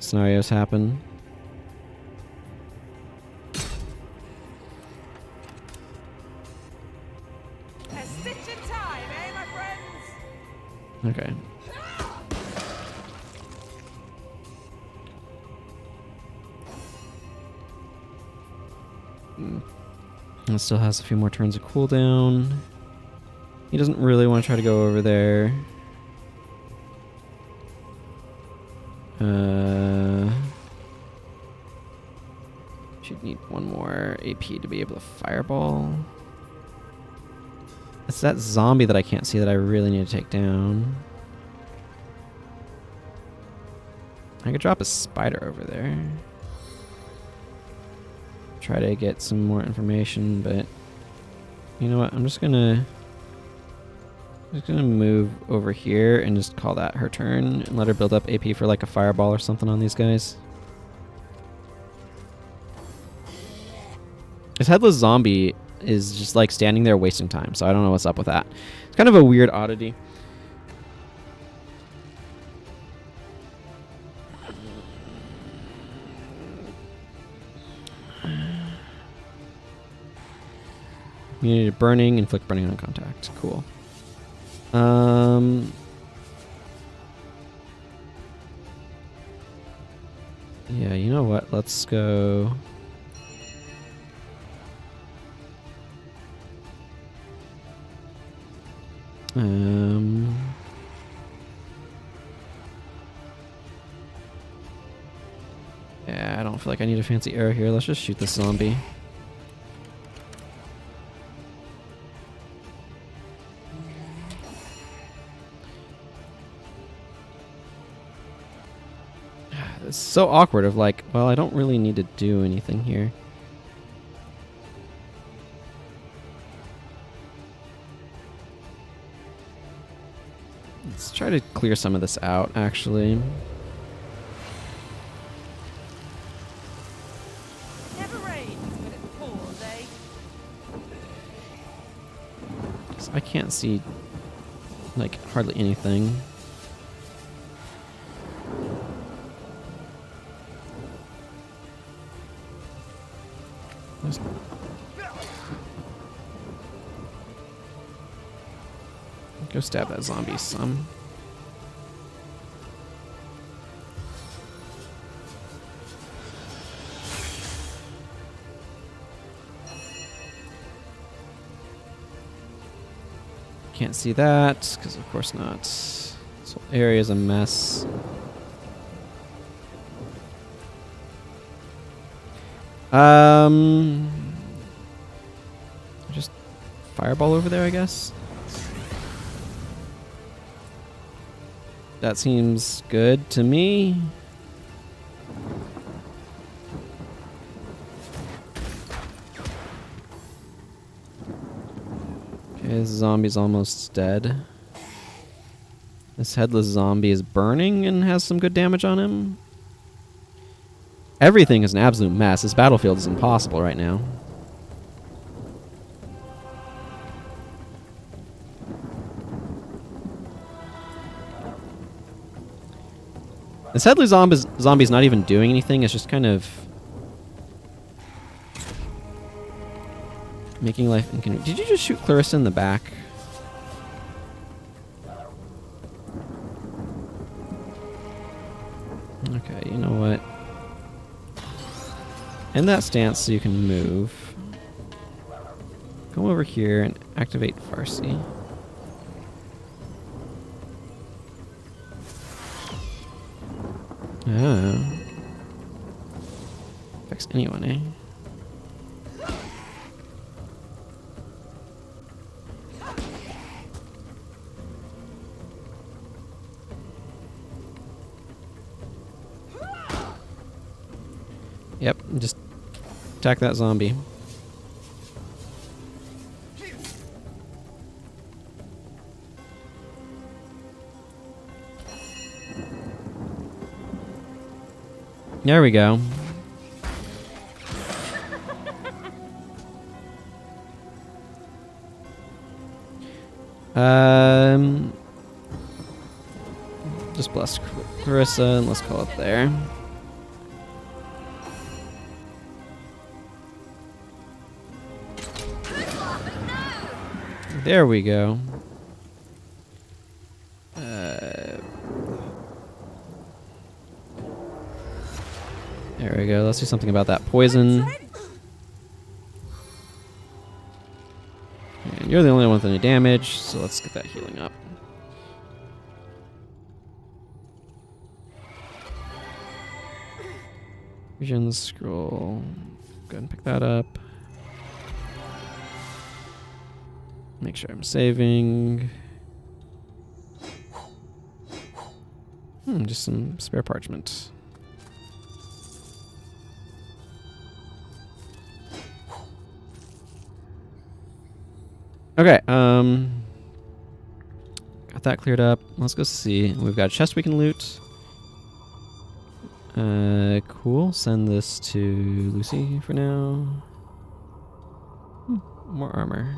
Scenarios happen. Okay. It still has a few more turns of cooldown. He doesn't really want to try to go over there. Should need one more AP to be able to fireball. It's that zombie that I can't see that I really need to take down. I could drop a spider over there. Try to get some more information, but you know what? I'm just gonna move over here and just call that her turn and let her build up AP for like a fireball or something on these guys. This headless zombie is just like standing there wasting time, so I don't know what's up with that. It's kind of a weird oddity. Immunity to burning, inflict burning on contact. Cool. Yeah, you know what? Let's go. feel like I need a fancy arrow here. Let's just shoot this zombie. It's so awkward of like, well, I don't really need to do anything here. Let's try to clear some of this out, actually. Never rains, but it pours, eh? 'Cause I can't see, like, hardly anything. Just go stab that zombie some. Can't see that, because of course not. This whole area is a mess. Just fireball over there, I guess. That seems good to me. Okay, this zombie's almost dead. This headless zombie is burning and has some good damage on him. Everything is an absolute mess. This battlefield is impossible right now. This headless zombie's not even doing anything. It's just kind of making life inconvenient. Did you just shoot Clarissa in the back? Okay, you know what? End that stance so you can move. Come over here and activate Farsi. Ah. Affects anyone, eh? Yep, just attack that zombie. There we go. Just bless Clarissa and let's call it there. There we go. There we go. Let's do something about that poison. And you're the only one with any damage, so let's get that healing up. Vision scroll. Go ahead and pick that up. Make sure I'm saving. Just some spare parchment. Okay, got that cleared up. Let's go see. We've got a chest we can loot. Cool. Send this to Lucy for now. More armor.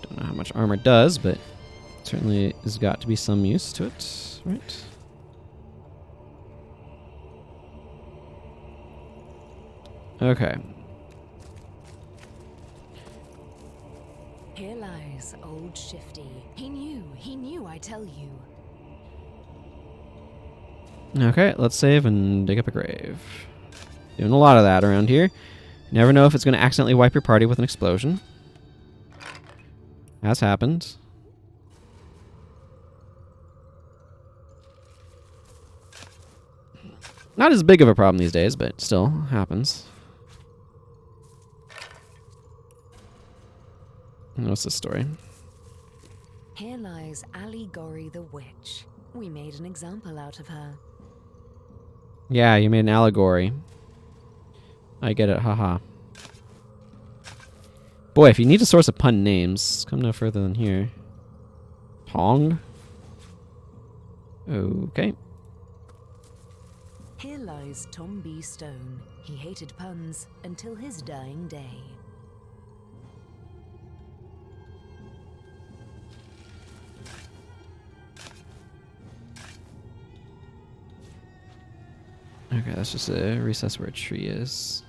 Don't know how much armor does, but certainly has got to be some use to it, right? Okay. Here lies old Shifty. He knew, I tell you. Okay, let's save and dig up a grave. Doing a lot of that around here. Never know if it's going to accidentally wipe your party with an explosion. Has happened. Not as big of a problem these days, but still happens. What's the story? Here lies Allegory the Witch. We made an example out of her. Yeah, you made an allegory. I get it, haha. Boy, if you need a source of pun names, come no further than here. Pong? Okay. Here lies Tom B. Stone. He hated puns until his dying day. Okay, that's just a recess where a tree is.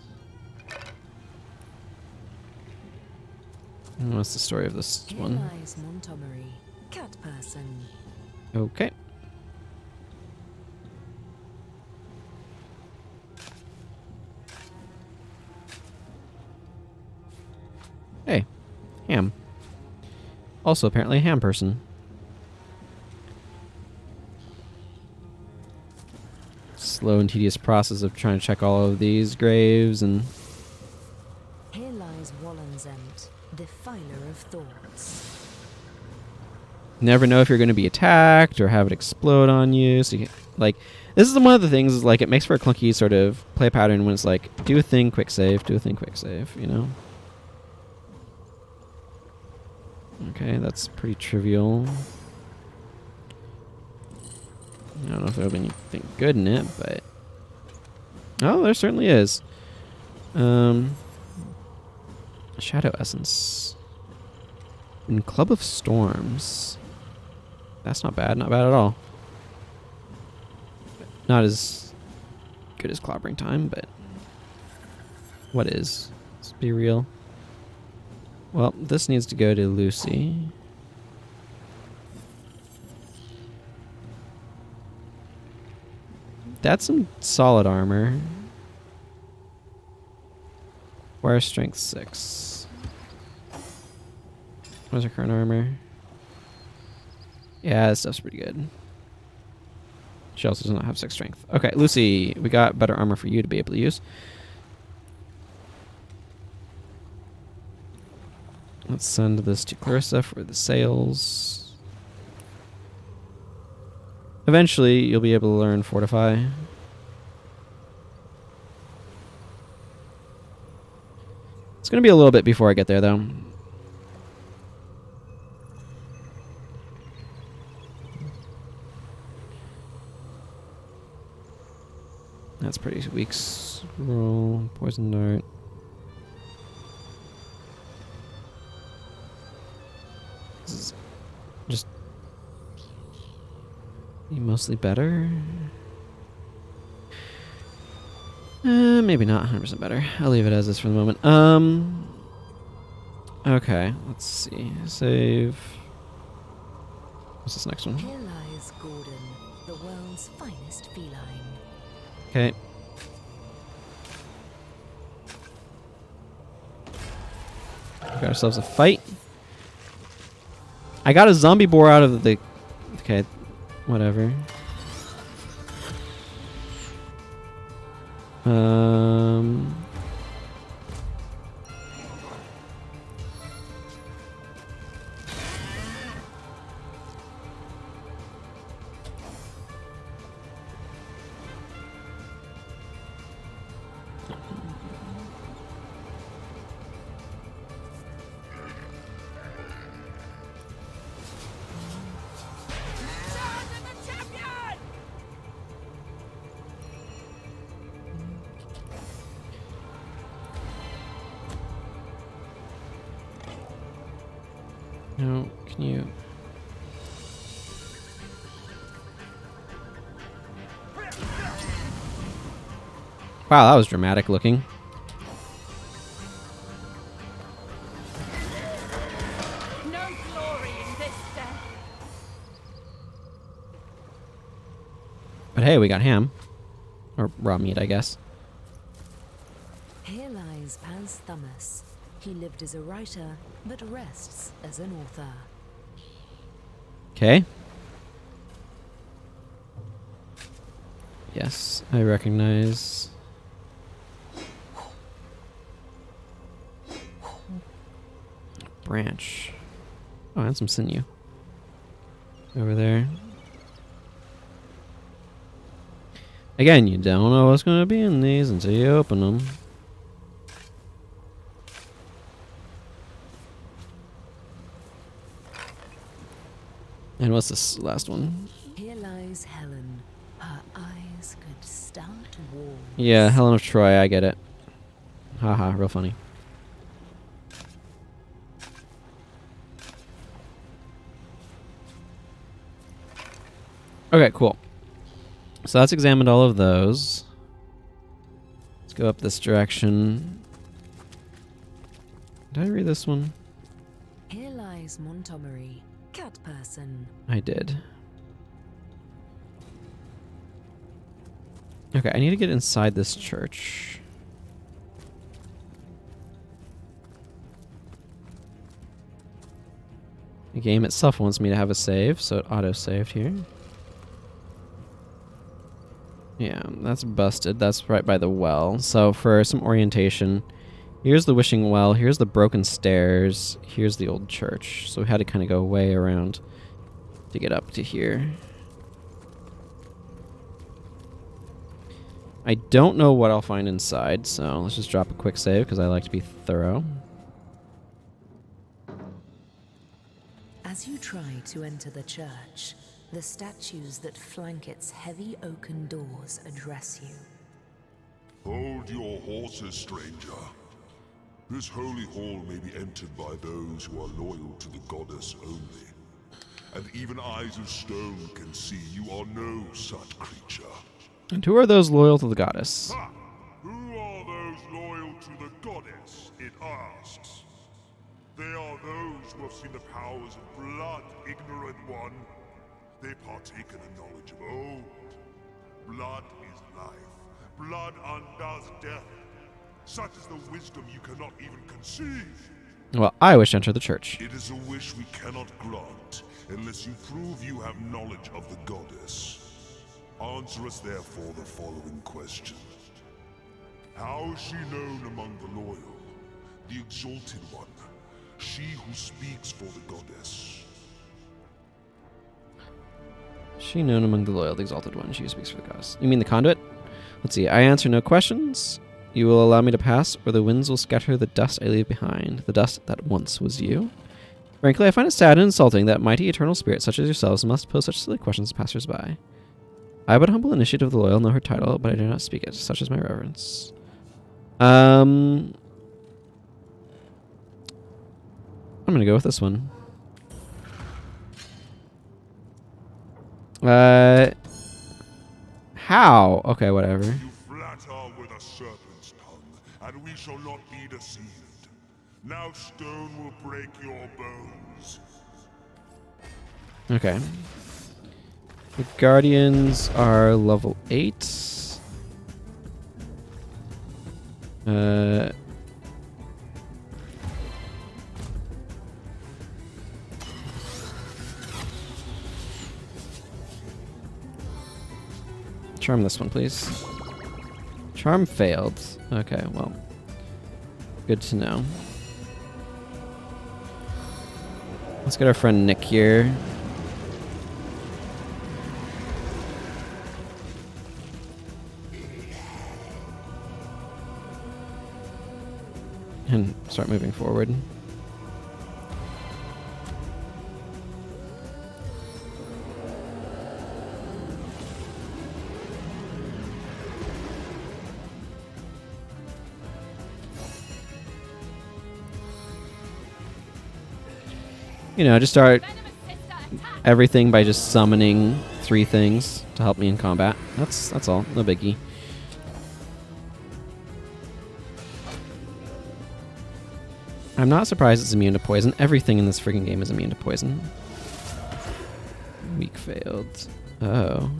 And what's the story of this Here one? lies Montgomery, cat person. Okay. Hey, ham. Also apparently a ham person. Slow and tedious process of trying to check all of these graves and... Here lies Wallenzent, defiler of thoughts. Never know if you're going to be attacked or have it explode on you. So you can, like, this is one of the things is like it makes for a clunky sort of play pattern when it's like do a thing, quick save, do a thing, quick save. You know. Okay, that's pretty trivial. I don't know if there's anything good in it, but oh, there certainly is. Shadow essence and Club of Storms. That's not bad. Not bad at all. Not as good as Clobbering Time, but what is? Let's be real. Well, this needs to go to Lucy. That's some solid armor. Where's strength 6? What's her current armor? Yeah, this stuff's pretty good. She also does not have 6 strength. Okay, Lucy, we got better armor for you to be able to use. Let's send this to Clarissa for the sails. Eventually, you'll be able to learn Fortify. It's going to be a little bit before I get there, though. That's pretty weak. Roll, poison dart. This is just mostly better. Maybe not 100% better. I'll leave it as is for the moment. Okay, let's see. Save. What's this next one? Here lies Gordon, the world's finest feline. Okay. Got ourselves a fight. I got a zombie boar out of the... Okay, whatever. No, can you... Wow, that was dramatic looking. No glory in this death. But hey, we got ham. Or raw meat, I guess. Here lies Paz Thomas. He lived as a writer, but rests as an author. Okay. Yes, I recognize. Branch. Oh, and some sinew. Over there. Again, you don't know what's going to be in these until you open them. And what's this last one? Here lies Helen. Her eyes could start wars. Yeah, Helen of Troy, I get it. Haha, real funny. Okay, cool. So that's examined all of those. Let's go up this direction. Did I read this one? Here lies Montgomery, cat person. I did. Okay, I need to get inside this church. The game itself wants me to have a save, so it auto-saved here. Yeah, that's busted. That's right by the well. So for some orientation, here's the wishing well, here's the broken stairs, here's the old church. So we had to kind of go way around to get up to here. I don't know what I'll find inside, so let's just drop a quick save because I like to be thorough. As you try to enter the church, the statues that flank its heavy oaken doors address you. Hold your horses, stranger. This holy hall may be entered by those who are loyal to the goddess only. And even eyes of stone can see you are no such creature. And who are those loyal to the goddess? Ha! Who are those loyal to the goddess, it asks. They are those who have seen the powers of blood, ignorant one. They partake in the knowledge of old. Blood is life. Blood undoes death. Such is the wisdom you cannot even conceive. Well, I wish to enter the church. It is a wish we cannot grant, unless you prove you have knowledge of the goddess. Answer us therefore the following question. How is she known among the loyal, the exalted one, she who speaks for the goddess? She known among the loyal, the exalted one, she who speaks for the goddess. You mean the conduit? Let's see, I answer no questions. You will allow me to pass, or the winds will scatter the dust I leave behind, the dust that once was you. Frankly, I find it sad and insulting that mighty eternal spirits such as yourselves must pose such silly questions to passers-by. I but humble initiate of the loyal know her title, but I do not speak it, such is my reverence. I'm gonna go with this one. How? Okay, whatever. You flatter with a serpent's tongue, and we shall not be deceived. Now stone will break your bones. Okay. The Guardians are level 8. Charm this one, please. Charm failed. Okay, well. Good to know. Let's get our friend Nick here. And start moving forward. You know, just start everything by just summoning 3 things to help me in combat. That's all. No biggie. I'm not surprised it's immune to poison. Everything in this freaking game is immune to poison. Weak failed. Oh.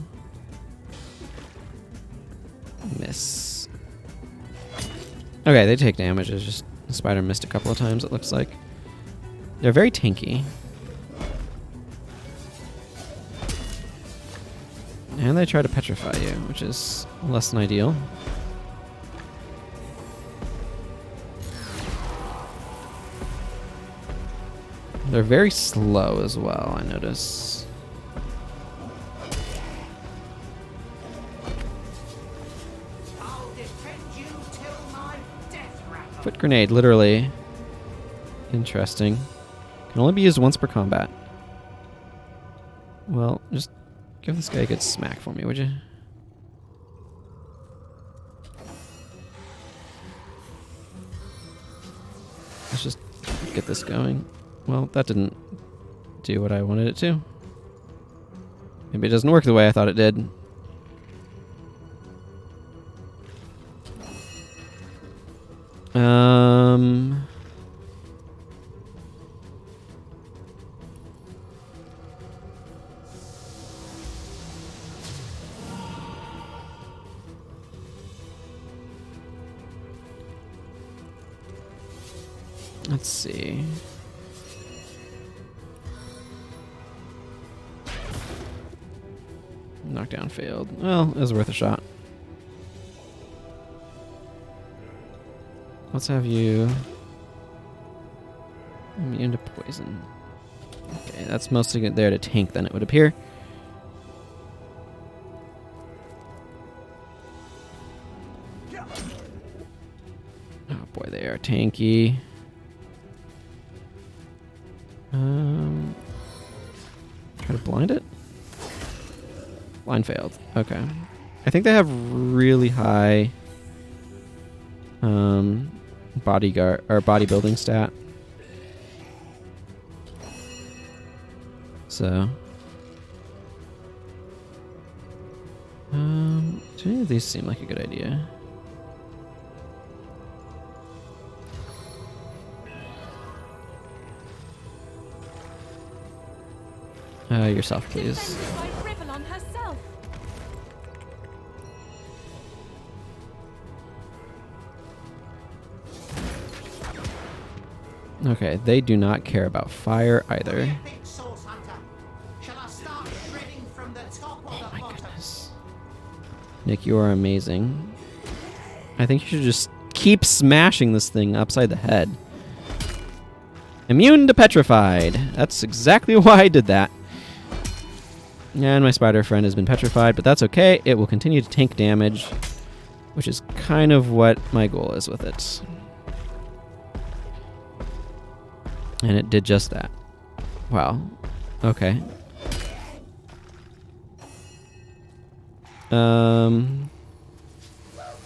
Miss. Okay, they take damage. It's just the spider missed a couple of times, it looks like. They're very tanky. And they try to petrify you, which is less than ideal. They're very slow as well, I notice. Foot grenade, literally. Interesting. Can only be used once per combat. Well, just give this guy a good smack for me, would you? Let's just get this going. Well, that didn't do what I wanted it to. Maybe it doesn't work the way I thought it did. Let's see. Knockdown failed. Well, it was worth a shot. Let's have you immune to poison. Okay, that's mostly there to tank then, it would appear. Oh boy, they are tanky. Try to blind it? Blind failed. Okay. I think they have really high bodyguard or bodybuilding stat. So do any of these seem like a good idea? Yourself, please. Okay, they do not care about fire either. Oh my goodness. Nick, you are amazing. I think you should just keep smashing this thing upside the head. Immune to petrified. That's exactly why I did that. And my spider friend has been petrified, but that's okay. It will continue to tank damage, which is kind of what my goal is with it. And it did just that. Wow. Okay.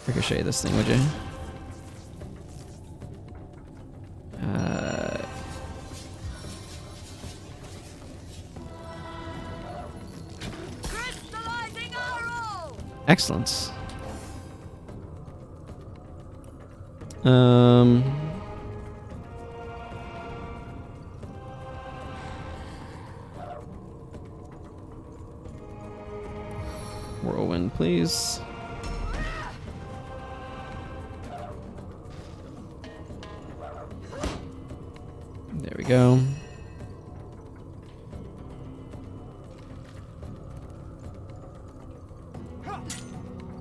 Ricochet this thing, would you? Excellent. Whirlwind, please. There we go.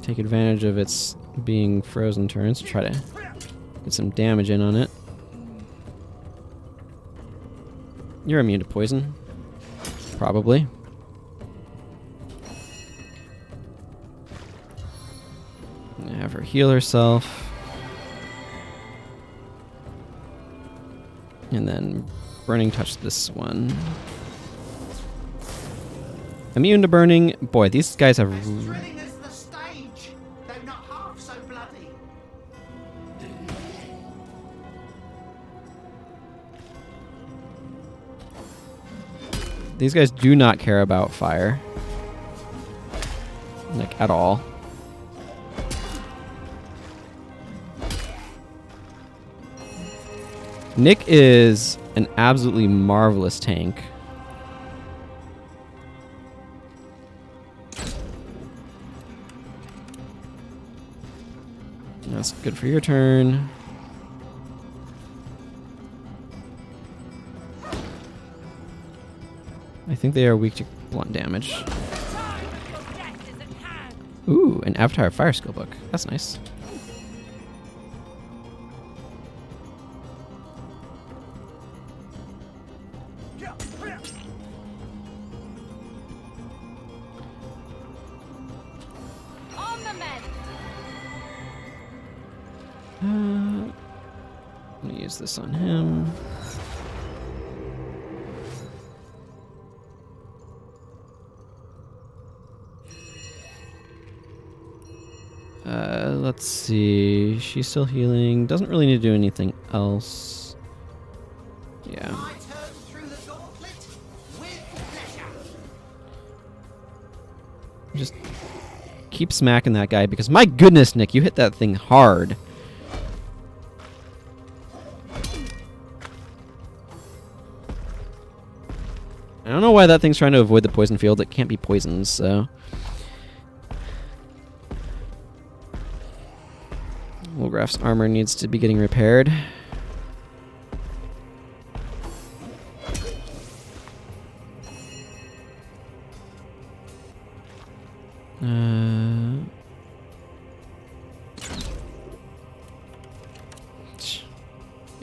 Take advantage of its being frozen turns to try to get some damage in on it. You're immune to poison. Probably. Have her heal herself. And then burning touch this one. Immune to burning. Boy, these guys have... These guys do not care about fire. Like, at all. Nick is an absolutely marvelous tank. That's good for your turn. I think they are weak to blunt damage. Ooh, an Avatar Fire skill book. That's nice. On the men! I'm gonna use this on him. Let's see. She's still healing. Doesn't really need to do anything else. Yeah. Just keep smacking that guy because my goodness, Nick, you hit that thing hard. I don't know why that thing's trying to avoid the poison field. It can't be poisoned, so. Wolgraff's armor needs to be getting repaired. Yeah,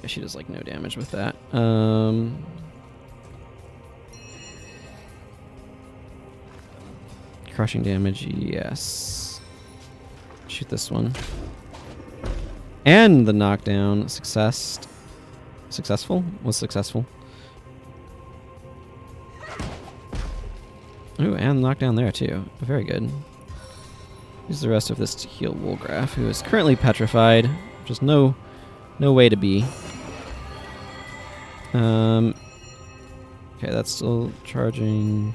she does like no damage with that. Crushing damage, yes. Shoot this one. And the knockdown successful? Was successful. Ooh, and knockdown there too. Very good. Use the rest of this to heal Wolgraff, who is currently petrified. Just no way to be. Okay, that's still charging.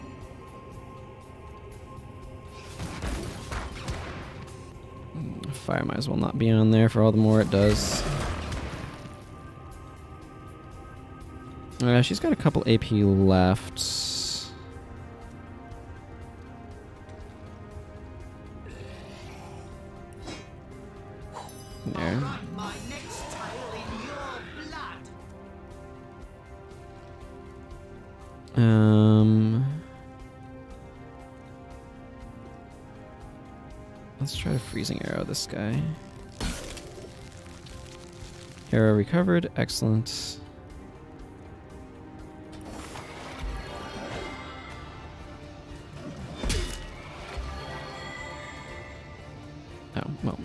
Fire might as well not be on there for all the more it does. She's got a couple AP left. There. Let's try to freezing arrow this guy. Arrow recovered, excellent. Oh, well.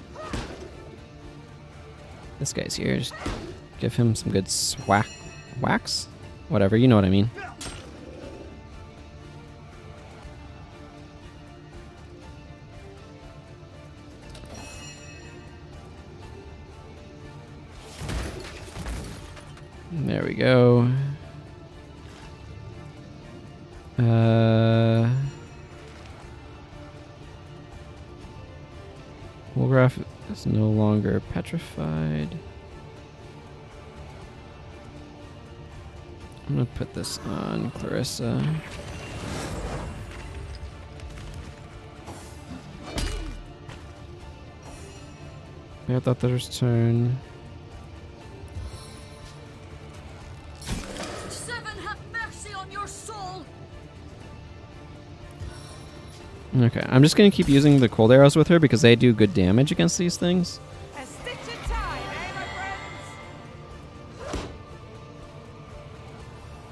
This guy's here, just give him some good wax? Whatever, you know what I mean. There we go. Wolgraff is no longer petrified. I'm gonna put this on Clarissa. I thought that was turn. Okay, I'm just going to keep using the cold arrows with her because they do good damage against these things.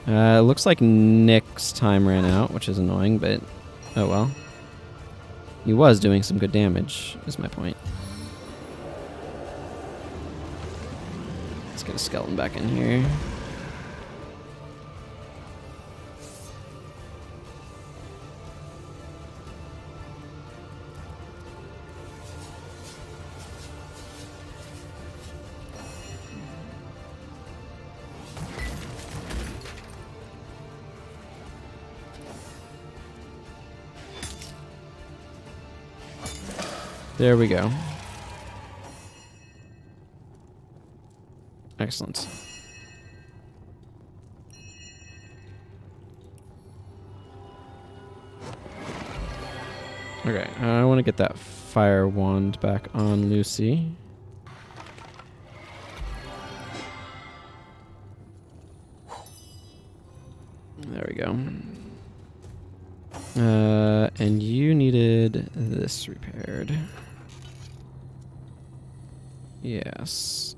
It looks like Nick's time ran out, which is annoying, but oh well. He was doing some good damage, is my point. Let's get a skeleton back in here. There we go. Excellent. Okay, I want to get that fire wand back on Lucy. There we go. And you needed this this repaired. Yes.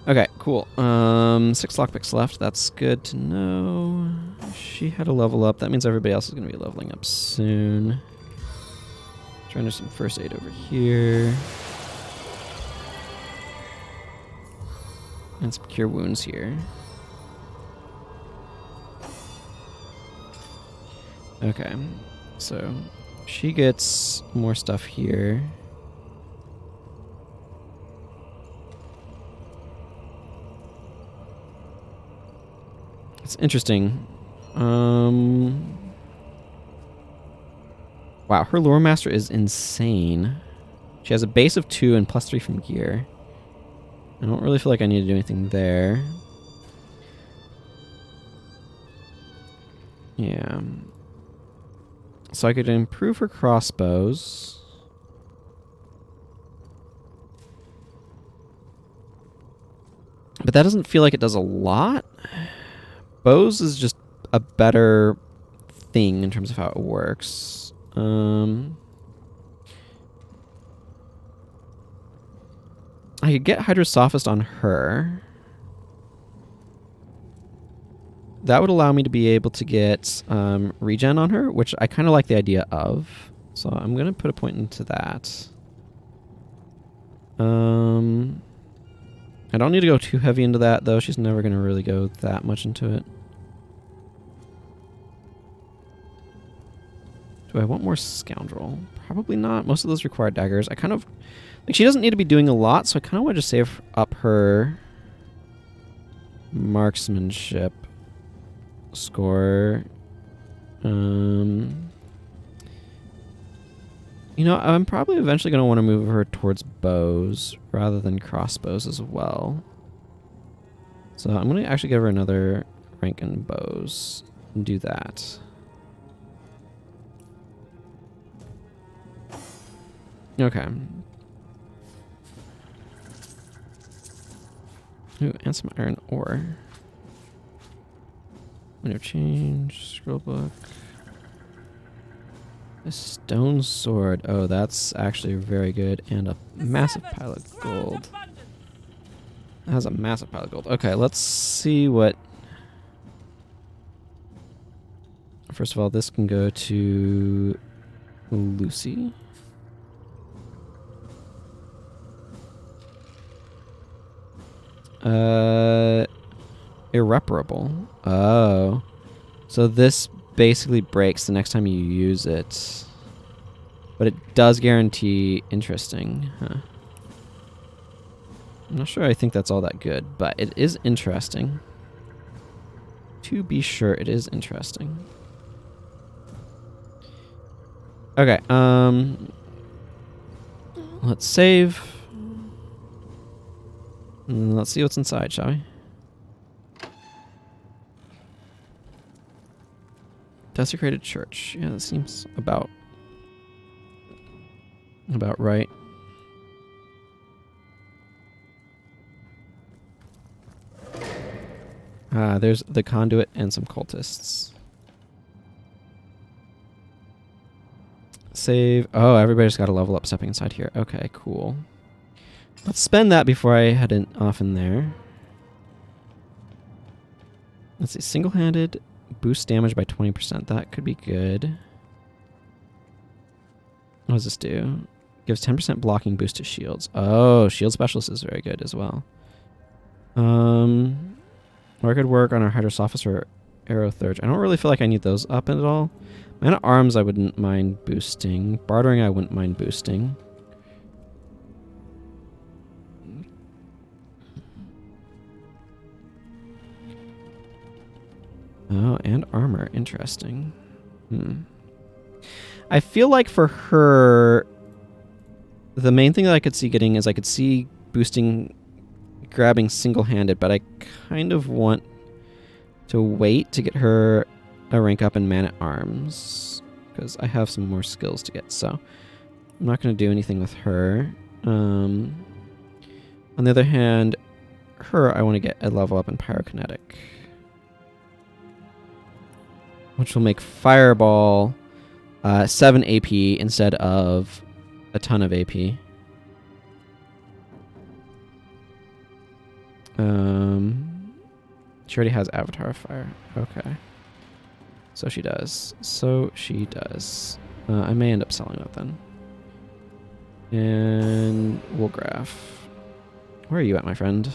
Okay, cool. 6 lockpicks left. That's good to know. She had a level up. That means everybody else is going to be leveling up soon. Trying to do some first aid over here. And some cure wounds here. Okay, so she gets more stuff here. It's interesting. Wow, her lore master is insane. She has a base of 2 and +3 from gear. I don't really feel like I need to do anything there. Yeah. So I could improve her crossbows. But that doesn't feel like it does a lot. Bows is just a better thing in terms of how it works. I could get Hydrosophist on her. That would allow me to be able to get regen on her, which I kind of like the idea of. So I'm going to put a point into that. I don't need to go too heavy into that, though. She's never going to really go that much into it. Do I want more Scoundrel? Probably not. Most of those require daggers. I kind of... Like, she doesn't need to be doing a lot, so I kind of want to just save up her marksmanship score. You know, I'm probably eventually going to want to move her towards bows rather than crossbows as well. So I'm going to actually give her another rank in bows and do that. Okay. Ooh, and some iron ore. Window change, scroll book. A stone sword. Oh, that's actually very good. And a massive pile of gold. That has a massive pile of gold. Okay, let's see what... First of all, this can go to Lucy. Irreparable. Oh. So this basically breaks the next time you use it. But it does guarantee interesting. Huh. I'm not sure I think that's all that good, but it is interesting. To be sure, it is interesting. Okay, let's save. And let's see what's inside, shall we? Desecrated church. Yeah, that seems about right. There's the conduit and some cultists. Save. Oh, everybody's got to level up stepping inside here. Okay, cool. Let's spend that before I head off in there. Let's see. Single-handed boost damage by 20%. That could be good. What does this do? Gives 10% blocking boost to shields. Oh, shield specialist is very good as well. Or I could work on our Hydrosophist or Arrow Thurge. I don't really feel like I need those up at all. Man at Arms I wouldn't mind boosting. Bartering I wouldn't mind boosting. Oh, and armor. Interesting. I feel like for her, the main thing that I could see getting is I could see boosting, grabbing single-handed, but I kind of want to wait to get her a rank up in Man-at-Arms, because I have some more skills to get, so I'm not going to do anything with her. On the other hand, her, I want to get a level up in pyrokinetic, which will make Fireball 7 AP instead of a ton of AP. She already has Avatar of Fire. Okay. So she does. I may end up selling that then. And Woolgraph. Where are you at, my friend?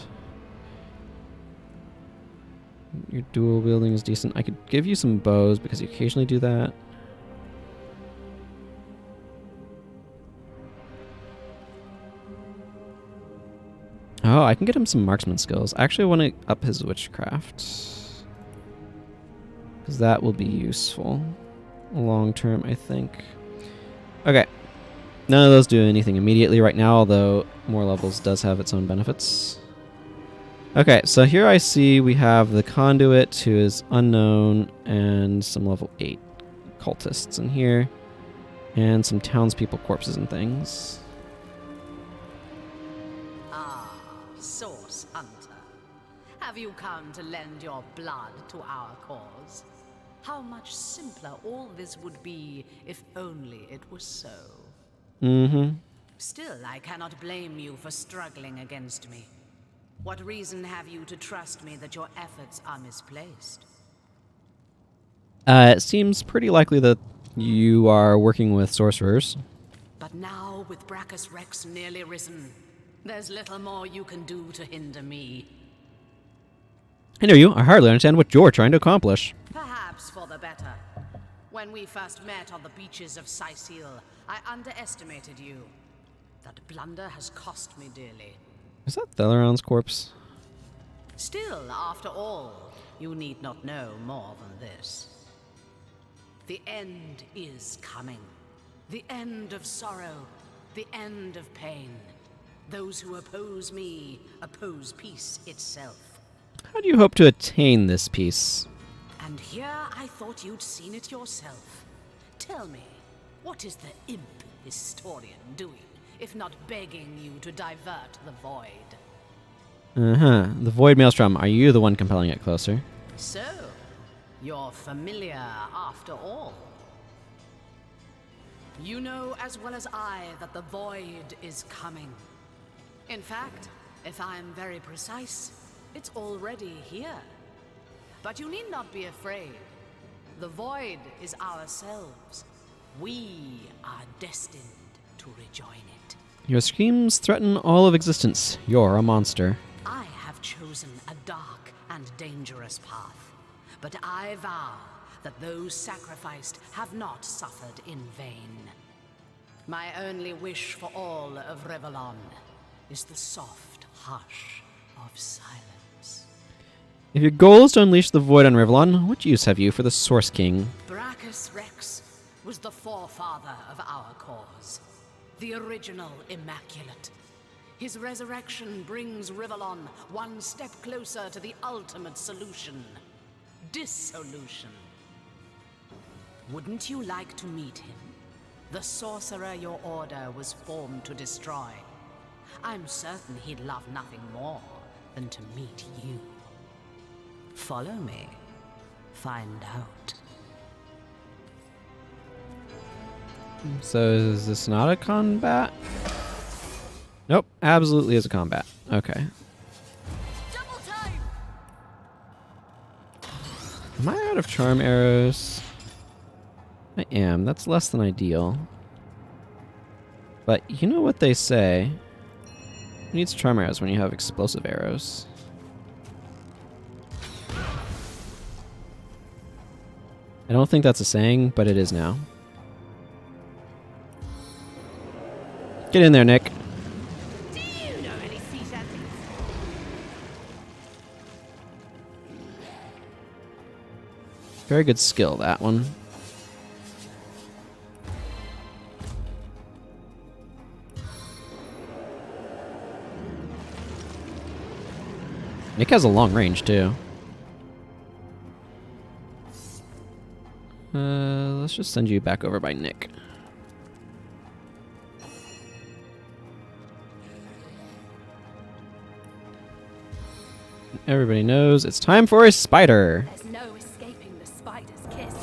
Your dual wielding is decent. I could give you some bows because you occasionally do that. Oh, I can get him some marksman skills. I actually want to up his witchcraft, because that will be useful long term, I think. Okay. None of those do anything immediately right now, although more levels does have its own benefits. Okay, so here I see we have the conduit, who is unknown, and some level 8 cultists in here, and some townspeople corpses and things. Source Hunter. Have you come to lend your blood to our cause? How much simpler all this would be if only it was so. Mm-hmm. Still, I cannot blame you for struggling against me. What reason have you to trust me that your efforts are misplaced? It seems pretty likely that you are working with sorcerers. But now, with Brachus Rex nearly risen, there's little more you can do to hinder me. I know you. I hardly understand what you're trying to accomplish. Perhaps for the better. When we first met on the beaches of Sicil, I underestimated you. That blunder has cost me dearly. Is that Theleron's corpse? Still, after all, you need not know more than this. The end is coming. The end of sorrow. The end of pain. Those who oppose me oppose peace itself. How do you hope to attain this peace? And here I thought you'd seen it yourself. Tell me, what is the imp historian doing, if not begging you to divert the void? Uh-huh. The Void Maelstrom. Are you the one compelling it closer? So, you're familiar after all. You know as well as I that the void is coming. In fact, if I'm very precise, it's already here. But you need not be afraid. The void is ourselves. We are destined to rejoin it. Your schemes threaten all of existence. You're a monster. I have chosen a dark and dangerous path, but I vow that those sacrificed have not suffered in vain. My only wish for all of Revellon is the soft hush of silence. If your goal is to unleash the void on Rivellon, what use have you for the Source King? Brachus Rex was the forefather of our cause, the original Immaculate. His resurrection brings Rivellon one step closer to the ultimate solution: dissolution. Wouldn't you like to meet him? The sorcerer your order was formed to destroy. I'm certain he'd love nothing more than to meet you. Follow me. Find out. So is this not a combat? Nope, absolutely is a combat. Okay. Am I out of charm arrows? I am. That's less than ideal. But you know what they say. Who needs charm arrows when you have explosive arrows? I don't think that's a saying, but it is now. Get in there, Nick. Do you know any sea shanties? Very good skill, that one. Nick has a long range, too. Let's just send you back over by Nick. everybody knows it's time for a spider. There's no escaping the spider's kiss.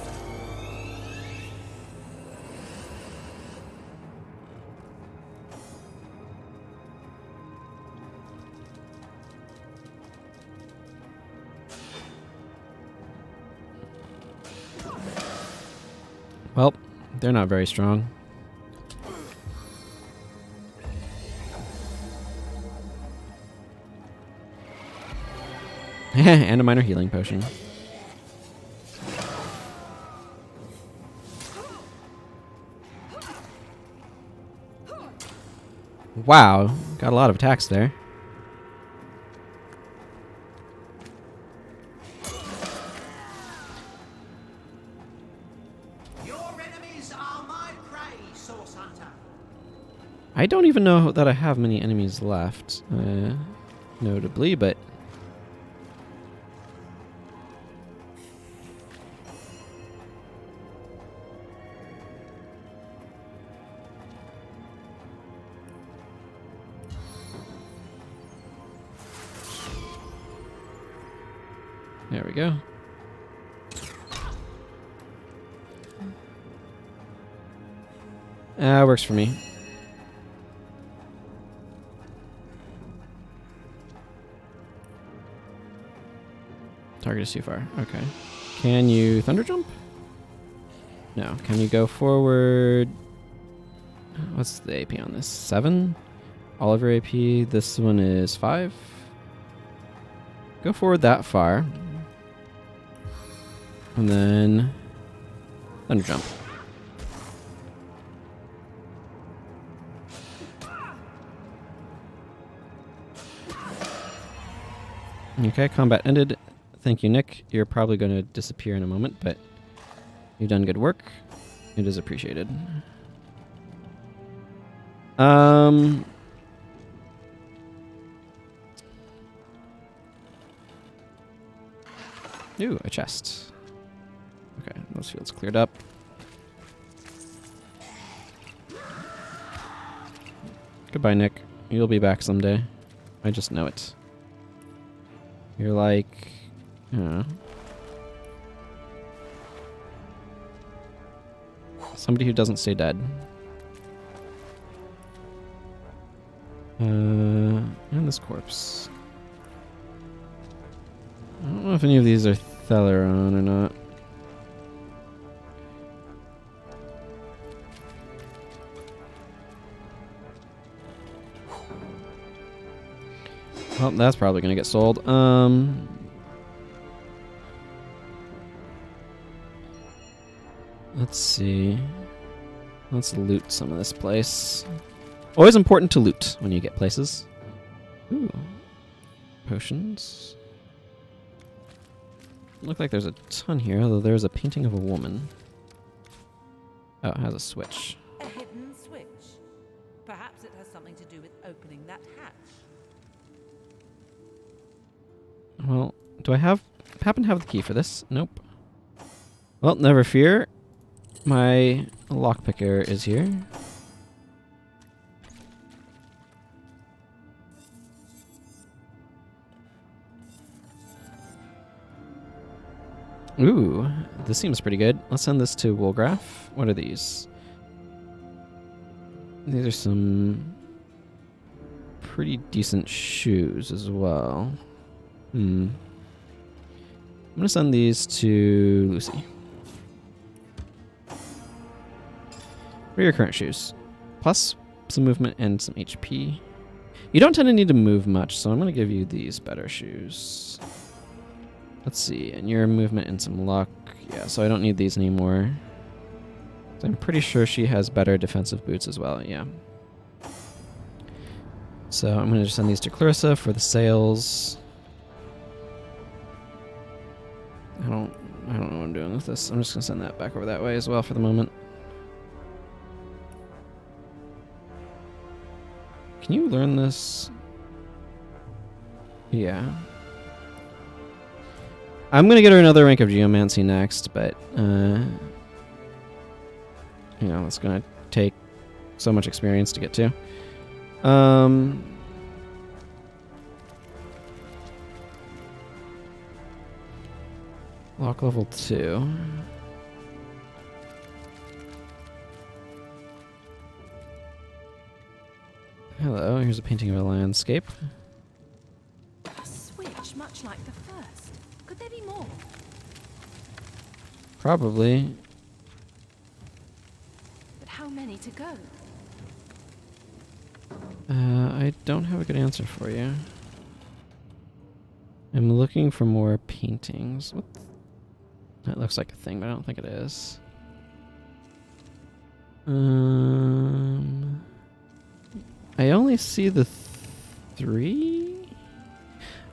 Well, they're not very strong. And a minor healing potion. Wow, got a lot of attacks there. Your enemies are my prey, Source Hunter. I don't even know that I have many enemies left, notably, but... There we go. Works for me. Target is too far. Okay. Can you thunder jump? No. Can you go forward? What's the AP on this? 7? All of your AP. This one is 5. Go forward that far. And then thunder jump. Okay, combat ended. Thank you, Nick. You're probably going to disappear in a moment, but you've done good work. It is appreciated. Ooh, a chest. Okay, those fields cleared up. Goodbye, Nick. You'll be back someday. I just know it. You're like... somebody who doesn't stay dead. And this corpse. I don't know if any of these are Theleron or not. Well, that's probably going to get sold. Let's see. Let's loot some of this place. Always important to loot when you get places. Ooh. Potions. Look like there's a ton here, although there's a painting of a woman. Oh, it has a switch. A hidden switch. Perhaps it has something to do with opening that hatch. Well, do I happen to have the key for this? Nope. Well, never fear. My lockpicker is here. Ooh, this seems pretty good. Let's send this to Woolgraph. What are these? These are some pretty decent shoes as well. I'm gonna send these to Lucy. What are your current shoes? Plus some movement and some HP. You don't tend to need to move much, so I'm gonna give you these better shoes. Let's see, and your movement and some luck. Yeah, so I don't need these anymore. So I'm pretty sure she has better defensive boots as well, yeah. So I'm gonna just send these to Clarissa for the sales. I don't know what I'm doing with this. I'm just gonna send that back over that way as well for the moment. Can you learn this? Yeah. I'm gonna get her another rank of Geomancy next, but you know, it's gonna take so much experience to get to. Lock level 2. Hello, here's a painting of a landscape. A switch much like the first. Could there be more? Probably. But how many to go? I don't have a good answer for you. I'm looking for more paintings. What? That looks like a thing, but I don't think it is. I only see the 3?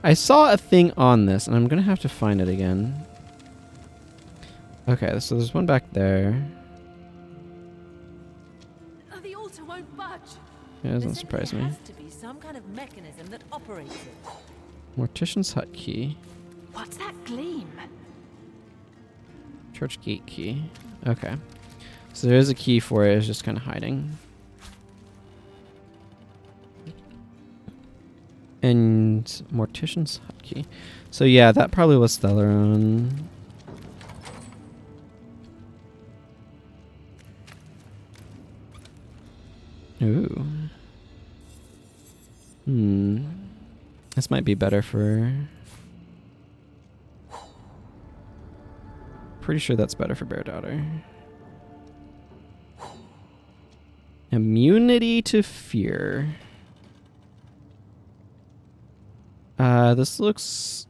I saw a thing on this, and I'm gonna have to find it again. Okay, so there's one back there. Oh, the altar won't budge. It doesn't surprise me. There has to be some kind of mechanism that operates it. Mortician's hut key. What's that gleam? Church gate key. Okay. So there is a key for it, it's just kind of hiding. And Mortician's hut key. So yeah, that probably was Stellaron. Ooh. This might be better for... Pretty sure that's better for Bear Daughter. Immunity to fear. This looks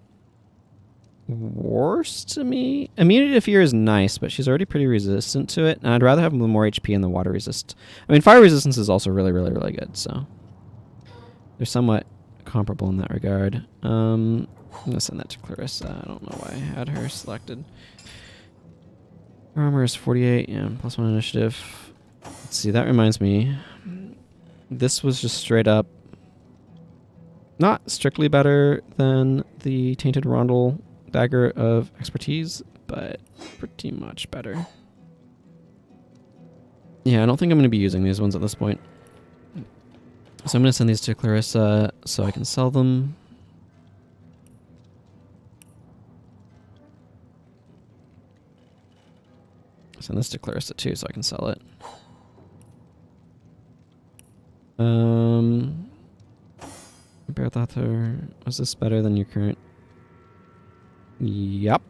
worse to me. Immunity to fear is nice, but she's already pretty resistant to it, and I'd rather have more HP in the water resist. I mean, fire resistance is also really, really, really good, so they're somewhat comparable in that regard. I'm gonna send that to Clarissa. I don't know why I had her selected. Her armor is 48, yeah, +1 initiative. Let's see, that reminds me. This was just straight up not strictly better than the Tainted Rondel Dagger of Expertise, but pretty much better. Yeah, I don't think I'm going to be using these ones at this point. So I'm going to send these to Clarissa so I can sell them. Send this to Clarissa too so I can sell it. Bear Daughter, was this better than your current? Yep.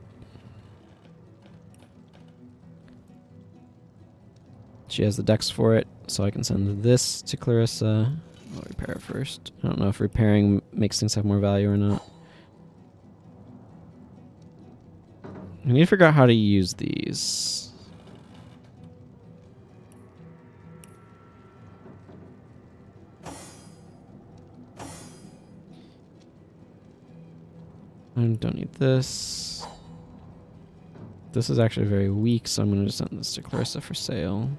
She has the dex for it, so I can send this to Clarissa. I'll repair it first. I don't know if repairing makes things have more value or not. I need to figure out how to use these. I don't need this. This is actually very weak, so I'm going to send this to Clarissa for sale.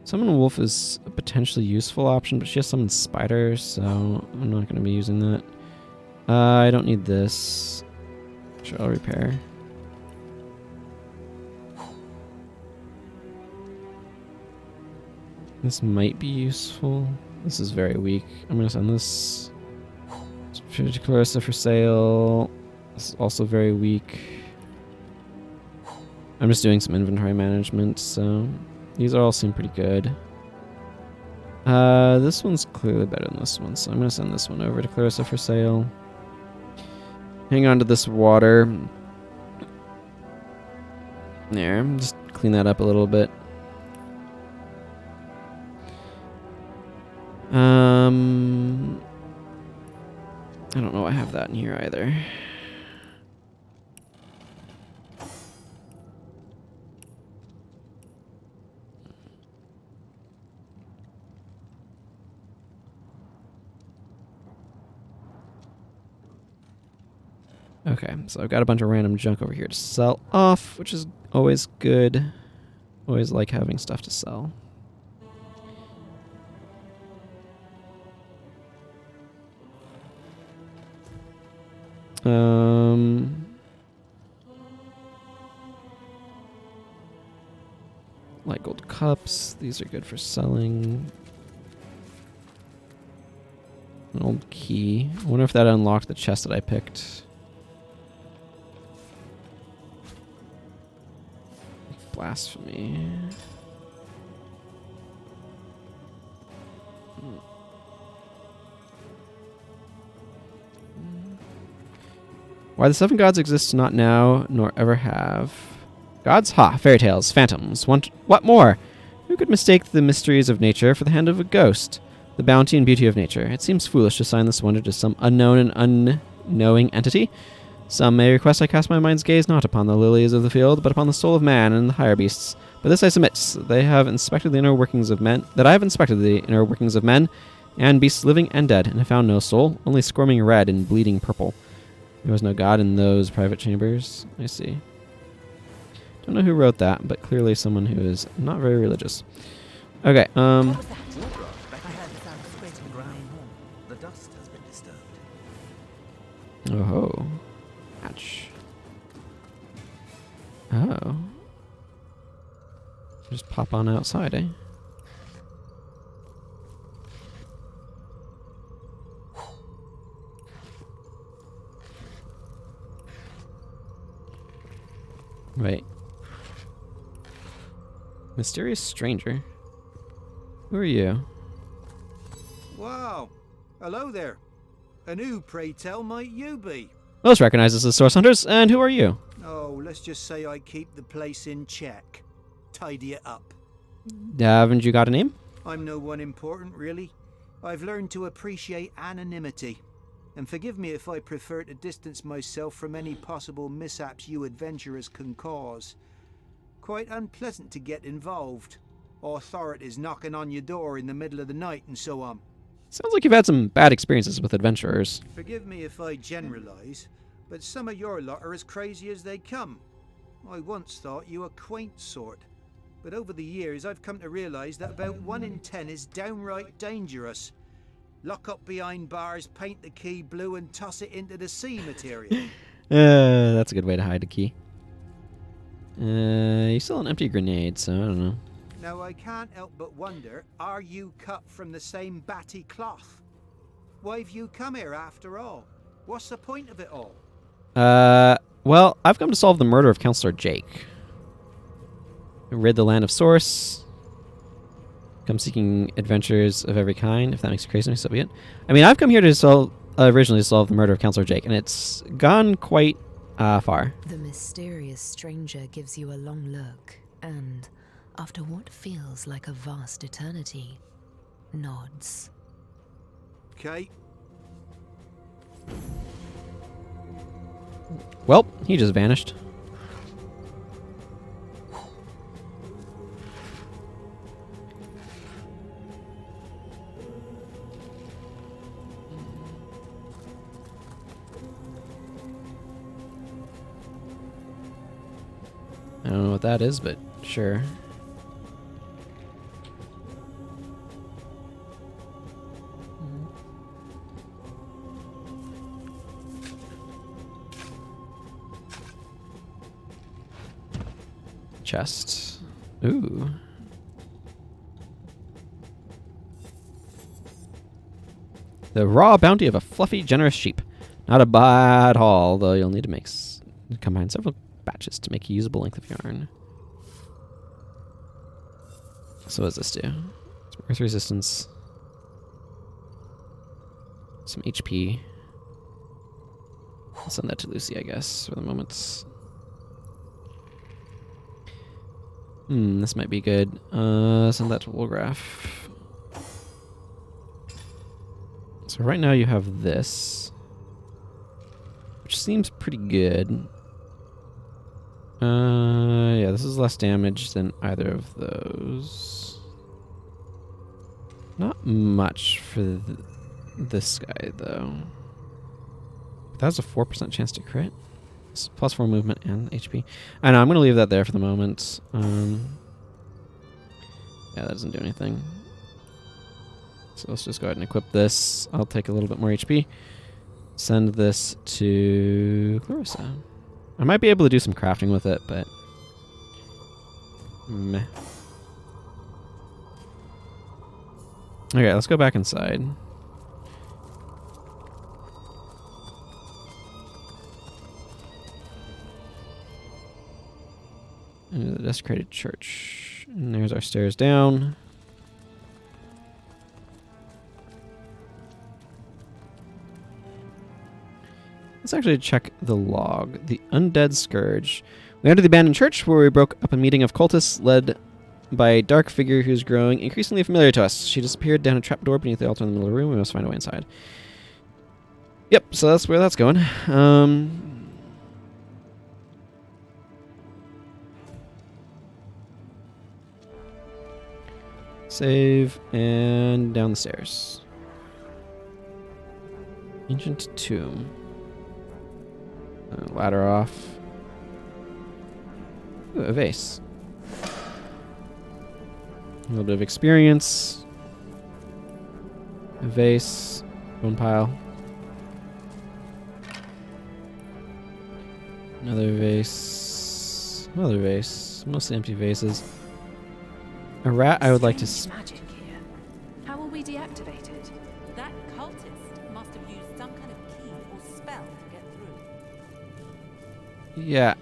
Summon Wolf is a potentially useful option, but she has Summon Spider, so I'm not going to be using that. I don't need this. Sure, I'll repair. This might be useful. This is very weak. I'm going to send this to Clarissa for sale. This is also very weak. I'm just doing some inventory management, so these all seem pretty good. This one's clearly better than this one, so I'm going to send this one over to Clarissa for sale. Hang on to this water. There, just clean that up a little bit. I don't know I have that in here either. Okay, so I've got a bunch of random junk over here to sell off, which is always good. Always like having stuff to sell. Light gold cups. These are good for selling. An old key. I wonder if that unlocked the chest that I picked. blasphemy. Why the 7 gods exist not now, nor ever have. Gods? Ha! Fairy tales, phantoms. What more? Who could mistake the mysteries of nature for the hand of a ghost? The bounty and beauty of nature. It seems foolish to assign this wonder to some unknown and unknowing entity. Some may request I cast my mind's gaze not upon the lilies of the field, but upon the soul of man and the higher beasts. But this I submit. They have inspected the inner workings of men. That I have inspected the inner workings of men and beasts living and dead, and have found no soul, only squirming red and bleeding purple. There was no god in those private chambers. I see. Don't know who wrote that, but clearly someone who is not very religious. Okay, What was that? I heard the sound of scraping ground. The dust has been disturbed. Oh. Hatch. Oh. Just pop on outside, eh? Wait. Mysterious stranger. Who are you? Wow. Hello there. And who, pray tell, might you be? Most recognizes the Source Hunters, and who are you? Oh, let's just say I keep the place in check. Tidy it up. Haven't you got a name? I'm no one important, really. I've learned to appreciate anonymity. And forgive me if I prefer to distance myself from any possible mishaps you adventurers can cause. Quite unpleasant to get involved. Authorities knocking on your door in the middle of the night and so on. Sounds like you've had some bad experiences with adventurers. Forgive me if I generalize, but some of your lot are as crazy as they come. I once thought you a quaint sort, but over the years I've come to realize that about 1 in 10 is downright dangerous. Lock up behind bars, paint the key blue and toss it into the sea material. That's a good way to hide a key. You still an empty grenade, so I don't know. Now I can't help but wonder, are you cut from the same batty cloth? Why've you come here after all? What's the point of it all? Well, I've come to solve the murder of Counselor Jake. Rid the land of Source. Come seeking adventures of every kind. If that makes you crazy, so be it. I mean, I've come here to originally solve the murder of Counselor Jake, and it's gone quite far. The mysterious stranger gives you a long look, and after what feels like a vast eternity, nods. Okay. Well, he just vanished. I don't know what that is, but sure. Chest. Ooh. The raw bounty of a fluffy, generous sheep. Not a bad haul, though you'll need to combine several batches to make a usable length of yarn. So what does this do? Some earth resistance. Some HP. I'll send that to Lucy, I guess, for the moment. This might be good. Send that to Woolgraph. So right now you have this, which seems pretty good. Yeah, this is less damage than either of those. Not much for this guy, though. That has a 4% chance to crit. It's plus 4 movement and HP. I know, I'm going to leave that there for the moment. Yeah, that doesn't do anything. So let's just go ahead and equip this. I'll take a little bit more HP. Send this to Clarissa. I might be able to do some crafting with it, but meh. Okay, let's go back inside. The desecrated church. And there's our stairs down. Let's actually check the log. The Undead Scourge. We entered the abandoned church where we broke up a meeting of cultists led by a dark figure who's growing increasingly familiar to us. She disappeared down a trapdoor beneath the altar in the middle of the room. We must find a way inside. Yep, so that's where that's going. Save and down the stairs. Ancient tomb. Ladder off. Ooh, a vase. A little bit of experience. A vase. Bone pile. Another vase. Another vase. Mostly empty vases. A rat I would like to... Magic here. How will we deactivate it? That cultist must have used some kind of key or spell to get through. Yeah.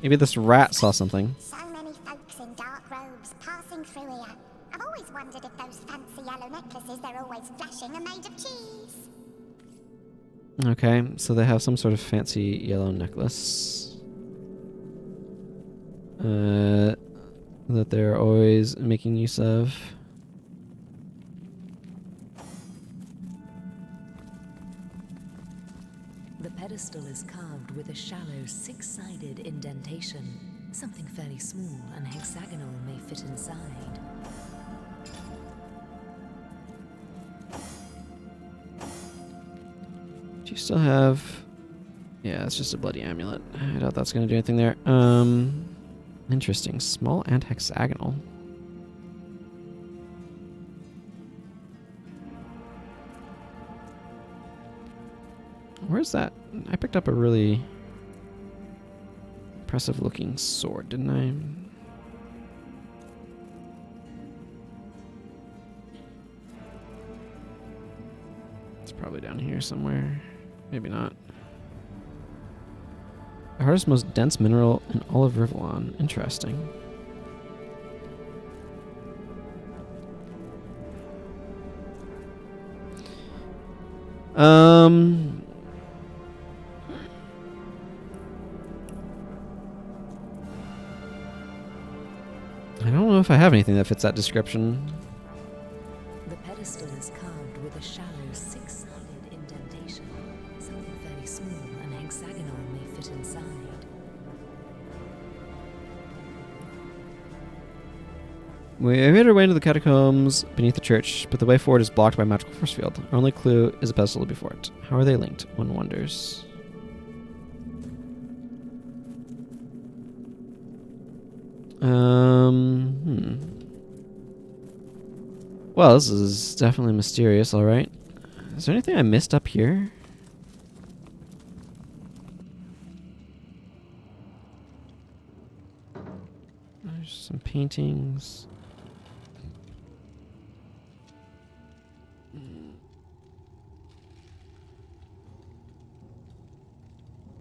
Maybe this rat saw something. So many folks in dark robes passing through here. I've always wondered if those fancy yellow necklaces they're always flashing are made of cheese. Okay, so they have some sort of fancy yellow necklace. That they're always making use of. The pedestal is carved with a shallow six-sided indentation. Something fairly small and hexagonal may fit inside. Do you still have... Yeah, it's just a bloody amulet. I doubt that's going to do anything there. Interesting. Small and hexagonal. Where's that? I picked up a really impressive looking sword, didn't I? It's probably down here somewhere. Maybe not. The hardest, most dense mineral in all of Rivellon. Interesting. I don't know if I have anything that fits that description. The pedestal is carved with a shallow six-sided indentation. Something fairly small and hexagonal may fit inside. We made our way into the catacombs beneath the church, but the way forward is blocked by a magical force field. Our only clue is a pedestal before it. How are they linked? One wonders. Well, this is definitely mysterious, alright. Is there anything I missed up here? There's some paintings.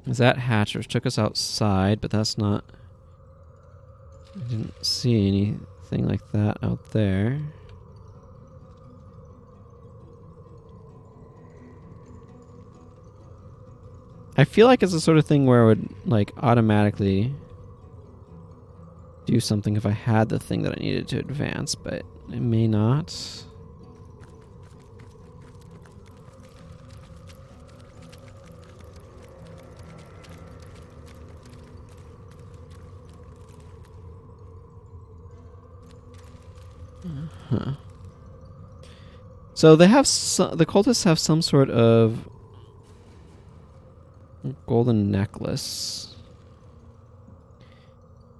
Is that hatch which took us outside, but that's not... I didn't see anything like that out there. I feel like it's the sort of thing where I would like automatically do something if I had the thing that I needed to advance, but it may not. Huh. So they have the cultists have some sort of golden necklace.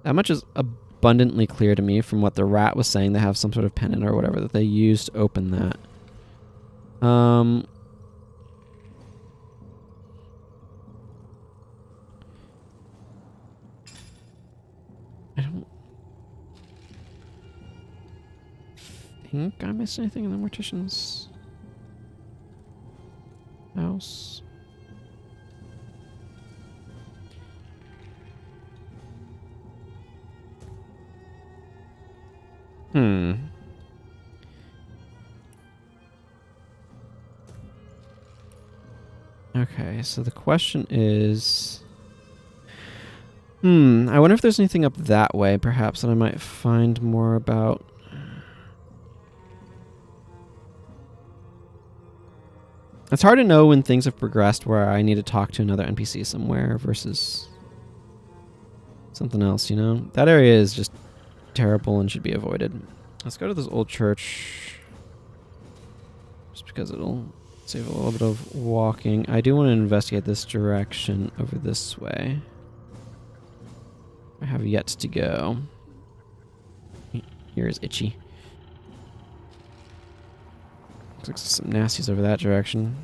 That much is abundantly clear to me from what the rat was saying. They have some sort of pendant or whatever that they use to open that. I don't think I missed anything in the mortician's house. Okay, so the question is... I wonder if there's anything up that way, perhaps, that I might find more about. It's hard to know when things have progressed where I need to talk to another NPC somewhere versus something else, you know? That area is just terrible and should be avoided. Let's go to this old church. Just because it'll save a little bit of walking. I do want to investigate this direction over this way. I have yet to go. Here is itchy. Looks like some nasties over that direction.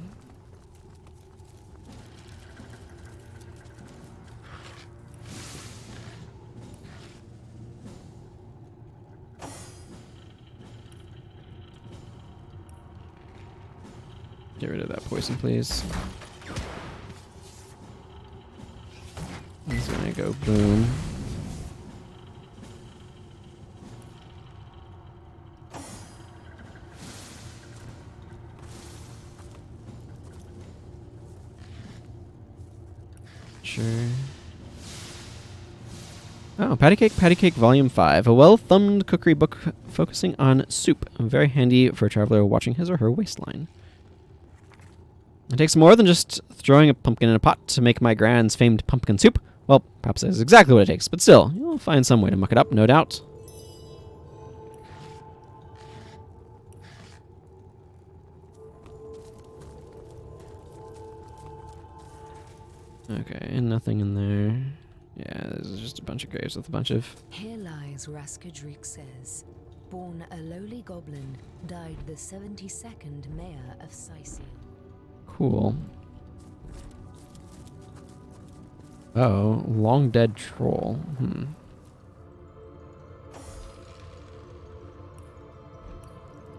Get rid of that poison, please. He's gonna go boom. Sure. Oh, Patty Cake Volume 5. A well-thumbed cookery book focusing on soup. Very handy for a traveler watching his or her waistline. It takes more than just throwing a pumpkin in a pot to make my grand's famed pumpkin soup. Well, perhaps that is exactly what it takes, but still, you'll find some way to muck it up, no doubt. Okay, and nothing in there. Yeah, this is just a bunch of graves with a bunch of... Here lies Raskadrik says, born a lowly goblin, died the 72nd mayor of Sicil. Cool. Oh, long dead troll.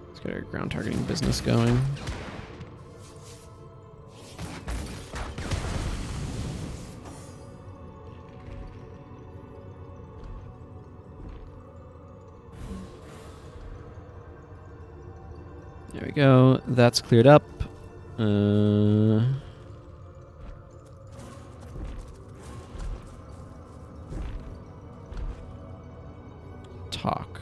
Let's get our ground targeting business going. There we go. That's cleared up. Talk.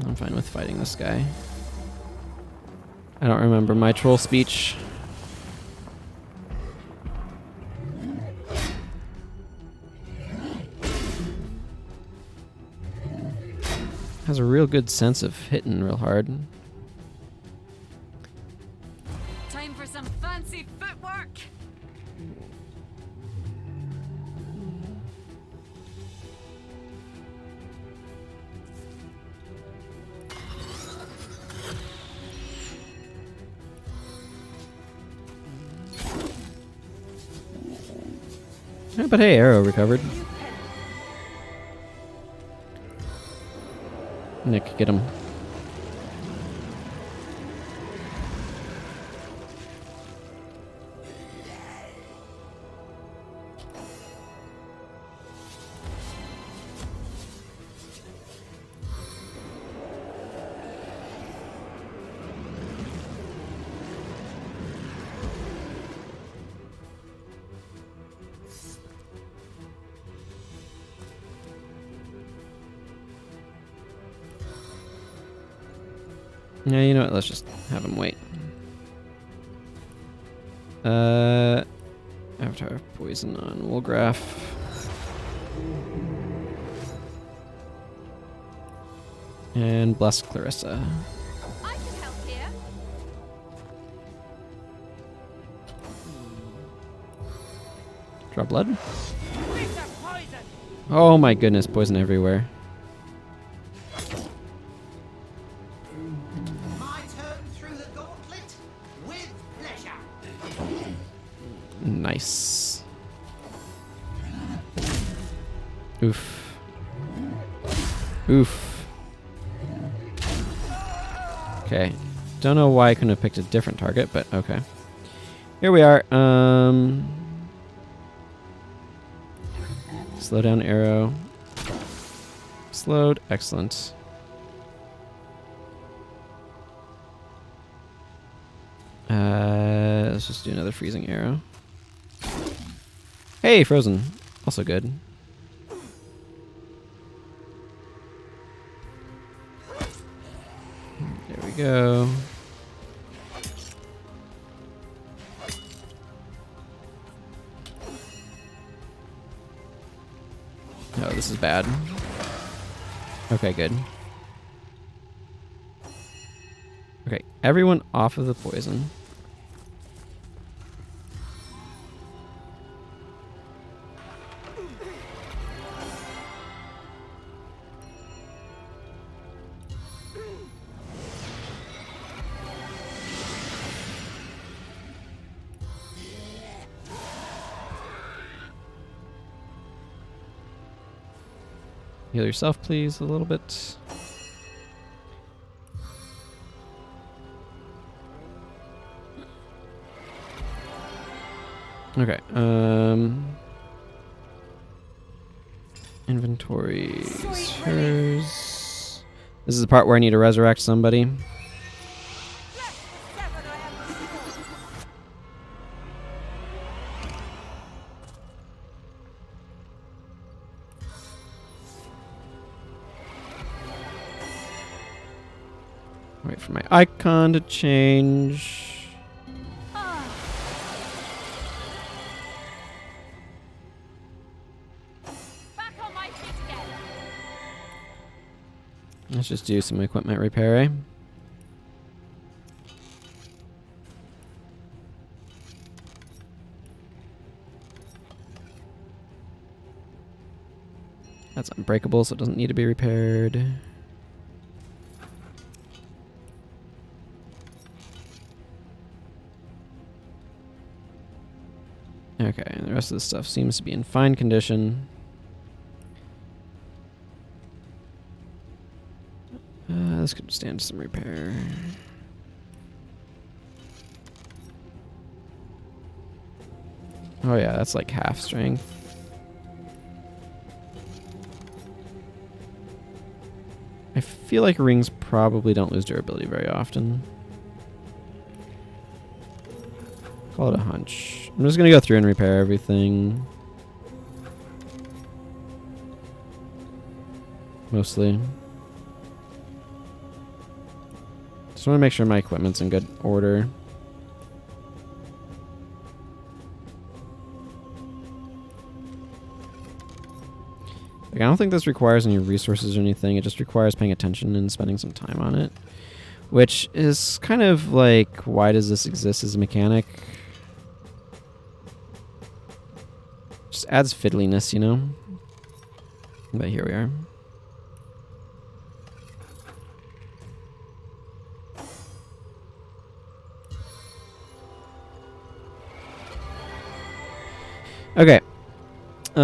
I'm fine with fighting this guy. I don't remember my troll speech. Has a real good sense of hitting real hard. Time for some fancy footwork. Yeah, but hey, arrow recovered. Nick, get him. Yeah, you know what? Let's just have him wait. Avatar of Poison on Woolgraph. And Bless Clarissa. I can help here. Draw blood. Oh my goodness, poison everywhere. Nice. Oof. Oof. Okay. Don't know why I couldn't have picked a different target, but okay. Here we are. Slow down arrow. Slowed. Excellent. Let's just do another freezing arrow. Hey, frozen. Also good. There we go. Oh, this is bad. Okay, good. Okay, everyone off of the poison. Heal yourself, please, a little bit. Okay, inventory is hers. This is the part where I need to resurrect somebody. Wait for my icon to change. Let's just do some equipment repair, eh? That's unbreakable, so it doesn't need to be repaired. Okay, and the rest of the stuff seems to be in fine condition. This could stand some repair. Oh yeah, that's like half strength. I feel like rings probably don't lose durability very often. Call it a hunch. I'm just gonna go through and repair everything. Mostly. Just want to make sure my equipment's in good order. Like, I don't think this requires any resources or anything. It just requires paying attention and spending some time on it. Which is kind of like, why does this exist as a mechanic? Just adds fiddliness, you know? But here we are. Okay. I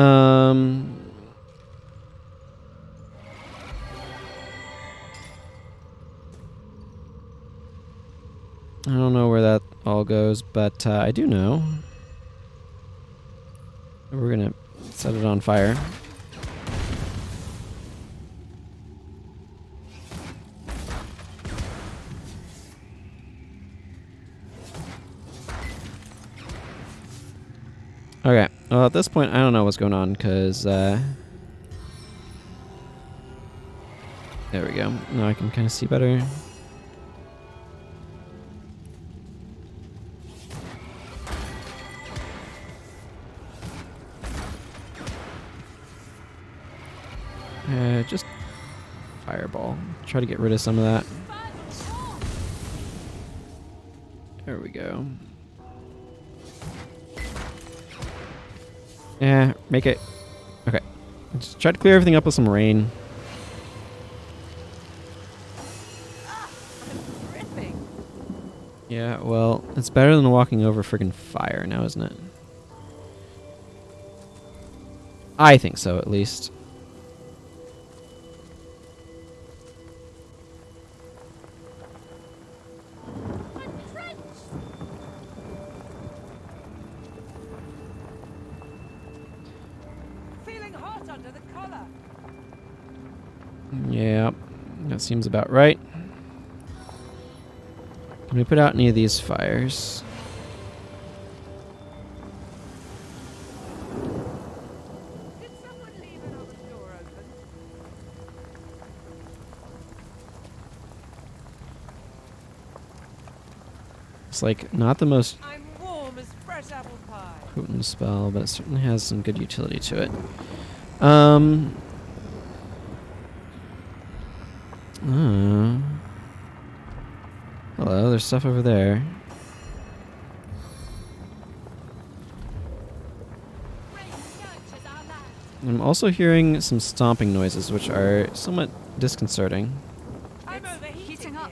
don't know where that all goes, but I do know. We're gonna set it on fire. Okay. Well, at this point, I don't know what's going on, because, there we go. Now I can kind of see better. Just fireball. Try to get rid of some of that. There we go. Yeah, make it. Okay. Just try to clear everything up with some rain. Yeah, well, it's better than walking over friggin' fire now, isn't it? I think so, at least. under the collar. Yeah, that seems about right. Can we put out any of these fires? Did someone leave another door open? It's like not the most I'm warm as fresh apple pie. potent spell, but it certainly has some good utility to it. Hello, there's stuff over there. I'm also hearing some stomping noises, which are somewhat disconcerting. I'm overheating up.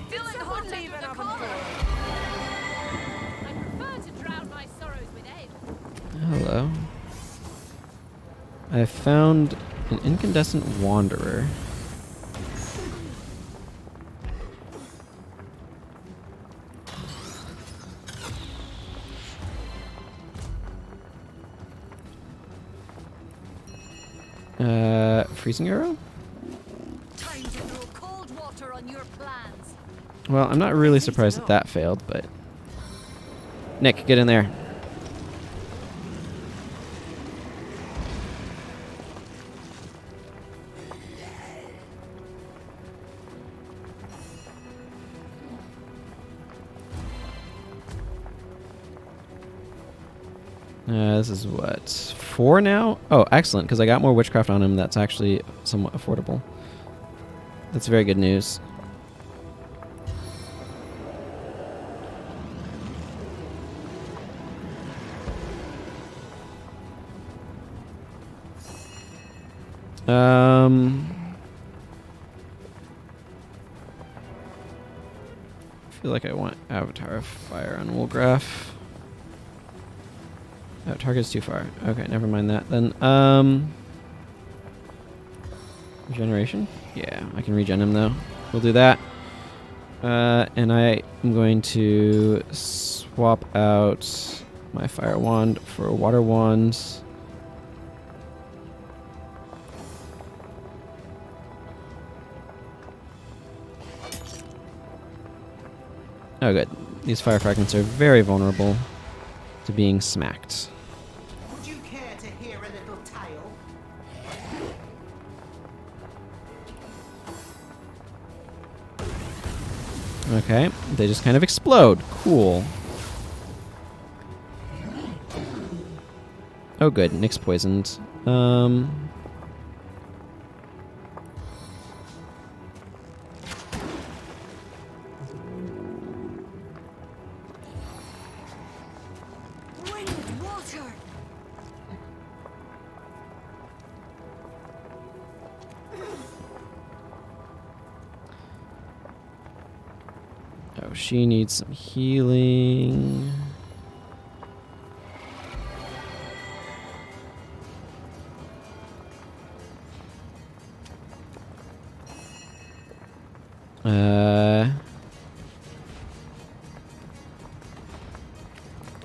Did someone leave an oven door? I prefer to drown my sorrows with ale. Hello. I found an incandescent wanderer. Freezing arrow? Time to throw cold water on your plans. Well, I'm not really surprised that that failed, but... Nick, get in there. This is what, 4 now? Oh, excellent, because I got more witchcraft on him. That's actually somewhat affordable. That's very good news. I feel like I want Avatar of Fire on Woolgraph. Oh, target's too far. Okay, never mind that then. Regeneration? Yeah, I can regen him though. We'll do that. And I am going to swap out my fire wand for a water wand. Oh good. These fire fragments are very vulnerable to being smacked. Would you care to hear a little tale? Okay, they just kind of explode. Cool. Oh good, Nick's poisoned. Oh, she needs some healing.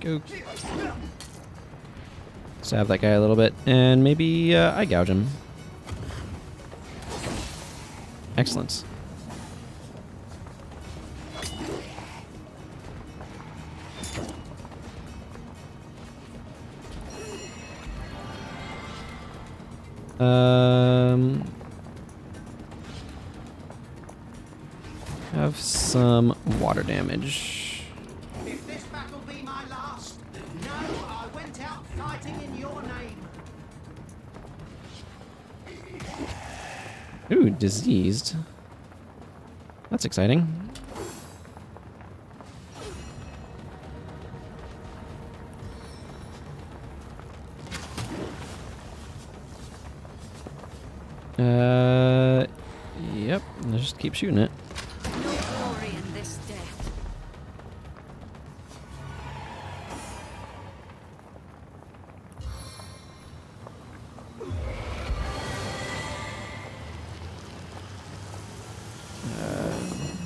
Go stab that guy a little bit, and maybe eye gouge him. Excellent. Have some water damage. If this battle be my last, no, I went out fighting in your name. Ooh, diseased. That's exciting. Yep. Let's just keep shooting it. No glory in this death.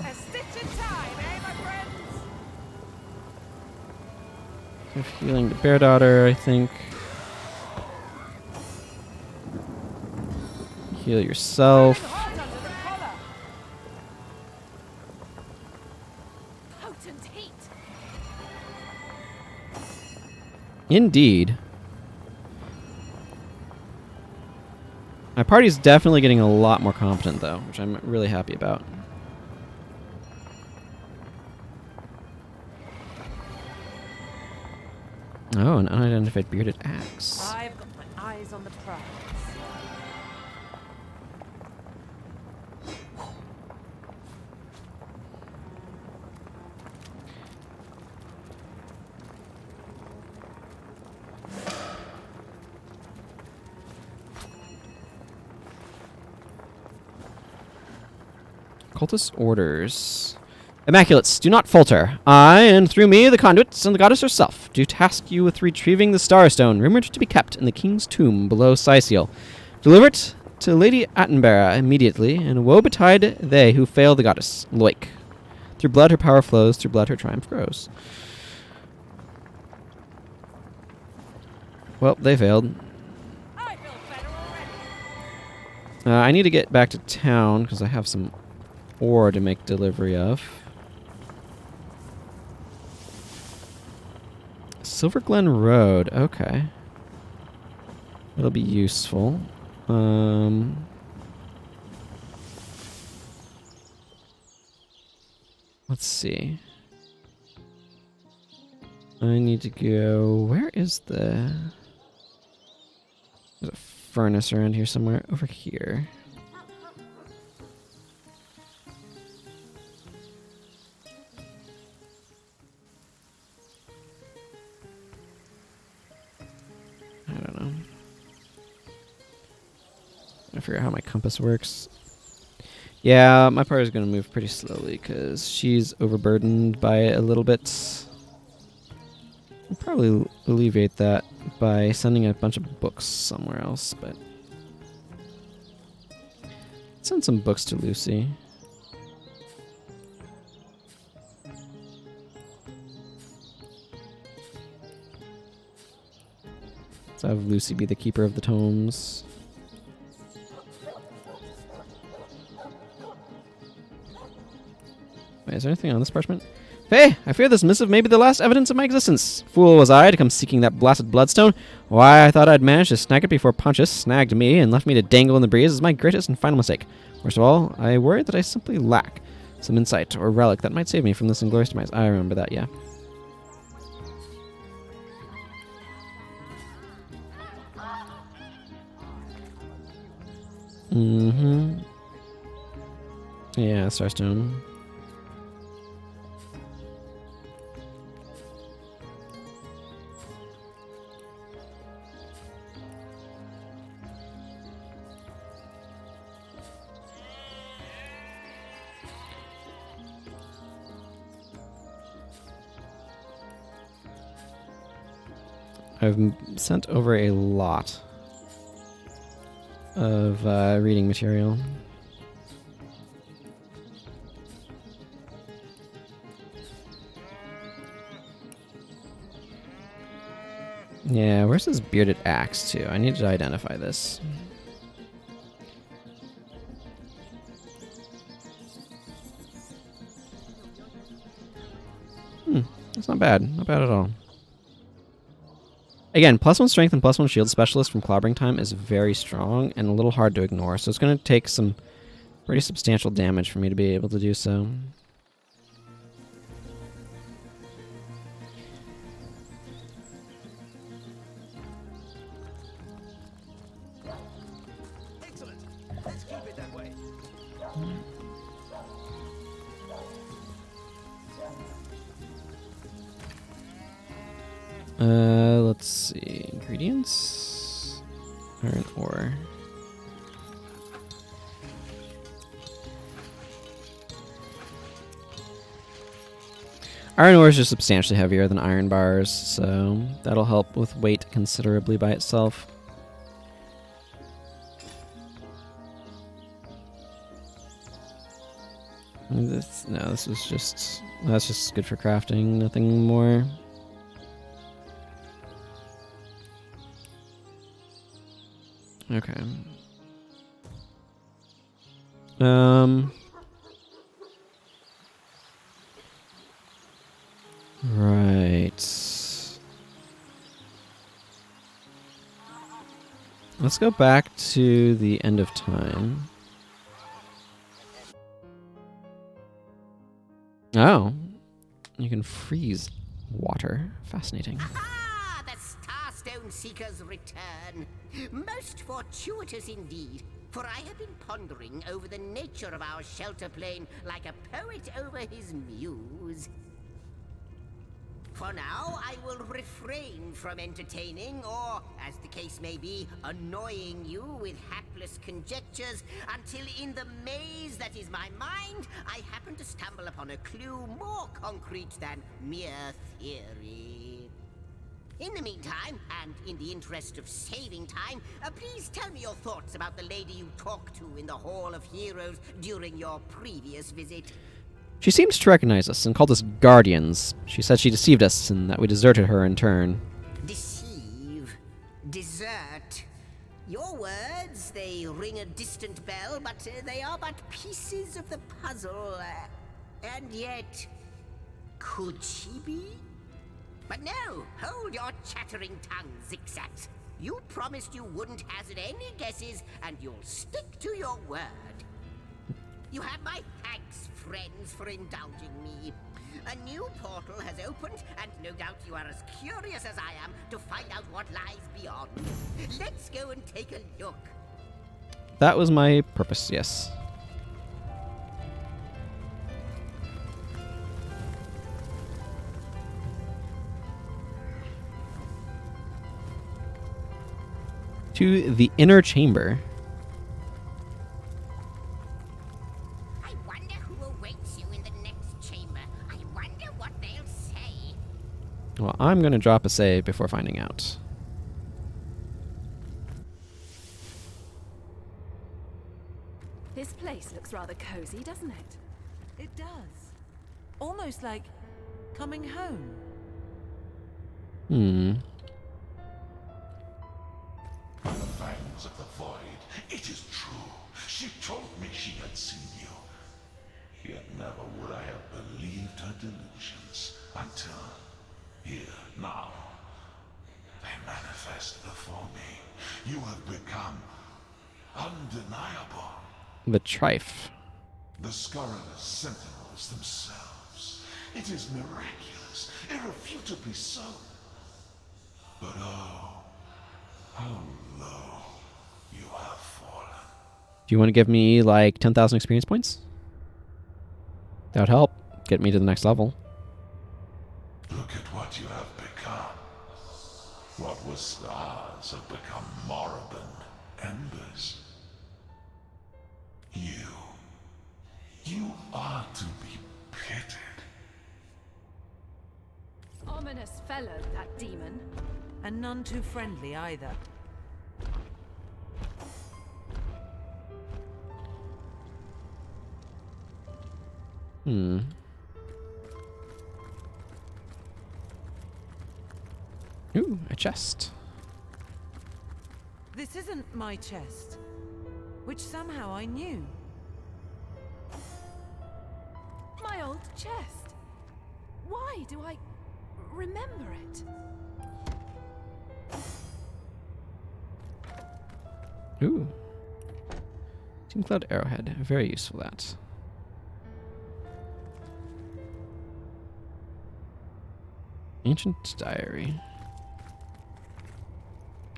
A stitch in time. Give healing to Bear Daughter, I think. Heal yourself. Potent heat. Indeed. My party's definitely getting a lot more competent, though, which I'm really happy about. Oh, an unidentified bearded axe. I've got my eyes on the prize. Cultist orders. Immaculates, do not falter. I, and through me, the conduits, and the goddess herself, do task you with retrieving the Starstone, rumored to be kept in the king's tomb below Syciel. Deliver it to Lady Attenborough immediately, and woe betide they who fail the goddess, Loik. Through blood her power flows, through blood her triumph grows. Well, they failed. I need to get back to town, because I have some ore to make delivery of. Silver Glen Road, okay. That'll be useful. Let's see. I need to go... Where is the... There's a furnace around here somewhere. Over here. I don't know. I figure out how my compass works. Yeah, my party is going to move pretty slowly because she's overburdened by it a little bit. I'll probably alleviate that by sending a bunch of books somewhere else, but... Send some books to Lucy. Let's have Lucy be the keeper of the tomes. Wait, is there anything on this parchment? Hey, I fear this missive may be the last evidence of my existence. Fool was I to come seeking that blasted bloodstone. Why, I thought I'd managed to snag it before Pontius snagged me and left me to dangle in the breeze is my greatest and final mistake. Worst of all, I worry that I simply lack some insight or relic that might save me from this inglorious demise. I remember that, yeah. Mm-hmm. Yeah, Starstone. I've sent over a lot of reading material. Yeah, where's this bearded axe too? I need to identify this. That's not bad. Not bad at all. Again, +1 strength and +1 shield specialist from clobbering time is very strong and a little hard to ignore, so it's going to take some pretty substantial damage for me to be able to do so. Excellent. Let's keep it that way. Let's see. Ingredients? Iron ore. Iron ore is just substantially heavier than iron bars, so that'll help with weight considerably by itself. This was just... That's just good for crafting, nothing more. Okay. Right. Let's go back to the end of time. Oh. You can freeze water. Fascinating. Ah, the Starstone Seekers return. Most fortuitous indeed, for I have been pondering over the nature of our shelter plane like a poet over his muse. For now, I will refrain from entertaining, or, as the case may be, annoying you with hapless conjectures, until in the maze that is my mind, I happen to stumble upon a clue more concrete than mere theory. In the meantime, and in the interest of saving time, please tell me your thoughts about the lady you talked to in the Hall of Heroes during your previous visit. She seems to recognize us and called us guardians. She said she deceived us and that we deserted her in turn. Deceive. Desert. Your words, they ring a distant bell, but they are but pieces of the puzzle. And yet, could she be? But no, hold your chattering tongue, Zixat. You promised you wouldn't hazard any guesses, and you'll stick to your word. You have my thanks, friends, for indulging me. A new portal has opened, and no doubt you are as curious as I am to find out what lies beyond. Let's go and take a look. That was my purpose, yes. To the inner chamber. I wonder who awaits you in the next chamber. I wonder what they'll say. Well, I'm going to drop a save before finding out. This place looks rather cozy, doesn't it? It does. Almost like coming home. By the fangs of the void, it is true. She told me she had seen you. Yet never would I have believed her delusions until here, now. They manifest before me. You have become undeniable. The Trife. The scurrilous sentinels themselves. It is miraculous, irrefutably so. But oh, how low you have fallen. Do you want to give me like 10,000 experience points? That would help get me to the next level. Look at what you have become. What was stars have become moribund embers. You are to be pitied. Ominous fellow, that demon. And none too friendly either. Ooh, a chest. This isn't my chest, which somehow I knew. My old chest. Why do I remember it? Ooh. Team Cloud Arrowhead. Very useful, that. Ancient Diary.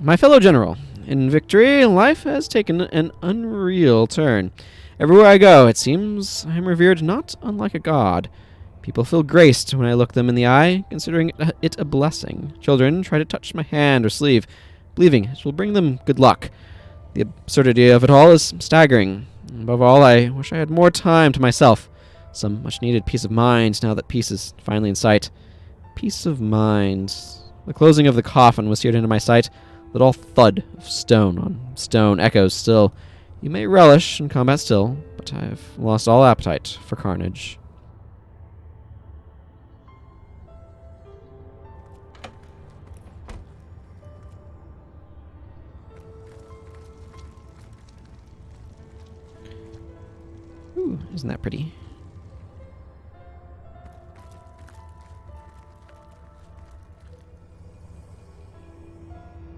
My fellow general, in victory, life has taken an unreal turn. Everywhere I go, it seems I am revered not unlike a god. People feel graced when I look them in the eye, considering it a blessing. Children try to touch my hand or sleeve, believing it will bring them good luck. The absurdity of it all is staggering. Above all, I wish I had more time to myself. Some much-needed peace of mind now that peace is finally in sight. Peace of mind. The closing of the coffin was seared into my sight. The dull thud of stone on stone echoes still. You may relish in combat still, but I've lost all appetite for carnage. Ooh, isn't that pretty?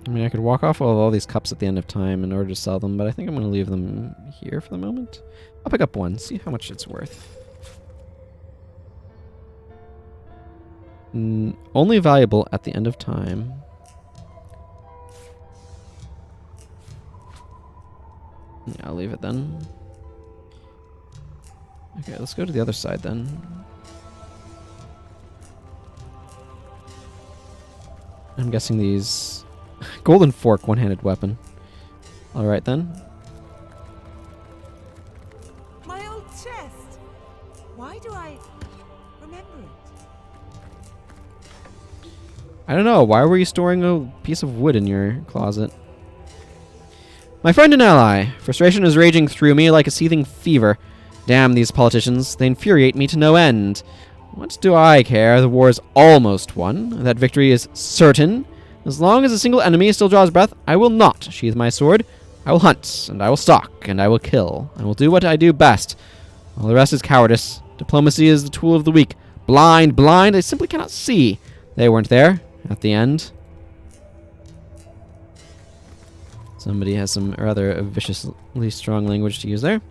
I mean, I could walk off with all these cups at the end of time in order to sell them, but I think I'm going to leave them here for the moment. I'll pick up one, see how much it's worth. Only valuable at the end of time. Yeah, I'll leave it then. Okay, let's go to the other side then. I'm guessing these... Golden fork, one-handed weapon. Alright then. My old chest. Why do I remember it? I don't know, why were you storing a piece of wood in your closet? My friend and ally, frustration is raging through me like a seething fever. Damn these politicians, they infuriate me to no end. What do I care? The war is almost won. That victory is certain. As long as a single enemy still draws breath, I will not sheathe my sword. I will hunt, and I will stalk, and I will kill. I will do what I do best. All the rest is cowardice. Diplomacy is the tool of the weak. Blind, blind, I simply cannot see. They weren't there at the end. Somebody has some rather viciously strong language to use there.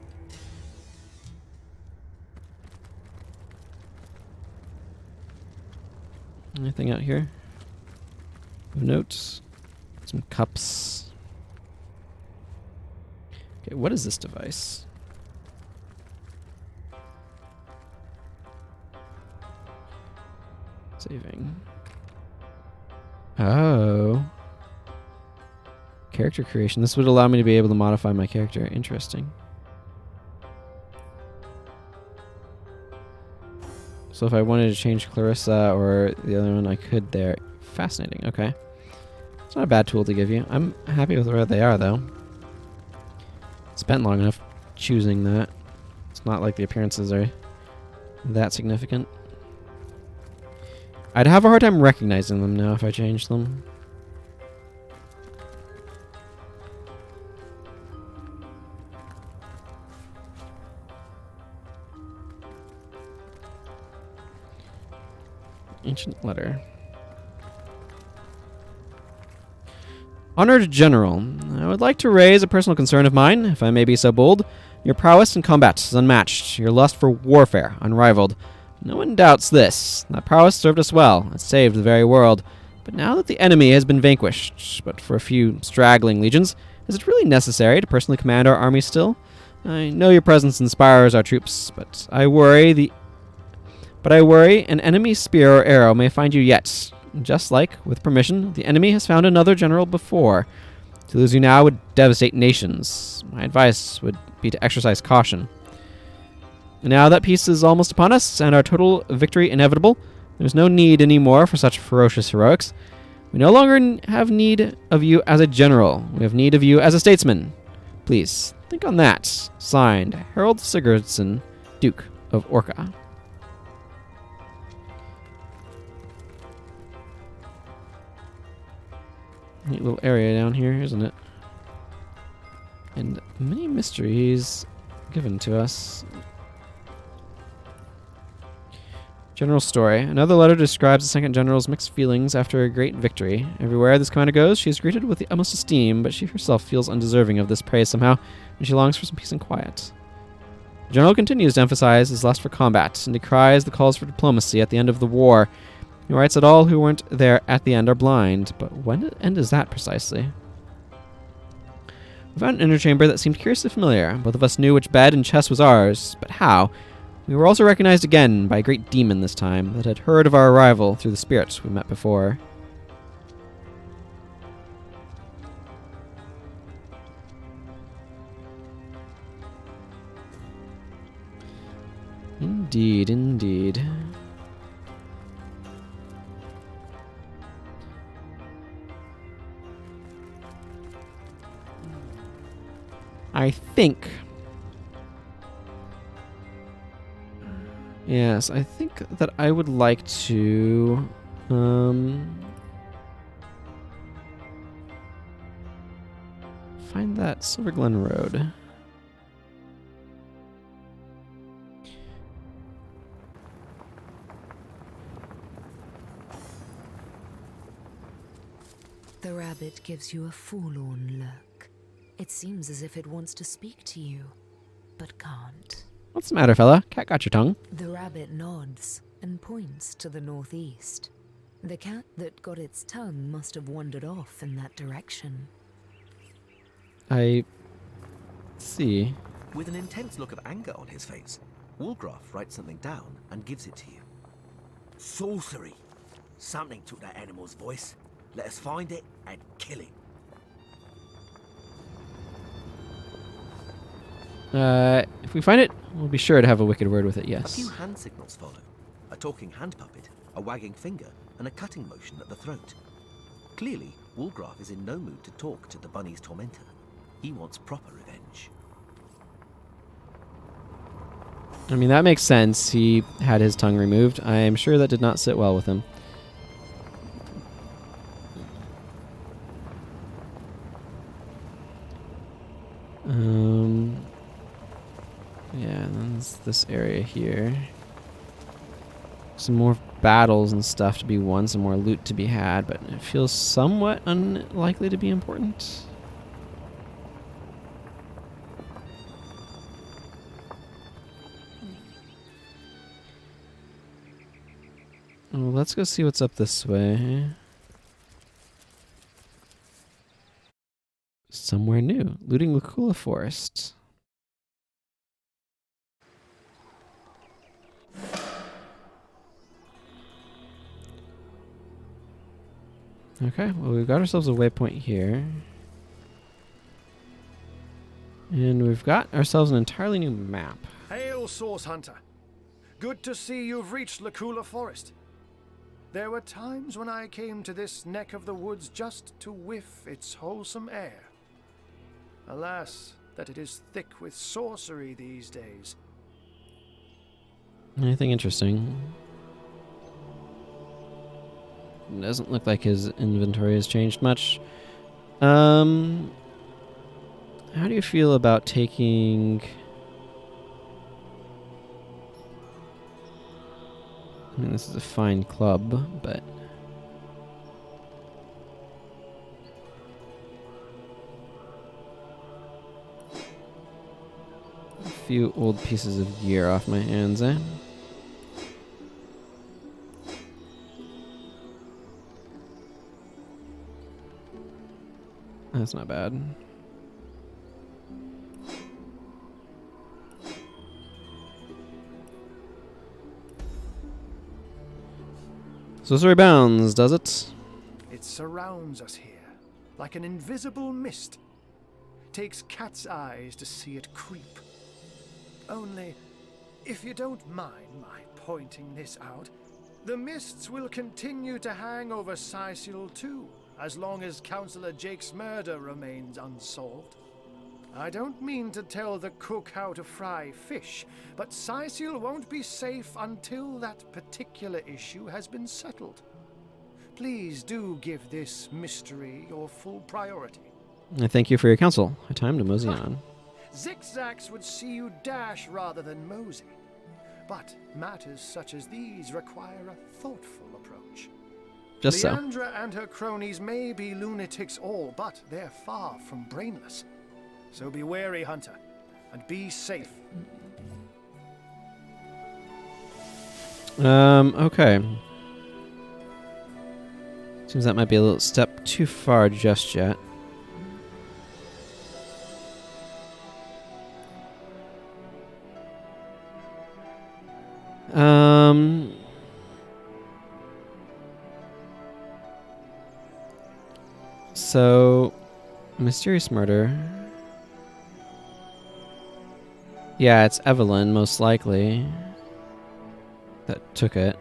Anything out here? Notes. Some cups. Okay, what is this device? Saving. Oh. Character creation. This would allow me to be able to modify my character. Interesting. So if I wanted to change Clarissa or the other one, I could there. Fascinating. Okay. It's not a bad tool to give you. I'm happy with where they are, though. Spent long enough choosing that. It's not like the appearances are that significant. I'd have a hard time recognizing them now if I changed them. Ancient letter. Honored General, I would like to raise a personal concern of mine, if I may be so bold. Your prowess in combat is unmatched, your lust for warfare unrivaled. No one doubts this. That prowess served us well, it saved the very world. But now that the enemy has been vanquished, but for a few straggling legions, is it really necessary to personally command our army still? I know your presence inspires our troops, but I worry an enemy spear or arrow may find you yet. Just like, with permission, the enemy has found another general before. To lose you now would devastate nations. My advice would be to exercise caution. Now that peace is almost upon us, and our total victory inevitable, there's no need anymore for such ferocious heroics. We no longer have need of you as a general. We have need of you as a statesman. Please, think on that. Signed, Harold Sigurdsson, Duke of Orca. Neat little area down here, isn't it? And many mysteries given to us. General story. Another letter describes the second general's mixed feelings after a great victory. Everywhere this commander goes, she is greeted with the utmost esteem, but she herself feels undeserving of this praise somehow, and she longs for some peace and quiet. The general continues to emphasize his lust for combat, and decries the calls for diplomacy at the end of the war. He writes that all who weren't there at the end are blind, but when end is that precisely? We found an inner chamber that seemed curiously familiar. Both of us knew which bed and chest was ours, but how? We were also recognized again by a great demon this time that had heard of our arrival through the spirits we met before. Indeed, indeed. I think... Yes, I think that I would like to... find that Silver Glen Road. rabbit gives you a forlorn look. It seems as if it wants to speak to you, but can't. What's the matter, fella? Cat got your tongue. The rabbit nods and points to the northeast. The cat that got its tongue must have wandered off in that direction. I see. With an intense look of anger on his face, Woolgraf writes something down and gives it to you. Sorcery. Something took that animal's voice. Let us find it and kill it. If we find it, we'll be sure to have a wicked word with it, A yes. few hand signals follow. A talking hand puppet, a wagging finger, and a cutting motion at the throat. Clearly, Woolgraf is in no mood to talk to the bunny's tormentor. He wants proper revenge. I mean, that makes sense. He had his tongue removed. I am sure that did not sit well with him. Yeah, and then there's this area here. Some more battles and stuff to be won, some more loot to be had, but it feels somewhat unlikely to be important. Well, let's go see what's up this way. Somewhere new. Looting Lukula Forest. Okay, well, we've got ourselves a waypoint here. And we've got ourselves an entirely new map. Hail, Source Hunter. Good to see you've reached Lukula Forest. There were times when I came to this neck of the woods just to whiff its wholesome air. Alas, that it is thick with sorcery these days. Anything interesting? Doesn't look like his inventory has changed much. How do you feel about taking... I mean, this is a fine club, but... a few old pieces of gear off my hands, eh? That's not bad. Sorcery bounds, does it? It surrounds us here, like an invisible mist. Takes cat's eyes to see it creep. Only, if you don't mind my pointing this out, the mists will continue to hang over Sicil too, as long as Councillor Jake's murder remains unsolved. I don't mean to tell the cook how to fry fish, but Sicil won't be safe until that particular issue has been settled. Please do give this mystery your full priority. I thank you for your counsel. I time to mosey on. Zigzags would see you dash rather than mosey. But matters such as these require a thoughtful approach. Just so. Leandra and her cronies may be lunatics all, but they're far from brainless. So be wary, Hunter, and be safe. Okay. Seems that might be a little step too far just yet. So, mysterious murder. Yeah, it's Evelyn, most likely, that took it.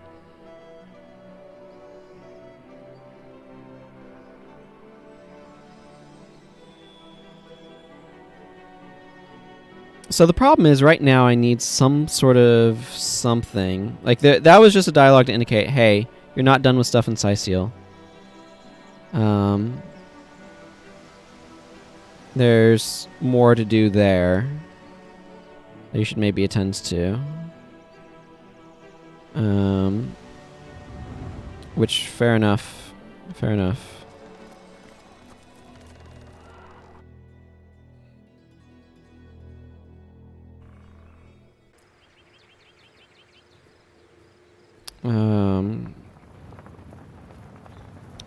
So the problem is, right now I need some sort of something. Like, that was just a dialogue to indicate, hey, you're not done with stuff in Sicil. There's more to do there that you should maybe attend to. Which, fair enough. Fair enough.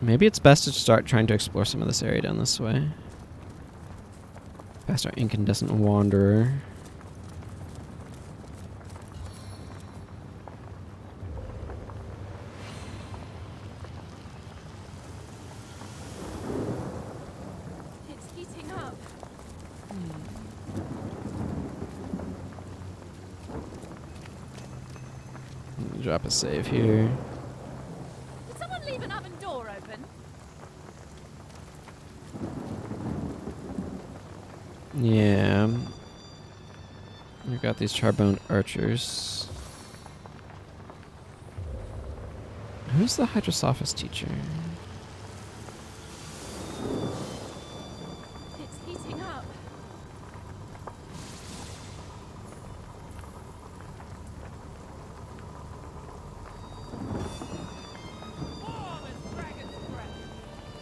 Maybe it's best to start trying to explore some of this area down this way. Past our incandescent wanderer. It's heating up. Drop a save here. Did someone leave an oven door open? Yeah. We've got these charboned archers. Who's the Hydrosophist teacher? It's heating up.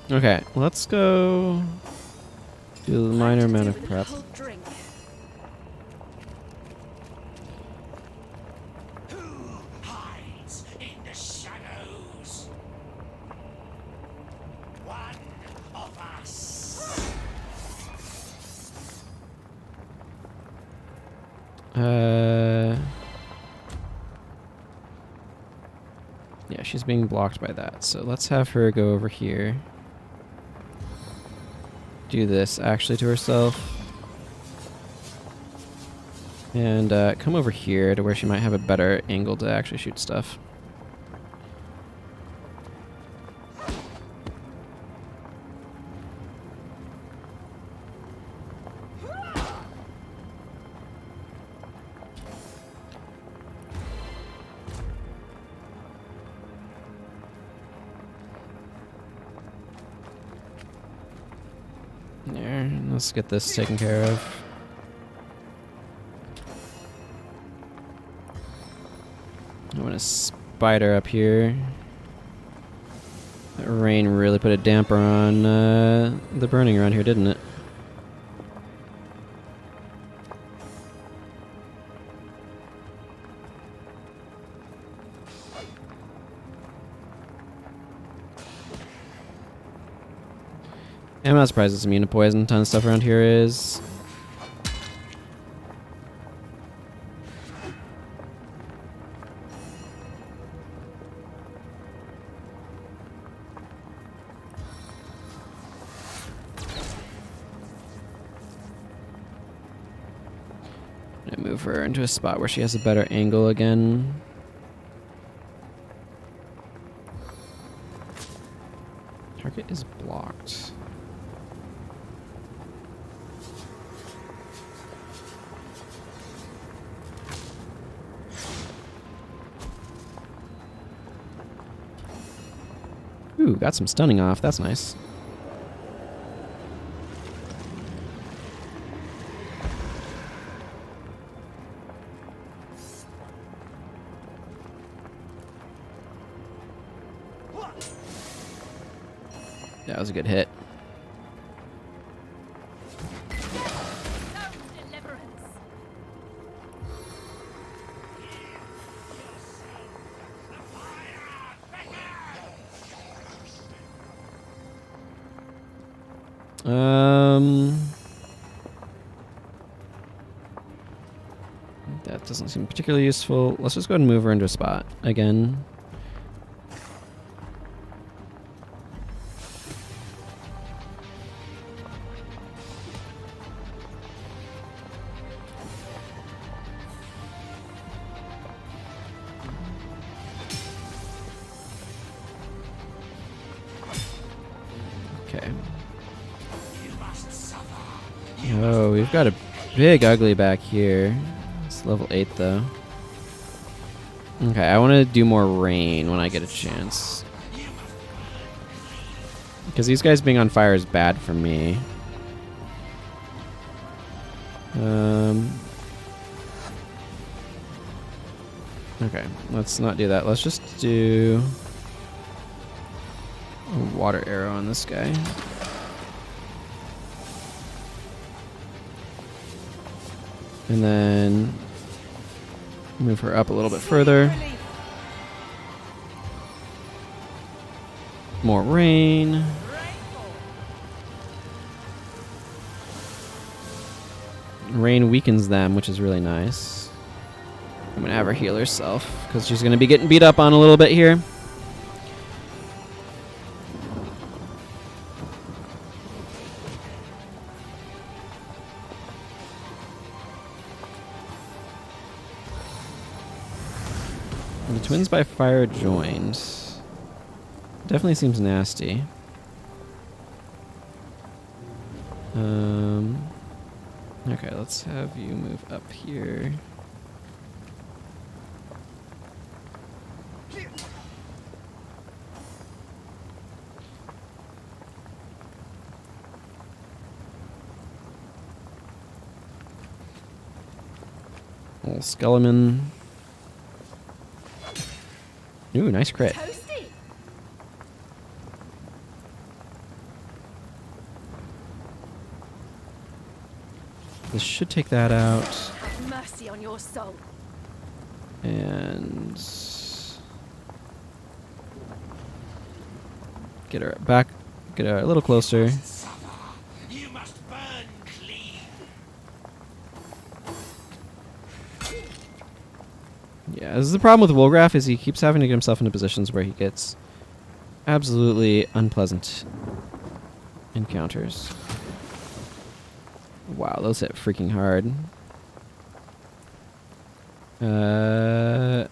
Okay, let's go do a minor amount of prep. Drink. Hides in the shadows. One of us. Yeah, she's being blocked by that. So let's have her go over here. Do this actually to herself. And come over here to where she might have a better angle to actually shoot stuff. There, let's get this taken care of. I want a spider up here. That rain really put a damper on the burning around here, didn't it? I'm not surprised it's immune to poison. A ton of stuff around here is. I'm gonna move her into a spot where she has a better angle again. Target is blocked. Ooh, got some stunning off. That's nice. That was a good hit. That doesn't seem particularly useful. Let's just go ahead and move her into a spot again. Okay. Oh, we've got a big ugly back here. It's level 8 though. Okay, I want to do more rain when I get a chance. Because these guys being on fire is bad for me. Okay, let's not do that. Let's just do a water arrow on this guy. And then move her up a little bit further. More rain. Rain weakens them, which is really nice. I'm going to have her heal herself, because she's going to be getting beat up on a little bit here. And the twins by fire joined. Definitely seems nasty. Okay, let's have you move up here. Little skeleton. Ooh, nice crit. This should take that out. Have mercy on your soul. And get her back, get her a little closer. You must burn clean. Yeah, this is the problem with Wolgraf, is he keeps having to get himself into positions where he gets absolutely unpleasant encounters. Wow, those hit freaking hard. Up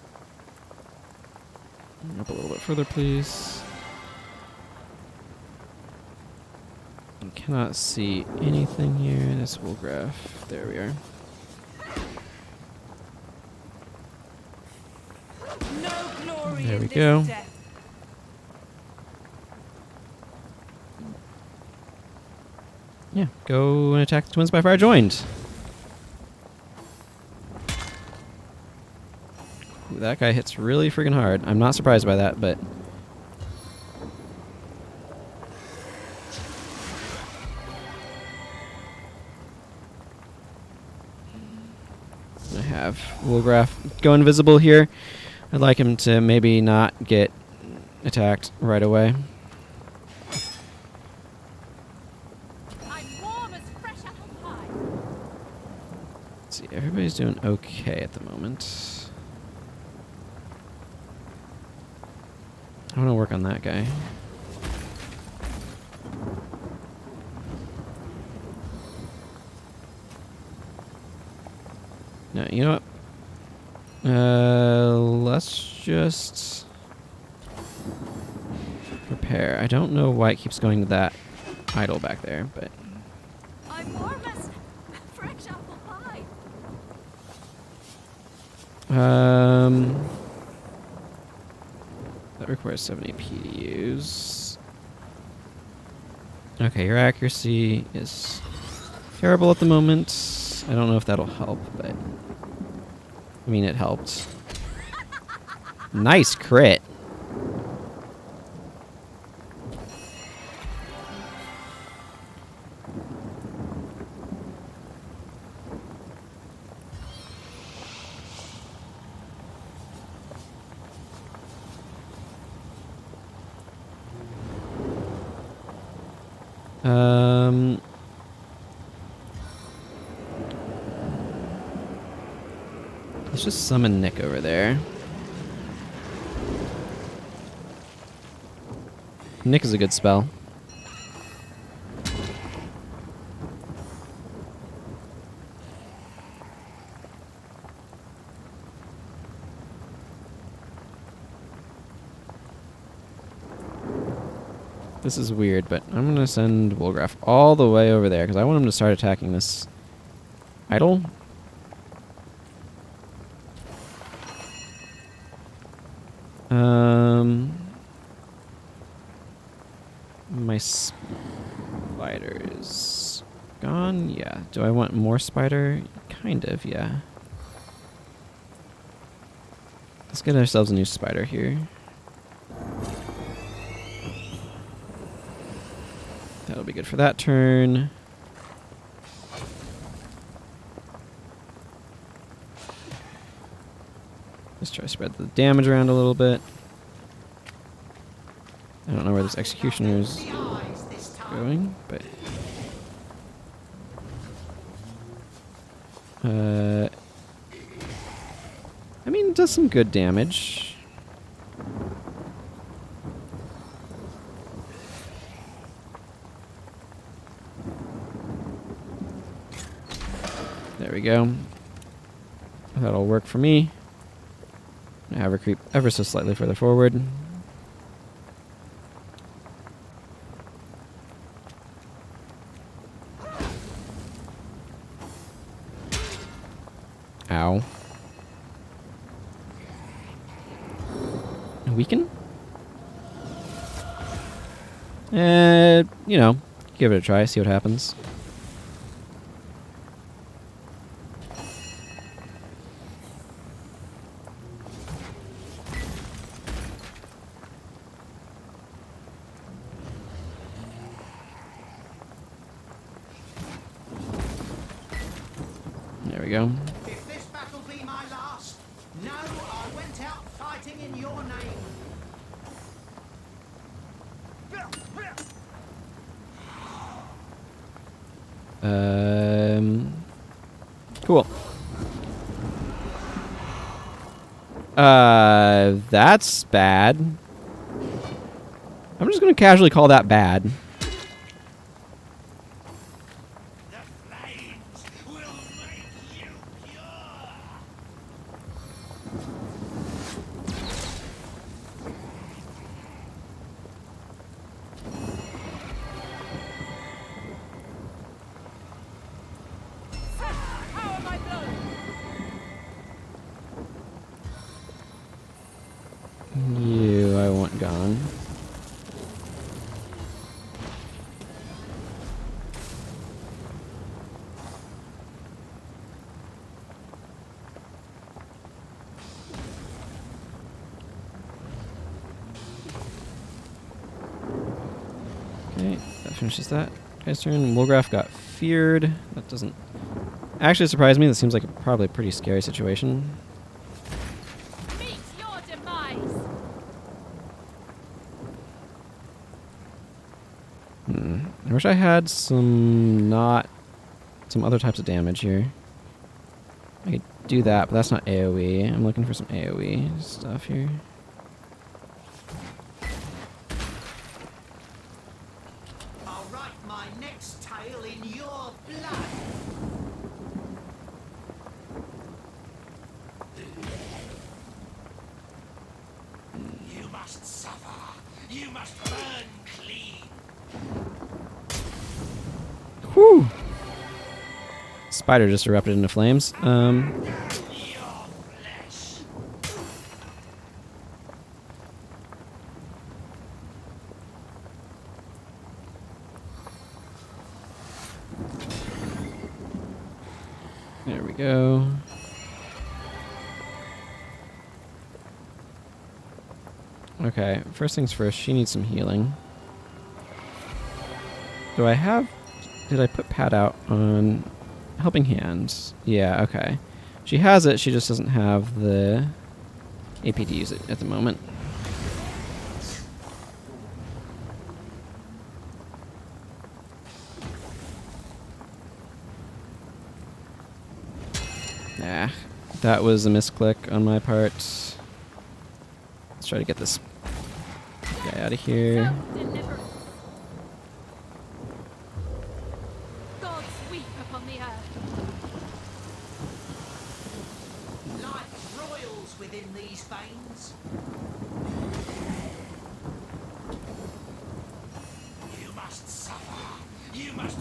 a little bit further, please. I cannot see anything here. This Wolgraf. There we are. There we go. Yeah, go and attack the twins by fire joined. Ooh, that guy hits really freaking hard. I'm not surprised by that, but I have Wolgraf go invisible here. I'd like him to maybe not get attacked right away. Let's see, everybody's doing okay at the moment. I want to work on that guy. No, you know what? Let's just repair. I don't know why it keeps going to that idol back there, but I'm warmest. Fresh apple pie. That requires 70 AP to use. Okay, your accuracy is terrible at the moment. I don't know if that'll help, but I mean, it helped. Nice crit. Let's just summon Nick over there. Nick is a good spell. This is weird, but I'm going to send Wolgraf all the way over there because I want him to start attacking this idol. My spider is gone. Yeah. Do I want more spider? Kind of, yeah. Let's get ourselves a new spider here. That'll be good for that turn. Let's try to spread the damage around a little bit. I don't know where those executioners going, but I mean, it does some good damage. There we go. That'll work for me. Have her creep ever so slightly further forward. Ow. Weaken? You know, give it a try, see what happens. There we go. If this battle be my last, know I went out fighting in your name. Cool. That's bad. I'm just gonna casually call that bad. You, I want gone. Okay, that finishes that guy's turn. Wolgraff got feared. That doesn't actually surprise me. That seems like probably a pretty scary situation. I wish I had some other types of damage here. I could do that, but that's not AoE. I'm looking for some AoE stuff here. I'll write my next tale in your blood. You must suffer. You must burn clean. Whew! Spider just erupted into flames. There we go. Okay, first things first, she needs some healing. Do I have... Did I put Pat out on Helping Hands? Yeah, okay. She has it, she just doesn't have the AP to use it at the moment. Nah, that was a misclick on my part. Let's try to get this guy out of here. Within these veins. You must suffer. You must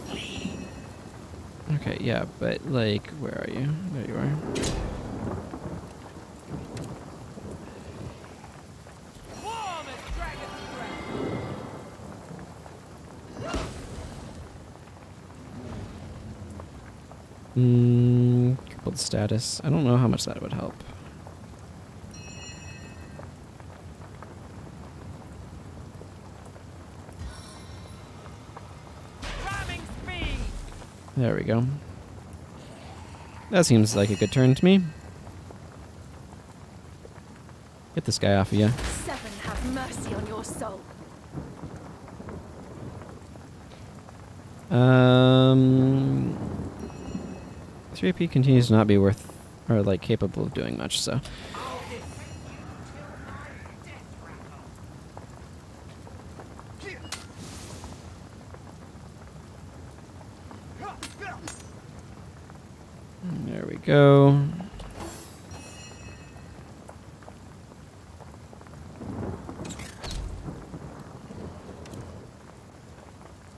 bleed. Okay, yeah, but like, where are you? There you are. Crippled status. I don't know how much that would help. There we go. That seems like a good turn to me. Get this guy off of you. Seven have mercy on your soul. 3 AP continues to not be worth or like capable of doing much, so. There we go.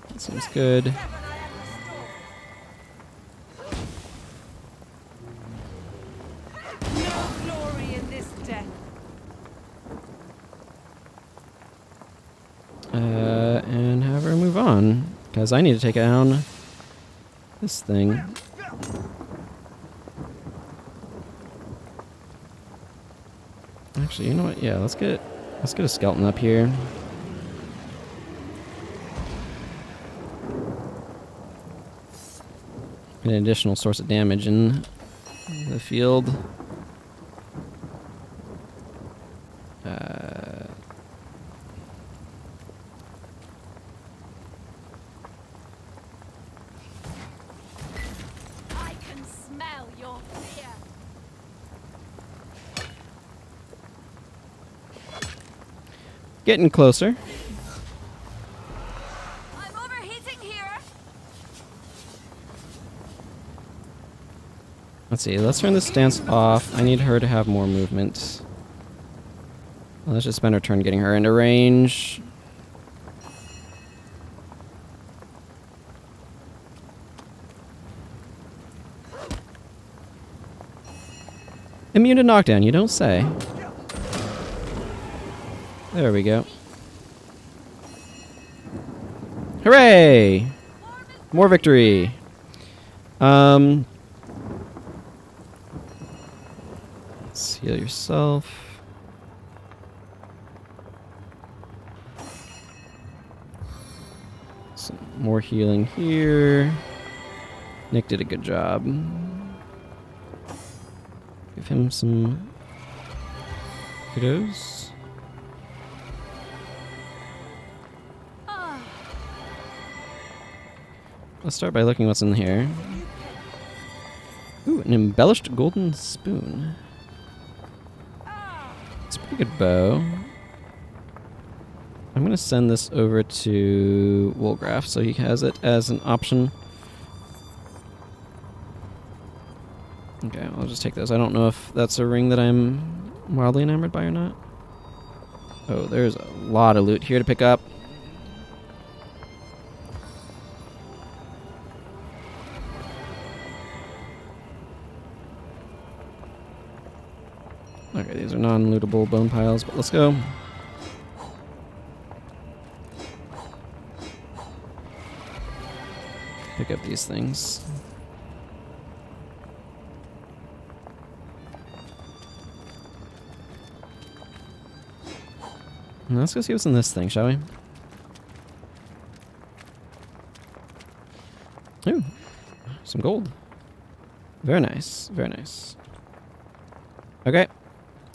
That seems good. No glory in this death. And have her move on, because I need to take down this thing. Actually, you know what? Yeah, let's get a skeleton up here. An additional source of damage in the field. I can smell your fear. Getting closer. I'm overheating here. Let's see, let's turn this stance off. I need her to have more movement. Let's just spend our turn getting her into range. Immune to knockdown, you don't say. There we go. Hooray! More victory. Let's heal yourself. Some more healing here. Nick did a good job. Give him some kudos. Let's start by looking what's in here. Ooh, an embellished golden spoon. It's a pretty good bow. I'm going to send this over to Woolgraf so he has it as an option. Okay, I'll just take those. I don't know if that's a ring that I'm wildly enamored by or not. Oh, there's a lot of loot here to pick up. Okay, these are non-lootable bone piles, but let's go. Pick up these things. And let's go see what's in this thing, shall we? Ooh, some gold. Very nice, very nice. Okay.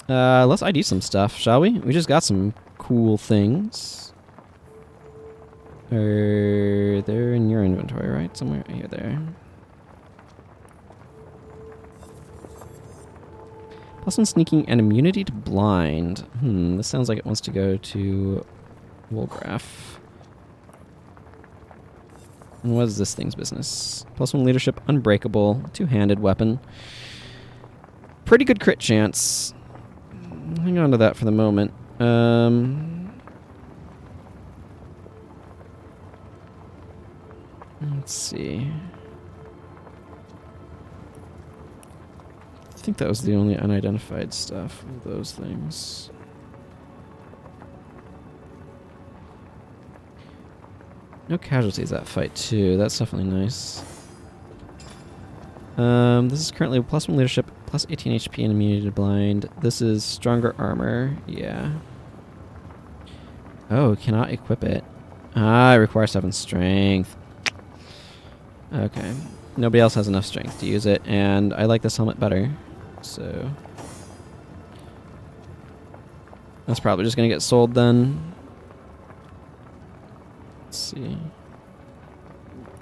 Let's ID some stuff, shall we? We just got some cool things. They're in your inventory, right? Somewhere here, there. +1 sneaking and immunity to blind. This sounds like it wants to go to Woolgraf. And what is this thing's business? +1 leadership, unbreakable, two-handed weapon. Pretty good crit chance. Hang on to that for the moment. Let's see. I think that was the only unidentified stuff of those things. No casualties that fight too. That's definitely nice. This is currently +1 leadership, +18 HP and immunity to blind. This is stronger armor. Yeah. Oh, cannot equip it. Ah, it requires 7 strength. Okay. Nobody else has enough strength to use it, and I like this helmet better. So that's probably just gonna get sold then. Let's see.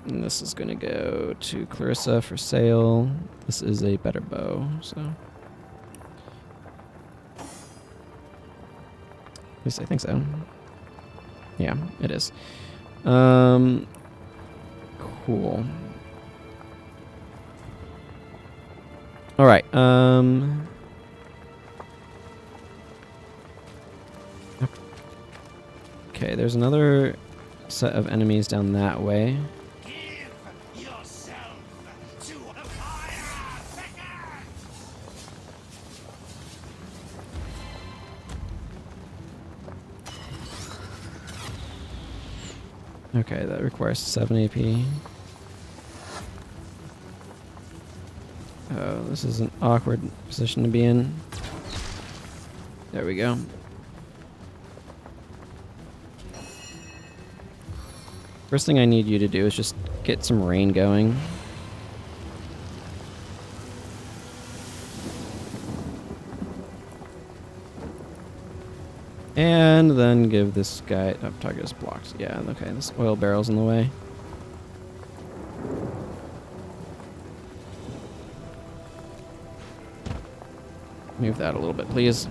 And this is going to go to Clarissa for sale. This is a better bow, so. At least I think so. Yeah, it is. Cool. All right. Okay, there's another set of enemies down that way. Okay, that requires 7 AP. Oh, this is an awkward position to be in. There we go. First thing I need you to do is just get some rain going. And then give this guy... Oh, target is blocked. Yeah, okay, this oil barrel's in the way. Move that a little bit, please.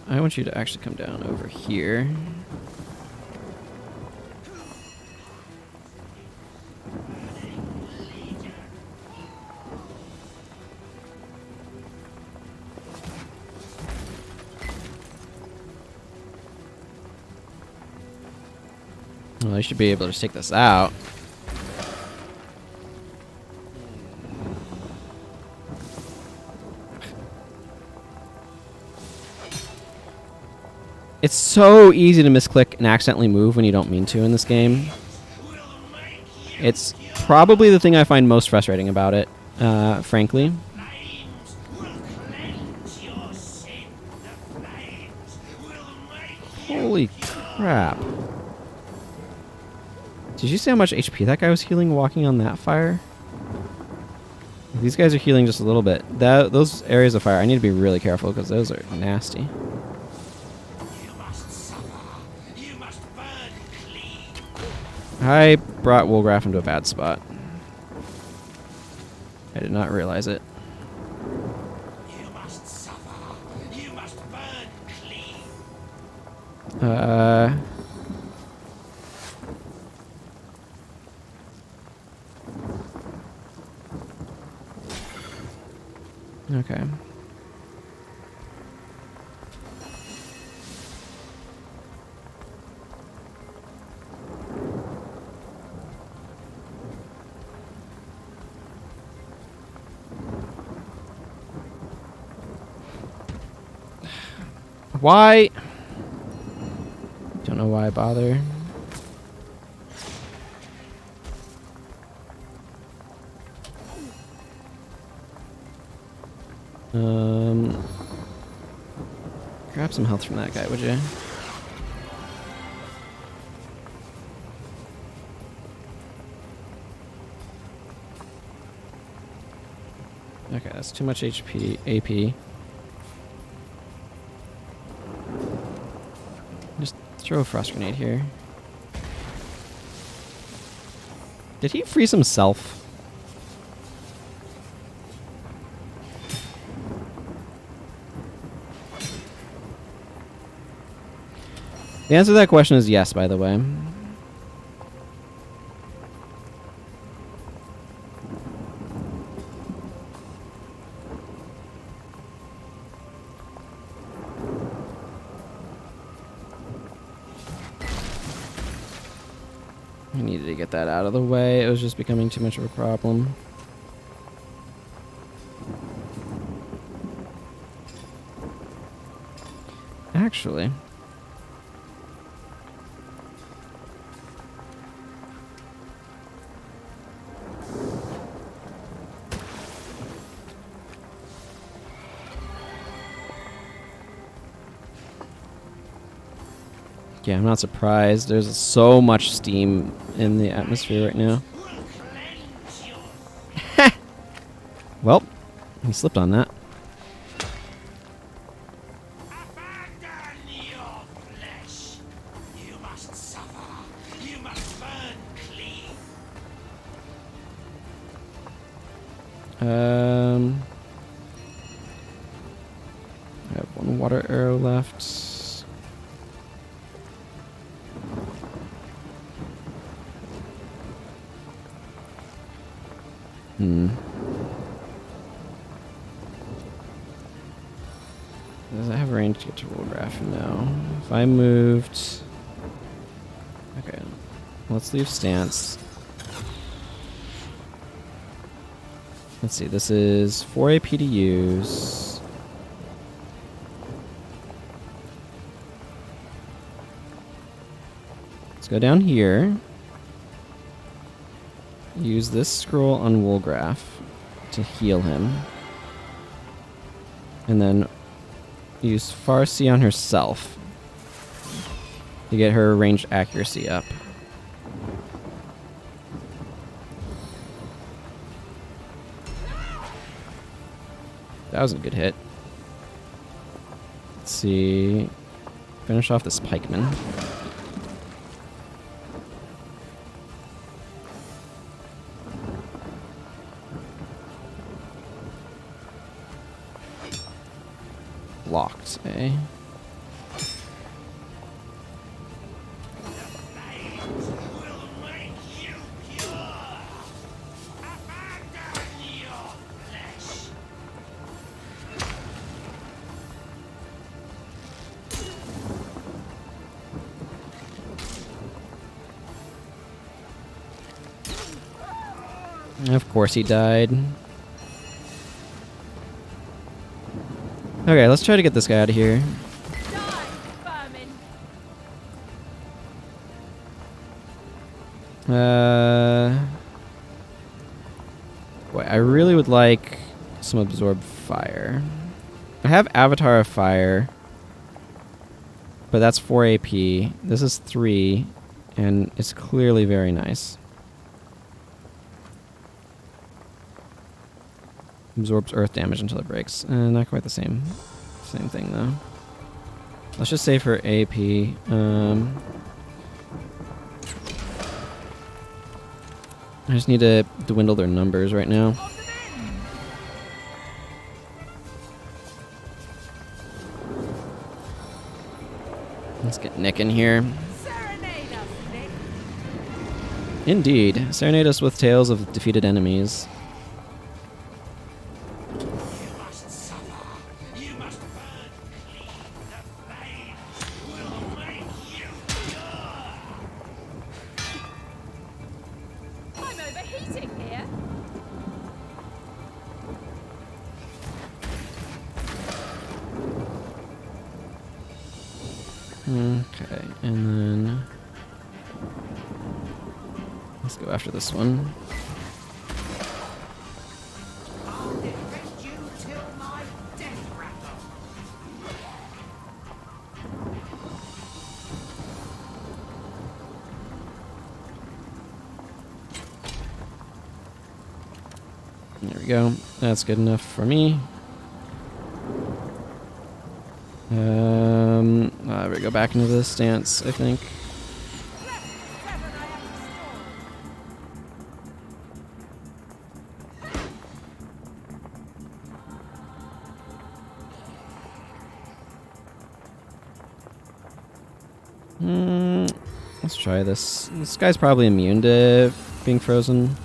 I want you to actually come down over here. Well, I should be able to take this out. It's so easy to misclick and accidentally move when you don't mean to in this game. It's probably the thing I find most frustrating about it, frankly. Holy crap. Did you see how much HP that guy was healing walking on that fire? These guys are healing just a little bit. Those areas of fire, I need to be really careful because those are nasty. I brought Woolgraf into a bad spot. I did not realize it. Okay. Why? Don't know why I bother. Grab some health from that guy, would you? Okay, that's too much AP. Just throw a frost grenade here. Did he freeze himself? The answer to that question is yes, by the way. I needed to get that out of the way. It was just becoming too much of a problem. Actually... yeah, I'm not surprised. There's so much steam in the atmosphere right now. He slipped on that. You must suffer. You must burn clean. I have one water arrow left. Does it have range to get to Woolgraph? No. If I moved... Okay. Let's leave stance. Let's see. This is 4 AP to use. Let's go down here. Use this scroll on Woolgraph to heal him. And then use Farsi on herself to get her ranged accuracy up. That was a good hit. Let's see. Finish off this pikeman. Blocked, eh? Of course he died. Okay, let's try to get this guy out of here. Boy, I really would like some absorb fire. I have Avatar of Fire, but that's 4 AP. This is 3, and it's clearly very nice. Absorbs earth damage until it breaks. Not quite the same thing though. Let's just save her AP. I just need to dwindle their numbers right now. Let's get Nick in here. Indeed. Serenade us with tales of defeated enemies. Okay, and then let's go after this one. There we go. That's good enough for me. We go back into the stance, I think. Let's try this. This guy's probably immune to being frozen.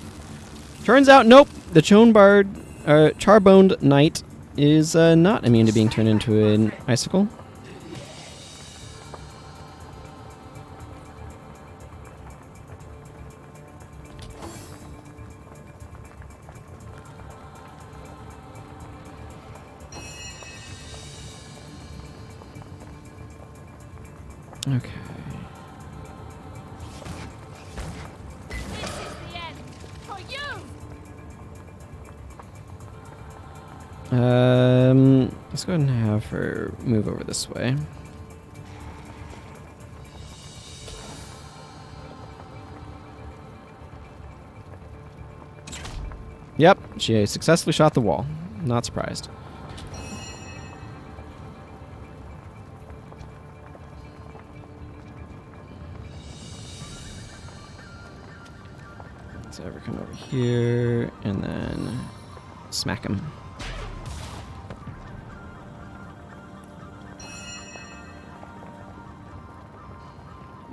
Turns out, nope. The Charboned Knight is not immune to being turned into an icicle. Okay. Let's go ahead and have her move over this way. Yep, she successfully shot the wall. Not surprised. So ever come over here and then smack him.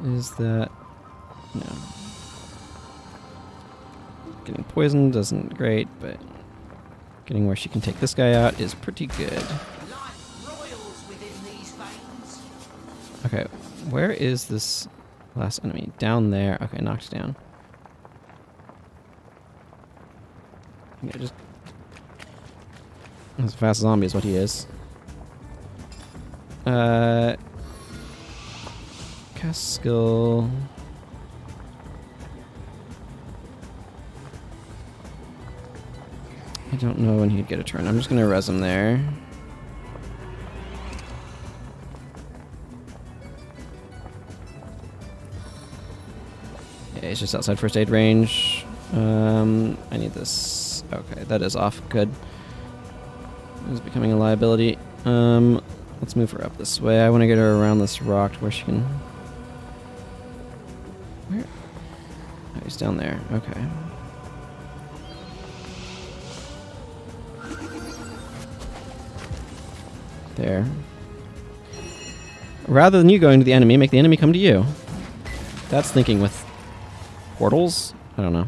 Is that no? Getting poisoned isn't great, but getting where she can take this guy out is pretty good. Okay, where is this last enemy? Down there. Okay, knocked down. Yeah, just as fast zombie is what he is. Cast skill. I don't know when he'd get a turn. I'm just gonna res him there. Yeah, he's just outside first aid range. I need this. Okay, that is off. Good. It's becoming a liability. Let's move her up this way. I want to get her around this rock to where she can... Where? Oh, he's down there. Okay. There. Rather than you going to the enemy, make the enemy come to you. That's thinking with portals? I don't know.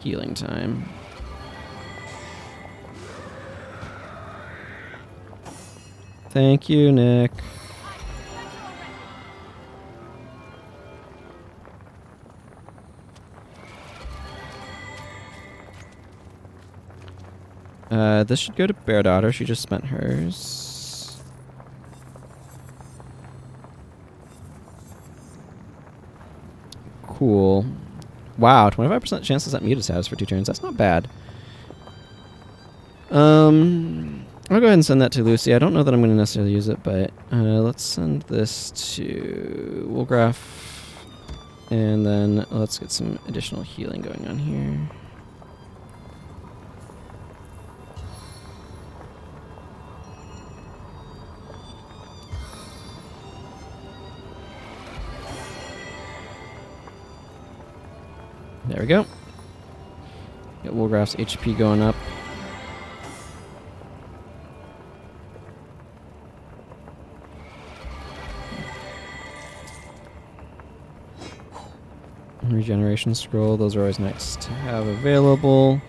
Healing time. Thank you, Nick. This should go to Bear Daughter. She just spent hers. Cool. Wow, 25% chance to set muted status for 2 turns. That's not bad. I'll go ahead and send that to Lucy. I don't know that I'm going to necessarily use it, but let's send this to Woolgraph. And then let's get some additional healing going on here. There we go. Get Woolgraph's HP going up. Regeneration scroll, those are always nice to have available.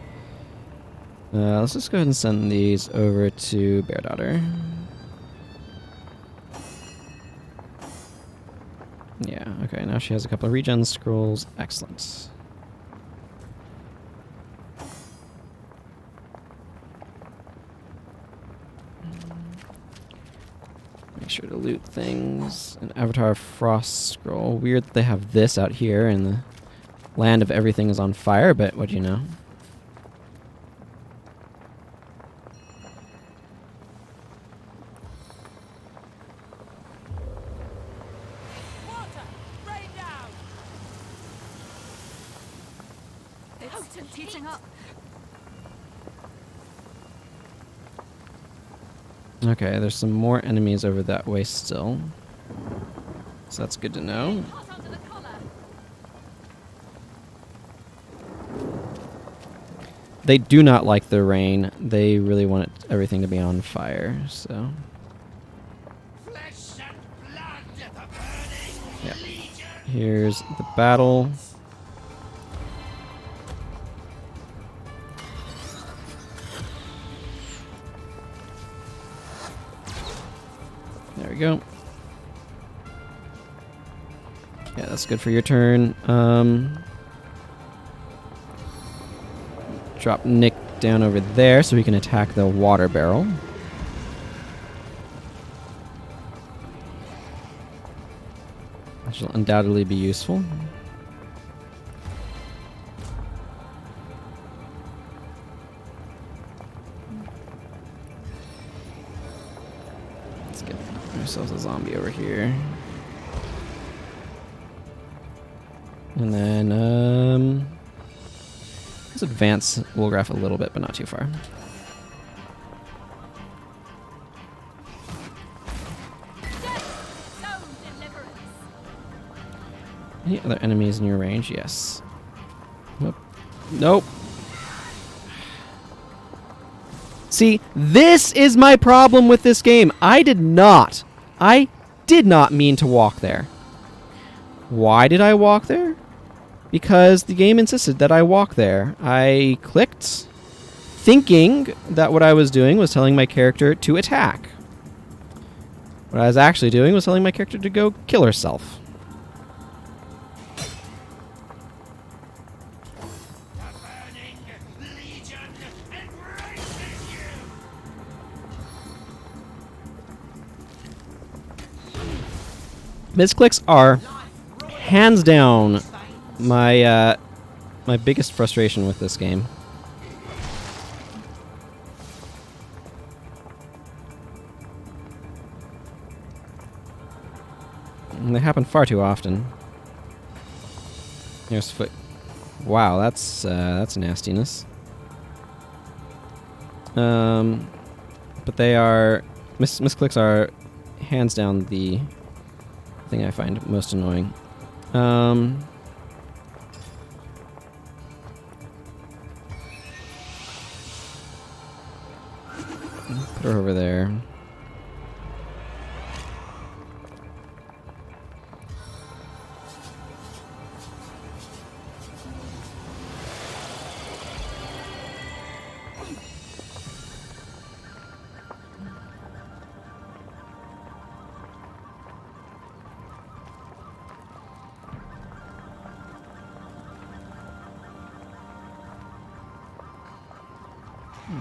Let's just go ahead and send these over to Bear Daughter. Yeah, okay, now she has a couple of regen scrolls. Excellent. Make sure to loot things. An Avatar Frost Scroll. Weird that they have this out here and the land of everything is on fire, but what do you know? It's heating up. Okay, there's some more enemies over that way still. So that's good to know. They do not like the rain. They really want everything to be on fire, so... Yeah. Here's the battle. There we go. Yeah, that's good for your turn. Drop Nick down over there so we can attack the water barrel. Which will undoubtedly be useful. Let's get ourselves a zombie over here. And then, let's advance Woolgraph a little bit, but not too far. Any other enemies in your range? Yes. Nope. Nope. See, this is my problem with this game. I did not mean to walk there. Why did I walk there? Because the game insisted that I walk there. I clicked, thinking that what I was doing was telling my character to attack. What I was actually doing was telling my character to go kill herself. Misclicks are hands down my my biggest frustration with this game. And they happen far too often. There's foot. Wow, that's nastiness. But they are misclicks are hands down the thing I find most annoying. Put her over there.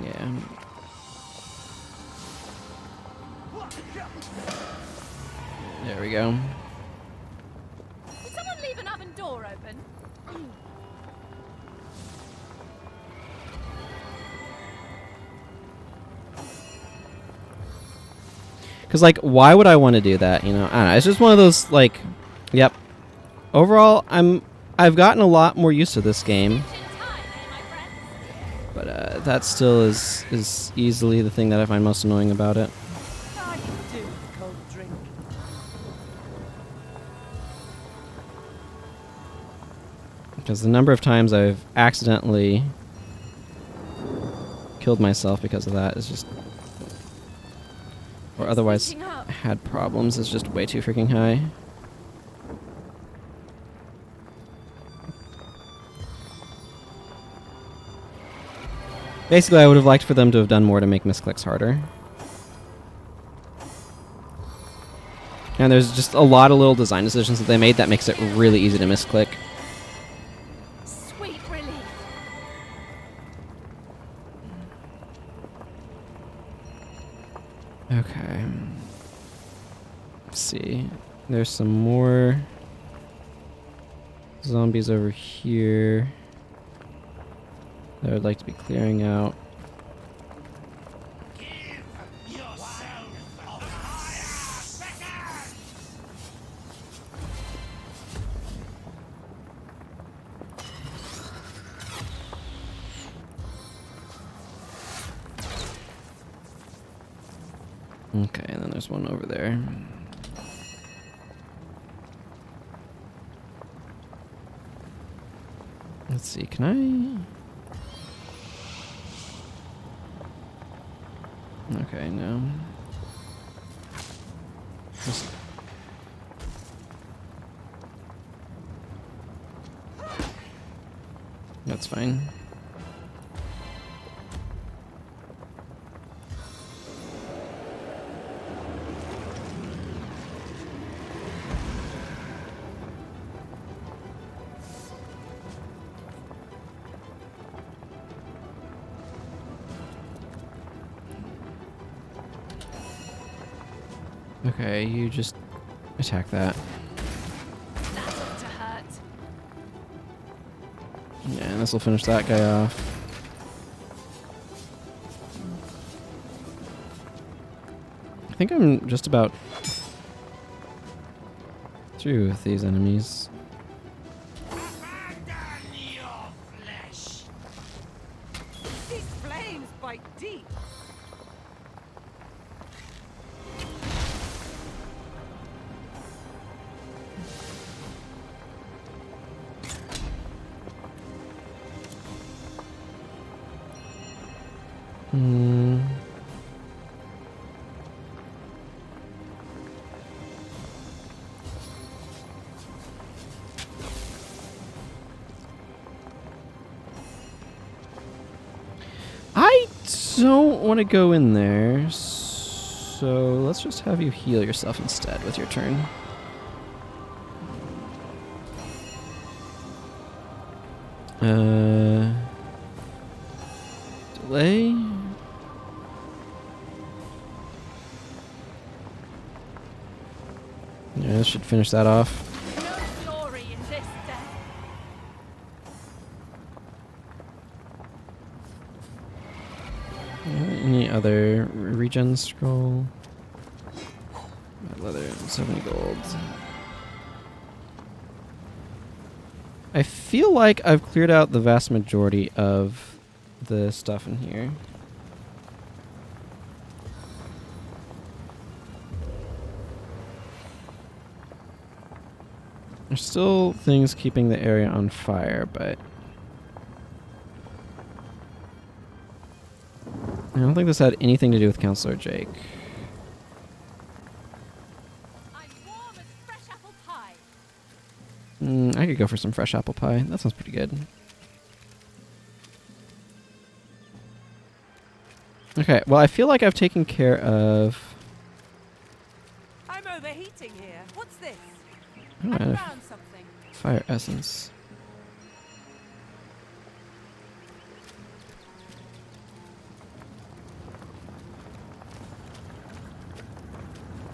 Yeah. There we go. Did someone leave an oven door open? Because, like, why would I want to do that? You know, I don't know. It's just one of those, like, yep. Overall, I've gotten a lot more used to this game. But that still is easily the thing that I find most annoying about it. Because the number of times I've accidentally killed myself because of that is just... Or otherwise had problems is just way too freaking high. Basically, I would have liked for them to have done more to make misclicks harder. And there's just a lot of little design decisions that they made that makes it really easy to misclick. Sweet relief. Okay. Let's see. There's some more zombies over here that I would like to be clearing out. Okay, and then there's one over there. Let's see, can I... Okay, no. Just... That's fine. Okay, you just attack that. That ought to hurt. Yeah, and this will finish that guy off. I think I'm just about through with these enemies. flames bite deep. Hmm. I don't want to go in there, so let's just have you heal yourself instead with your turn. Delay. Yeah, this should finish that off. No glory in this death. Any other regen scroll? Leather, 70 gold. I feel like I've cleared out the vast majority of the stuff in here. There's still things keeping the area on fire, but I don't think this had anything to do with Counselor Jake. I could go for some fresh apple pie. That sounds pretty good. Okay, well, I feel like I've taken care of... I'm overheating here. What's this? Oh, I I have found something. fire essence.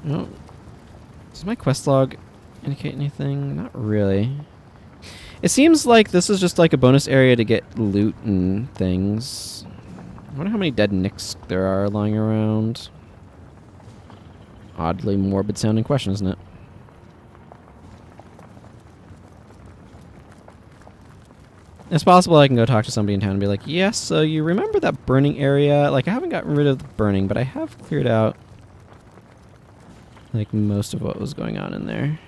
No. Does my quest log indicate anything? Not really. It seems like this is just like a bonus area to get loot and things. I wonder how many dead Nicks there are lying around. Oddly morbid sounding question, isn't it? It's possible I can go talk to somebody in town and be like, yes, so you remember that burning area? Like, I haven't gotten rid of the burning, but I have cleared out like most of what was going on in there.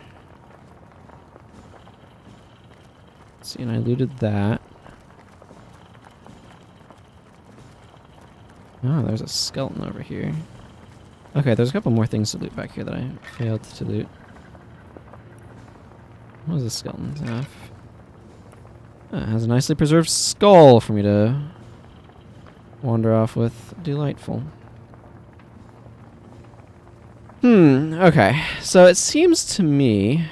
Let's see, and I looted that. Oh, there's a skeleton over here. Okay, there's a couple more things to loot back here that I failed to loot. What does this skeleton have? Oh, it has a nicely preserved skull for me to wander off with. Delightful. Okay. So it seems to me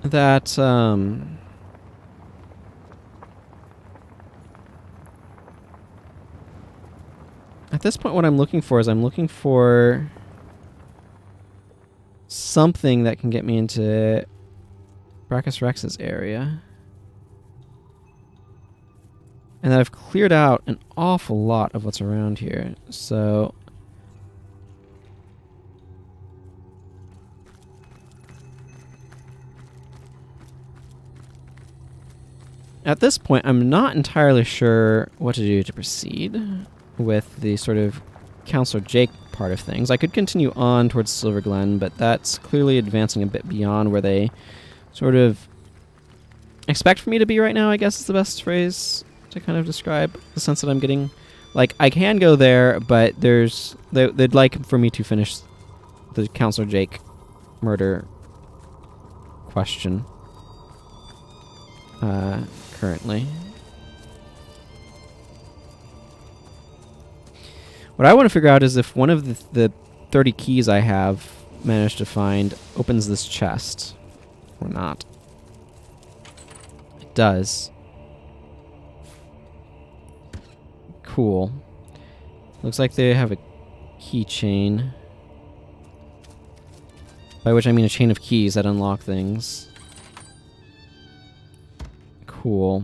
that, at this point what I'm looking for is I'm looking for something that can get me into Brachus Rex's area. And I've cleared out an awful lot of what's around here. So at this point, I'm not entirely sure what to do to proceed with the sort of Counselor Jake part of things. I could continue on towards Silver Glen, but that's clearly advancing a bit beyond where they sort of expect for me to be right now, I guess is the best phrase to kind of describe the sense that I'm getting. Like, I can go there, but they'd like for me to finish the Counselor Jake murder question currently. What I want to figure out is if one of the 30 keys I have managed to find opens this chest or not. It does. Cool. Looks like they have a keychain. By which I mean a chain of keys that unlock things. Cool.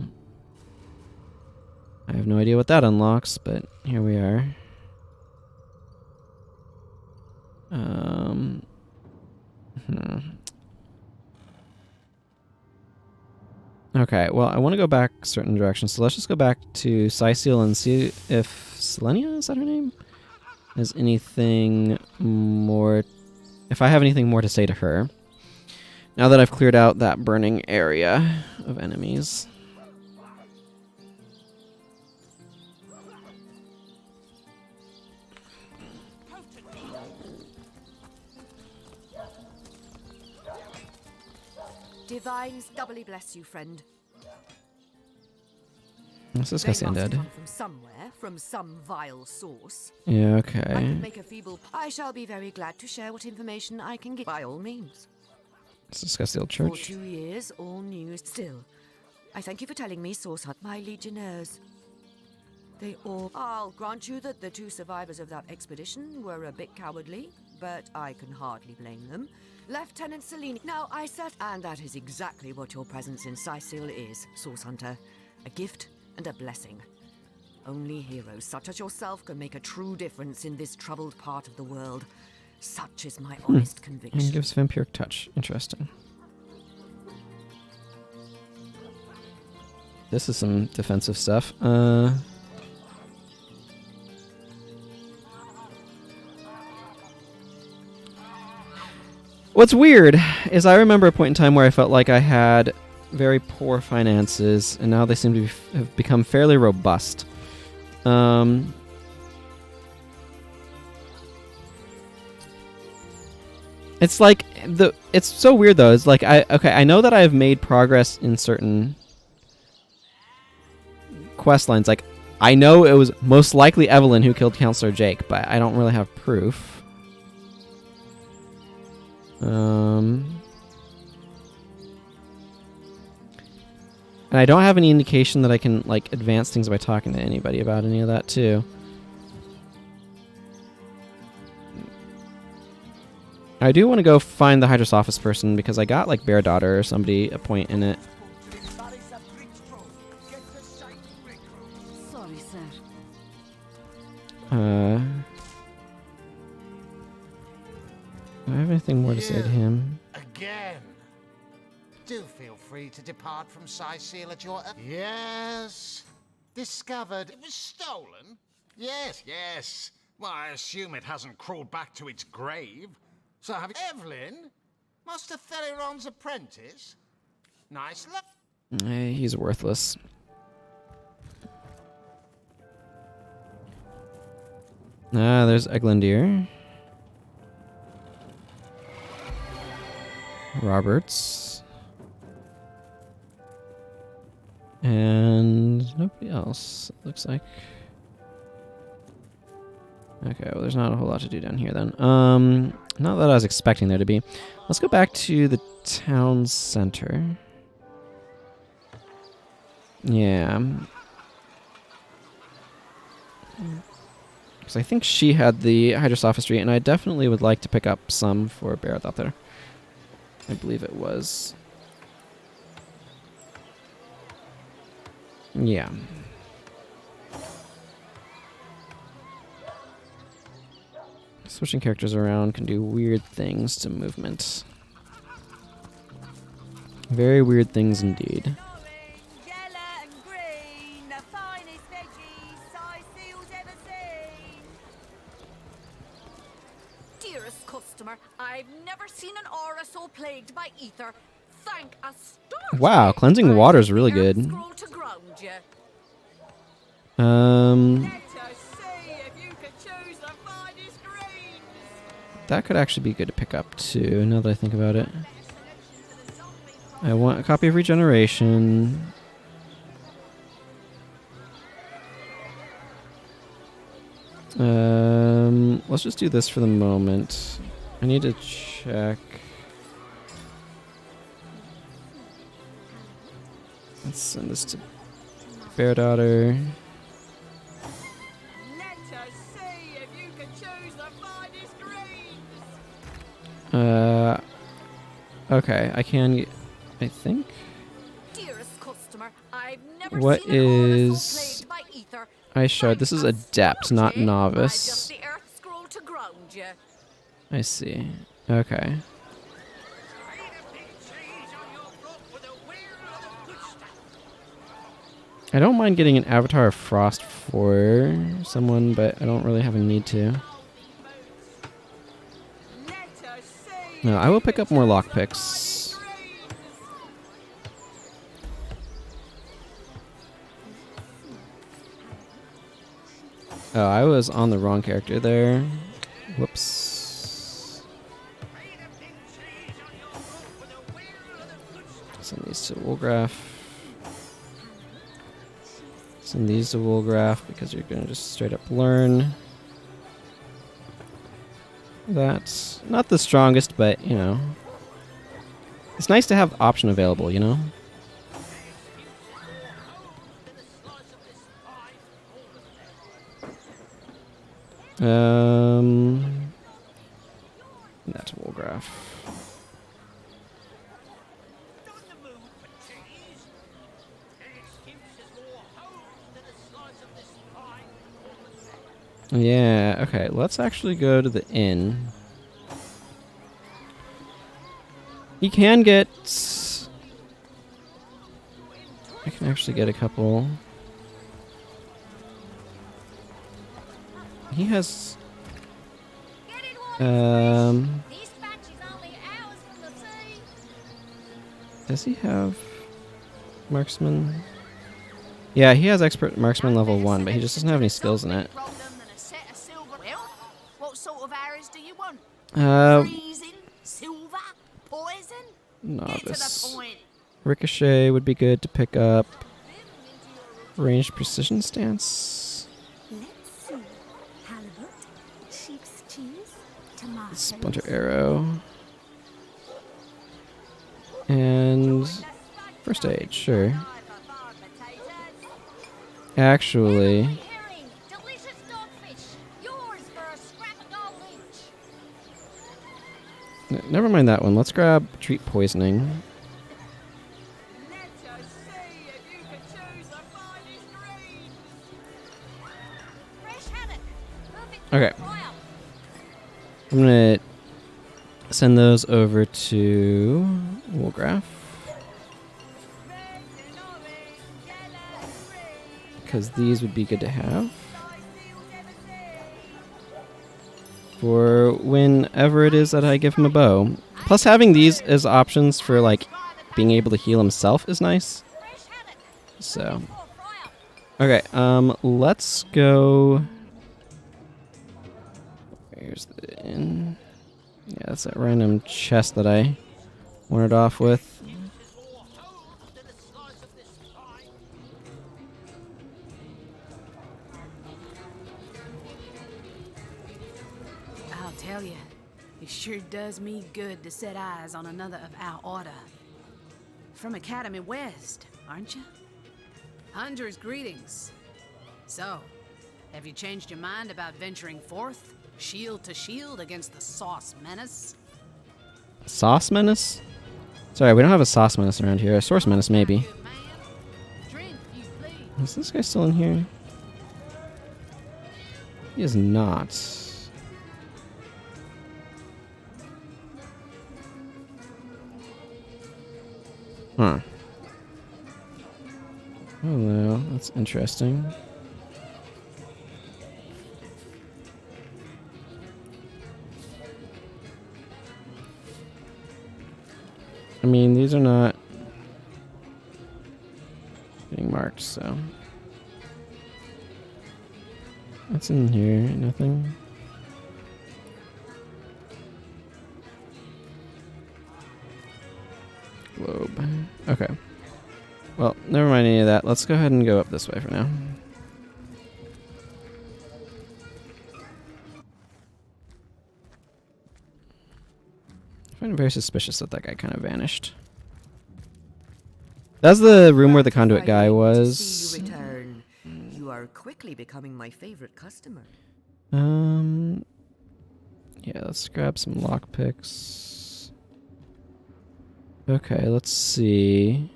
I have no idea what that unlocks, but here we are. Okay, well, I want to go back certain directions, so let's just go back to Sicil and see if Selenia, is that her name? Has anything more... If I have anything more to say to her. Now that I've cleared out that burning area of enemies. Divines doubly bless you, friend. Let's discuss the They must undead. come from somewhere, from some vile source. Yeah, I okay. could make a feeble... I shall be very glad to share what information I can get, by all means. Let's discuss the old For church. 2 years, all news. Still, I thank you for telling me, Source Hunt, my legionnaires. They all... I'll grant you that the 2 survivors of that expedition were a bit cowardly, but I can hardly blame them. Lieutenant Selene. Now, I said... And that is exactly what your presence in Sicil is, Source Hunter. A gift and a blessing. Only heroes such as yourself can make a true difference in this troubled part of the world. Such is my honest conviction. And gives vampiric touch. Interesting. This is some defensive stuff. What's weird is I remember a point in time where I felt like I had very poor finances, and now they seem to have become fairly robust. It's like it's so weird though. It's like I know that I've made progress in certain quest lines. Like I know it was most likely Evelyn who killed Counselor Jake, but I don't really have proof. And I don't have any indication that I can like advance things by talking to anybody about any of that too. I do want to go find the Hydros office person because I got like Bear Daughter or somebody a point in it. Sorry, sir. Do I have anything more to say to him? Again. Do feel free to depart from Sicil at your... Yes. Discovered... It was stolen? Yes, yes. Well, I assume it hasn't crawled back to its grave. So have Evelyn? Master Theliron's apprentice? Nice luck. He's worthless. There's Eglandir. Roberts. And nobody else, it looks like. Okay, well there's not a whole lot to do down here then. Not that I was expecting there to be. Let's go back to the town center. Yeah. Because I think she had the Hydros office street, and I definitely would like to pick up some for Barrett out there. I believe it was. Yeah. Switching characters around can do weird things to movement. Very weird things indeed. Dearest customer, I've never seen an aura so plagued by ether. Thank a star. Wow, cleansing water is really good. Scroll to ground you. That could actually be good to pick up too, now that I think about it. I want a copy of Regeneration. Let's just do this for the moment. I need to check. Let's send this to Bear Daughter. Okay, I can. I think. Dearest customer, I've never What seen an aura so is? plagued by ether. I showed. This is adept, not novice. Just the earth scroll to ground you. I see. Okay. I don't mind getting an Avatar of Frost for someone, but I don't really have a need to. No, I will pick up more lockpicks. Oh, I was on the wrong character there. Whoops. Send these to Woolgraph. Send these to Woolgraph because you're going to just straight up learn. That's not the strongest, but, you know. It's nice to have the option available, you know? That's Woolgraph. Yeah, okay, let's actually go to the inn. You can get... I can actually get a couple. He has... Does he have marksman? Yeah, he has expert marksman level 1, but he just doesn't have any skills in it. What sort of arrows do you want? Freezing? Silver? Poison? Novice. Ricochet would be good to pick up. Ranged precision stance. Let's see. Halibut, sheep's cheese, tomatoes. Splinter arrow. And first aid, sure. Actually, never mind that one. Let's grab treat poisoning. Okay. I'm gonna send those over to Woolgraph. Because these would be good to have. For whenever it is that I give him a bow. Plus having these as options for like being able to heal himself is nice. So. Okay, let's go. Where's the inn? Yeah, that's that random chest that I wanted off with. I'll tell you, it sure does me good to set eyes on another of our order. From Academy West, aren't you? Hunter's greetings. So, have you changed your mind about venturing forth, shield to shield, against the Sauce Menace? Sauce Menace? Sorry, we don't have a Sauce Menace around here. A Source Menace, maybe. Is this guy still in here? He is not. Huh. Oh no, that's interesting. I mean, these are not getting marked, so. What's in here? Nothing. Globe. Okay. Well, never mind any of that. Let's go ahead and go up this way for now. I find it very suspicious that that guy kind of vanished. That's the room where the conduit guy was. See you return. You are quickly becoming my favorite customer. Yeah, let's grab some lockpicks. Okay, let's see.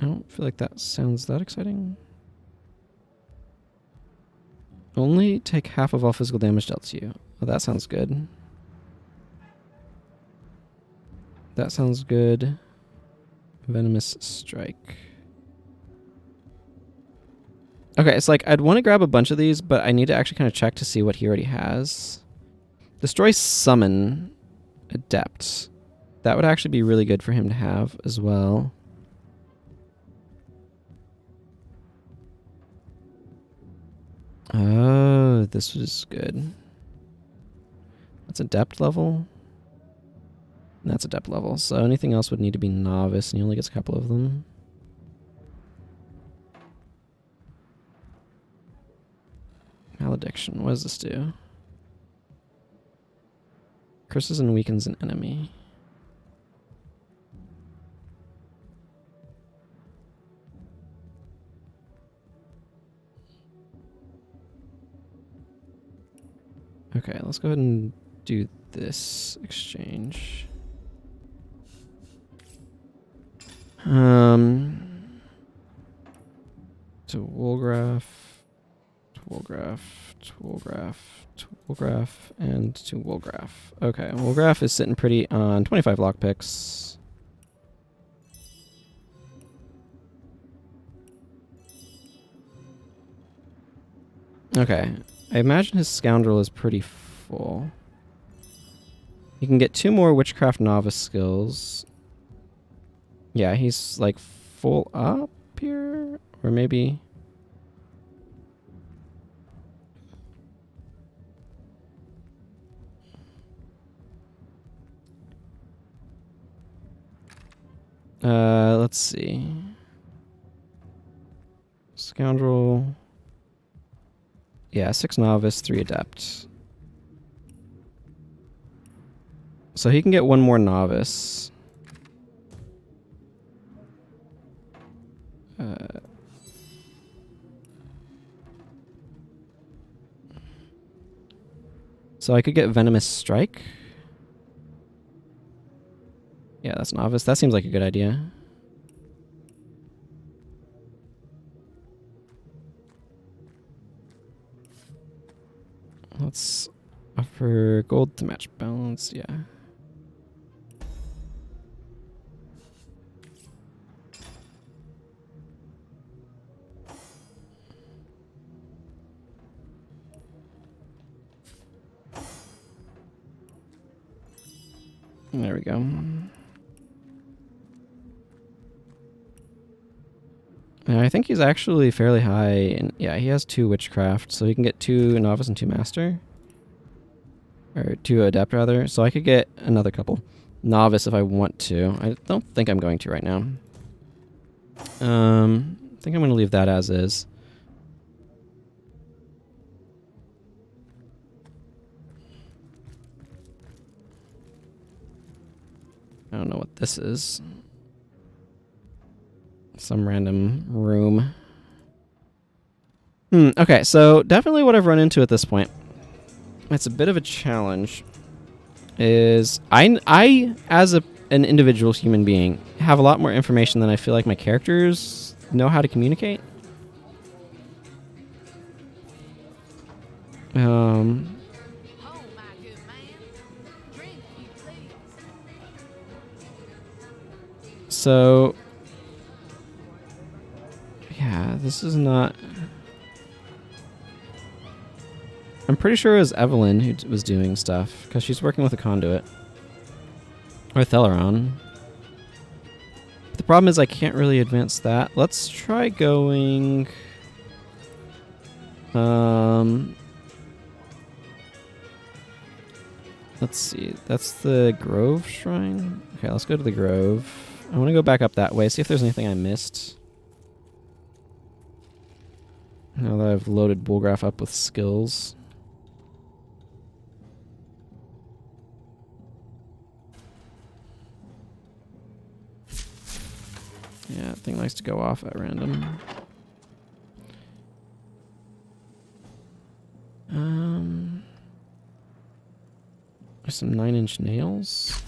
I don't feel like that sounds that exciting. Only take half of all physical damage dealt to you. Oh, that sounds good. That sounds good. Venomous strike. Okay, it's like I'd want to grab a bunch of these, but I need to actually kind of check to see what he already has. Destroy Summon Adept. That would actually be really good for him to have as well. Oh, this was good. That's Adept level. That's Adept level. So anything else would need to be Novice, and he only gets a couple of them. Malediction. What does this do? Curses and weakens an enemy. Okay, let's go ahead and do this exchange. To Woolgraph, to Woolgraph, to Woolgraph, to Woolgraph, and to Woolgraph. Okay, Woolgraph is sitting pretty on 25 lockpicks. Okay, I imagine his Scoundrel is pretty full. He can get 2 more Witchcraft Novice skills. Yeah, he's like full up here, or maybe... let's see. Scoundrel. Yeah, 6 Novice, 3 Adept. So he can get 1 more Novice. So I could get Venomous Strike. Yeah, that's Novice. That seems like a good idea. Let's offer gold to match balance, yeah. There we go. I think he's actually fairly high. And yeah, he has 2 Witchcraft, so he can get 2 Novice and 2 Master. Or 2 Adept, rather. So I could get another couple Novice if I want to. I don't think I'm going to right now. I think I'm going to leave that as is. I don't know what this is. Some random room. Okay, so definitely what I've run into at this point. It's a bit of a challenge. Is I as an individual human being have a lot more information than I feel like my characters know how to communicate. So yeah, this is not... I'm pretty sure it was Evelyn who was doing stuff, because she's working with a conduit. Or Theleron. But the problem is I can't really advance that. Let's try going... let's see. That's the Grove Shrine? Okay, let's go to the Grove. I want to go back up that way, see if there's anything I missed. Now that I've loaded Bullgraph up with skills. Yeah, that thing likes to go off at random. There's some 9-inch nails.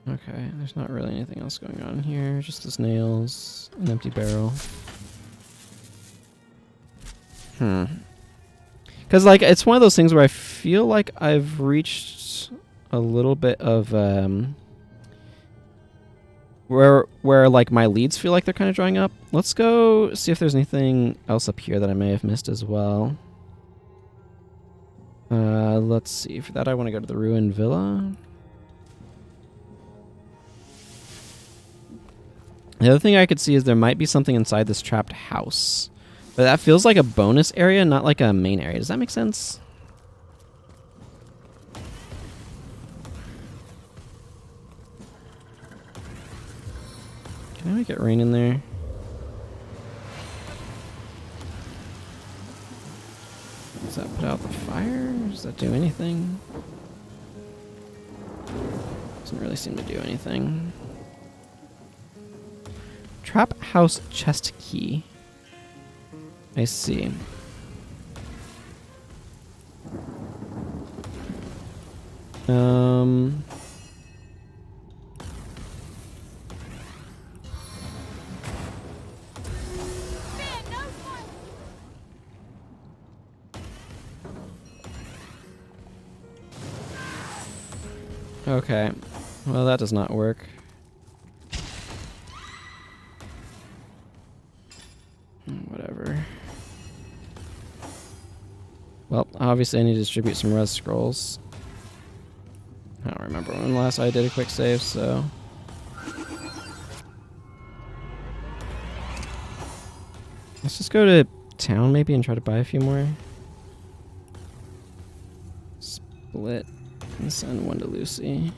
Okay, there's not really anything else going on here. Just those nails, an empty barrel. Because, like, it's one of those things where I feel like I've reached a little bit of, where like my leads feel like they're kind of drying up. Let's go see if there's anything else up here that I may have missed as well. Let's see. For that, I want to go to the ruined villa. The other thing I could see is there might be something inside this trapped house. But that feels like a bonus area, not like a main area. Does that make sense? Can I make it rain in there? Does that put out the fire? Does that do anything? Doesn't really seem to do anything. Trap house chest key. I see. Okay. Well, that does not work. Whatever. Well, obviously I need to distribute some res scrolls. I don't remember when last I did a quick save, so... Let's just go to town maybe and try to buy a few more. Split and send one to Lucy.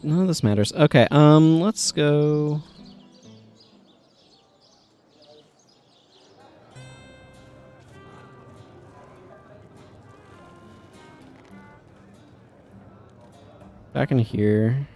None of this matters. Okay, let's go. Back in here.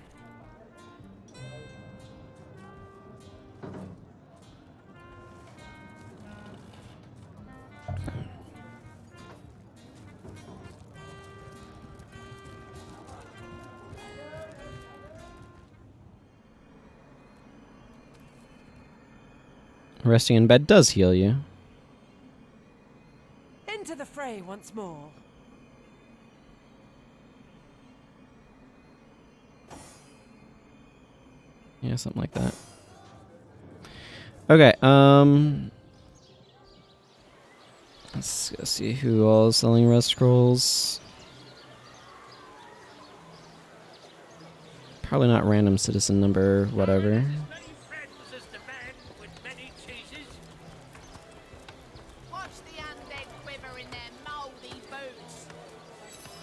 Resting in bed does heal you. Into the fray once more. Yeah, something like that. Okay, let's go see who all is selling res scrolls. Probably not random citizen number, whatever.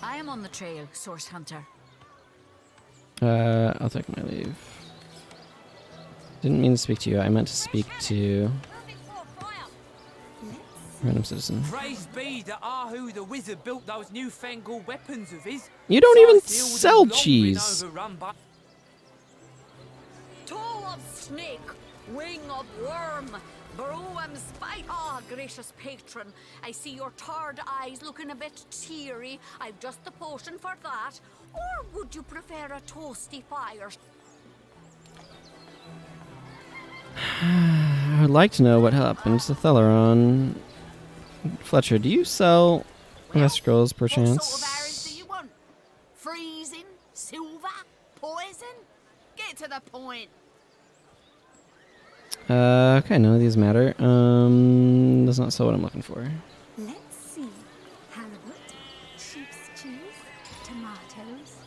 I am on the trail, Source Hunter. I'll take my leave. Didn't mean to speak to you. I meant to speak to random citizen. Praise be that Ahu the wizard built those newfangled weapons of his. You don't even sell cheese. Toe of snake, wing of worm, broom spite. Ah, gracious patron, I see your tired eyes looking a bit teary. I've just the potion for that. Or would you prefer a toasty fire? I would like to know what happens to Theleron. Fletcher, do you sell res scrolls What sort of perchance? arrows do you want? Freezing? Silver? Poison? Get to the point. Okay, none of these matter. Does not sell what I'm looking for. Let's see. Halibut, sheep's cheese, tomatoes.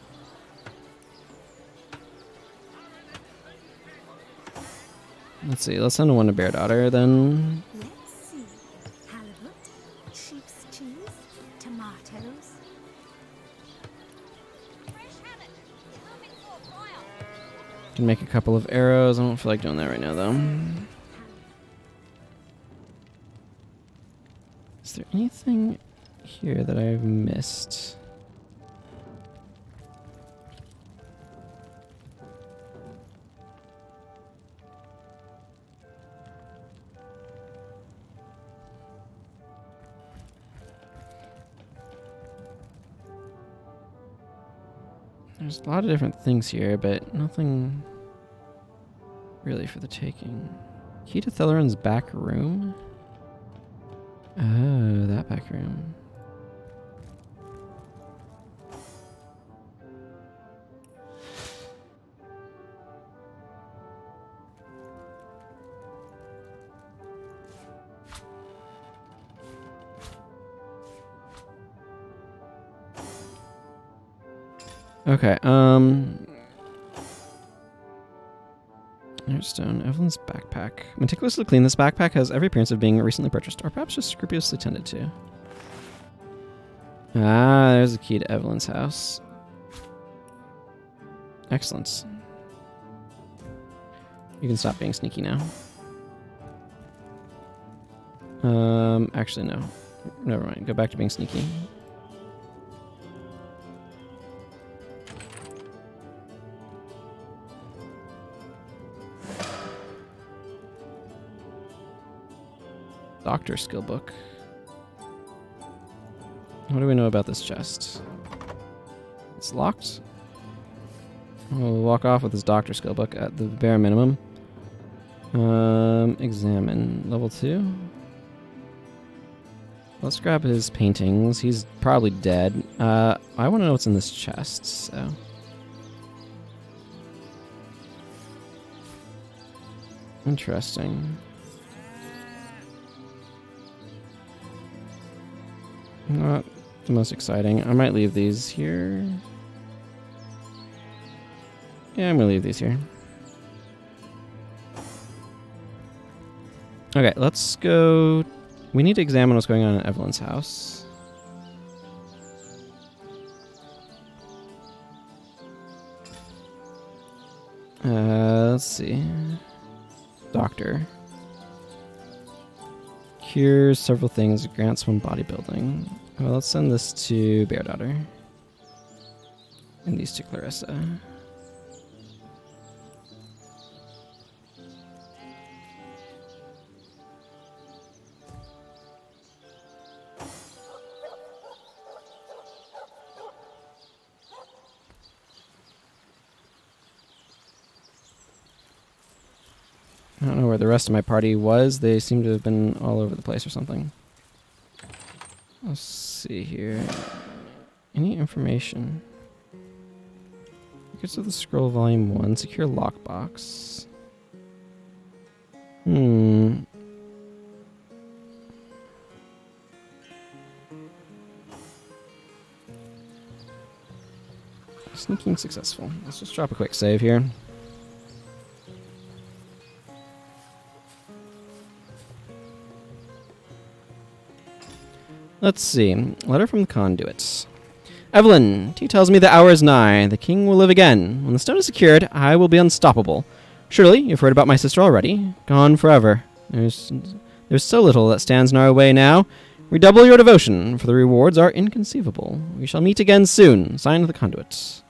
Let's see, let's send one to Bear Daughter then. Let's see. Halibut, sheep's cheese, tomatoes. Can make a couple of arrows. I don't feel like doing that right now though. there anything here that I've missed? There's a lot of different things here, but nothing really for the taking. Key to Theleron's back room? Oh, that back room. Okay, Stone, Evelyn's backpack. Meticulously clean, this backpack has every appearance of being recently purchased, or perhaps just scrupulously tended to. Ah, there's the key to Evelyn's house. Excellent. You can stop being sneaky now. Actually, no. Never mind. Go back to being sneaky. Doctor skill book. What do we know about this chest? It's locked. We'll walk off with his doctor skill book at the bare minimum. Examine. Level 2. Let's grab his paintings. He's probably dead. I want to know what's in this chest, so... Interesting. Not the most exciting. I might leave these here. Yeah, I'm gonna leave these here. Okay, let's go. We need to examine what's going on in Evelyn's house. Let's see. Doctor. Cures several things, grants one bodybuilding. Well, let's send this to Bear Daughter. And these to Clarissa. I don't know where the rest of my party was. They seem to have been all over the place or something. Let's see here. Any information? Records of the Scroll Volume 1. Secure lockbox. Sneaking successful. Let's just drop a quick save here. Let's see. Letter from the conduits. Evelyn, he tells me the hour is nigh. The king will live again. When the stone is secured, I will be unstoppable. Surely, you've heard about my sister already. Gone forever. There's so little that stands in our way now. Redouble your devotion, for the rewards are inconceivable. We shall meet again soon. Signed the conduits.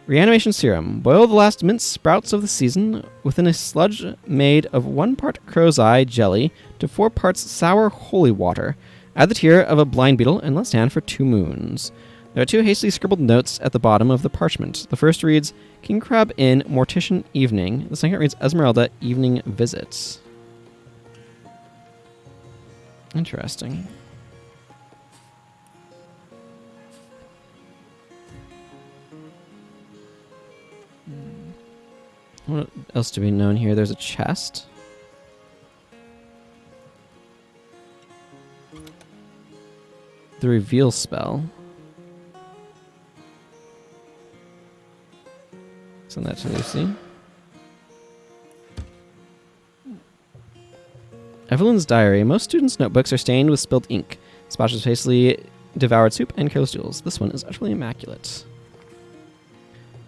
Reanimation serum. Boil the last minced sprouts of the season within a sludge made of 1 part crow's eye jelly to 4 parts sour holy water. Add the tear of a blind beetle and let stand for 2 moons. There are 2 hastily scribbled notes at the bottom of the parchment. The first reads, King Crab Inn, Mortician Evening. The second reads, Esmeralda, Evening Visits. Interesting. What else do we know in here? There's a chest. The reveal spell. Send that to Lucy. Evelyn's diary. Most students' notebooks are stained with spilled ink. Splashes of hastily devoured soup and careless jewels. This one is utterly immaculate.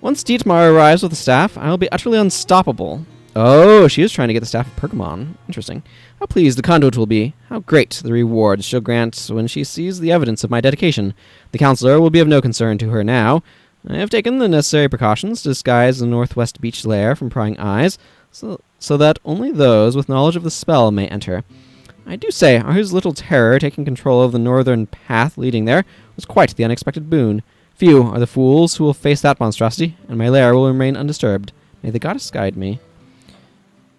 Once Dietmar arrives with the staff, I will be utterly unstoppable. Oh, she is trying to get the Staff of Pergamon. Interesting. How pleased the conduit will be. How great the reward she'll grant when she sees the evidence of my dedication. The counselor will be of no concern to her now. I have taken the necessary precautions to disguise the Northwest Beach lair from prying eyes, so that only those with knowledge of the spell may enter. I do say, whose little terror taking control of the northern path leading there was quite the unexpected boon. Few are the fools who will face that monstrosity, and my lair will remain undisturbed. May the goddess guide me.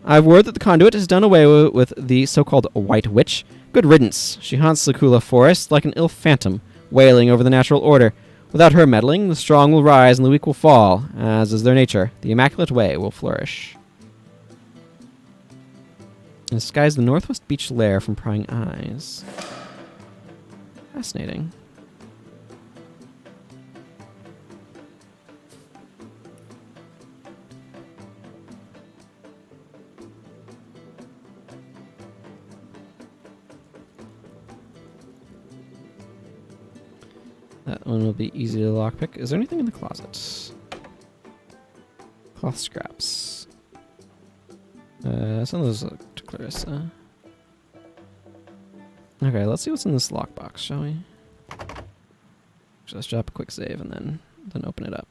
I've word that the conduit has done away with the so-called White Witch. Good riddance. She haunts the Kula forest like an ill phantom, wailing over the natural order. Without her meddling, the strong will rise and the weak will fall. As is their nature, the Immaculate Way will flourish. Disguise the Northwest Beach lair from prying eyes. Fascinating. That one will be easy to lockpick. Is there anything in the closet? Cloth scraps. Some of those look to Clarissa. Okay, let's see what's in this lockbox, shall we? Just drop a quick save and then open it up.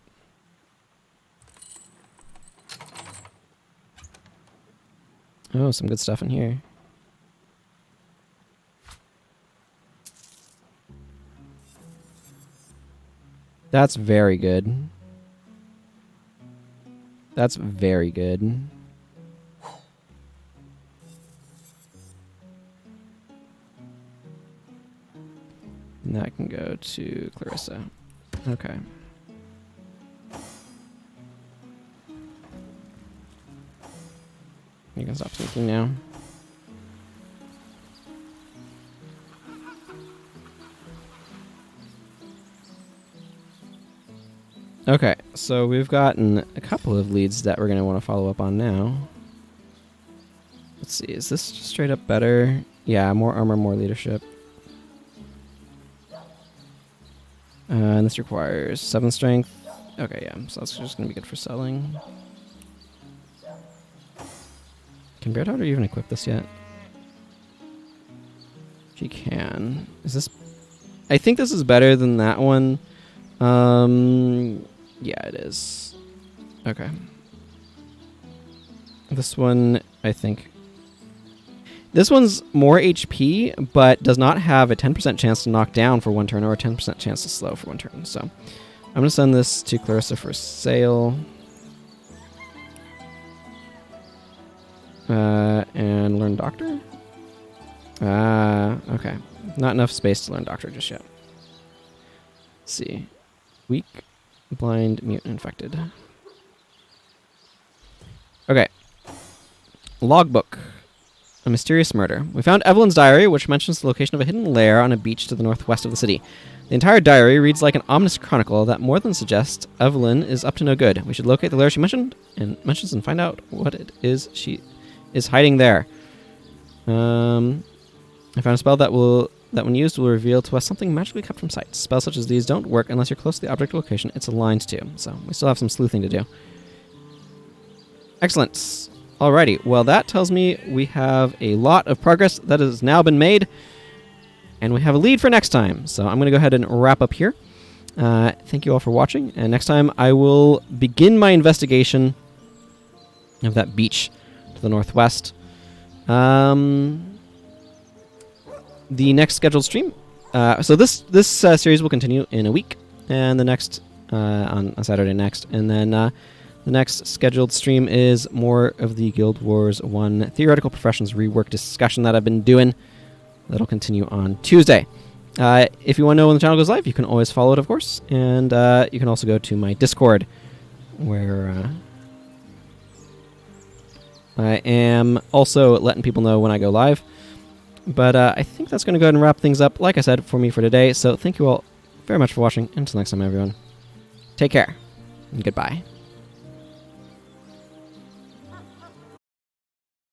Oh, some good stuff in here. That's very good. That's very good. And that can go to Clarissa. Okay. You can stop sneaking now. Okay, so we've gotten a couple of leads that we're going to want to follow up on now. Let's see, is this just straight up better? Yeah, more armor, more leadership. And this requires 7 strength. Okay, yeah, so that's just going to be good for selling. Can Bear Daughter even equip this yet? She can. Is this... I think this is better than that one. Yeah, it is. Okay. This one, I think... This one's more HP, but does not have a 10% chance to knock down for 1 turn or a 10% chance to slow for 1 turn. So I'm going to send this to Clarissa for sale. And learn Doctor? Okay. Not enough space to learn Doctor just yet. Let's see. Weak, blind, mute, infected. Okay. Logbook. A mysterious murder. We found Evelyn's diary, which mentions the location of a hidden lair on a beach to the northwest of the city. The entire diary reads like an ominous chronicle that more than suggests Evelyn is up to no good. We should locate the lair she mentions and find out what it is she is hiding there. I found a spell that when used will reveal to us something magically kept from sight. Spells such as these don't work unless you're close to the object location it's aligned to. So we still have some sleuthing to do. Excellent. Alrighty. Well, that tells me we have a lot of progress that has now been made. And we have a lead for next time. So I'm going to go ahead and wrap up here. Thank you all for watching. And next time I will begin my investigation of that beach to the northwest. The next scheduled stream. So this series will continue in a week, and the next on Saturday next, and then the next scheduled stream is more of the Guild Wars 1 Theoretical Professions rework discussion that I've been doing. That'll continue on Tuesday. If you want to know when the channel goes live, you can always follow it, of course, and you can also go to my Discord, where I am also letting people know when I go live. But I think that's going to go ahead and wrap things up, like I said, for me for today. So thank you all very much for watching. Until next time, everyone. Take care, and goodbye.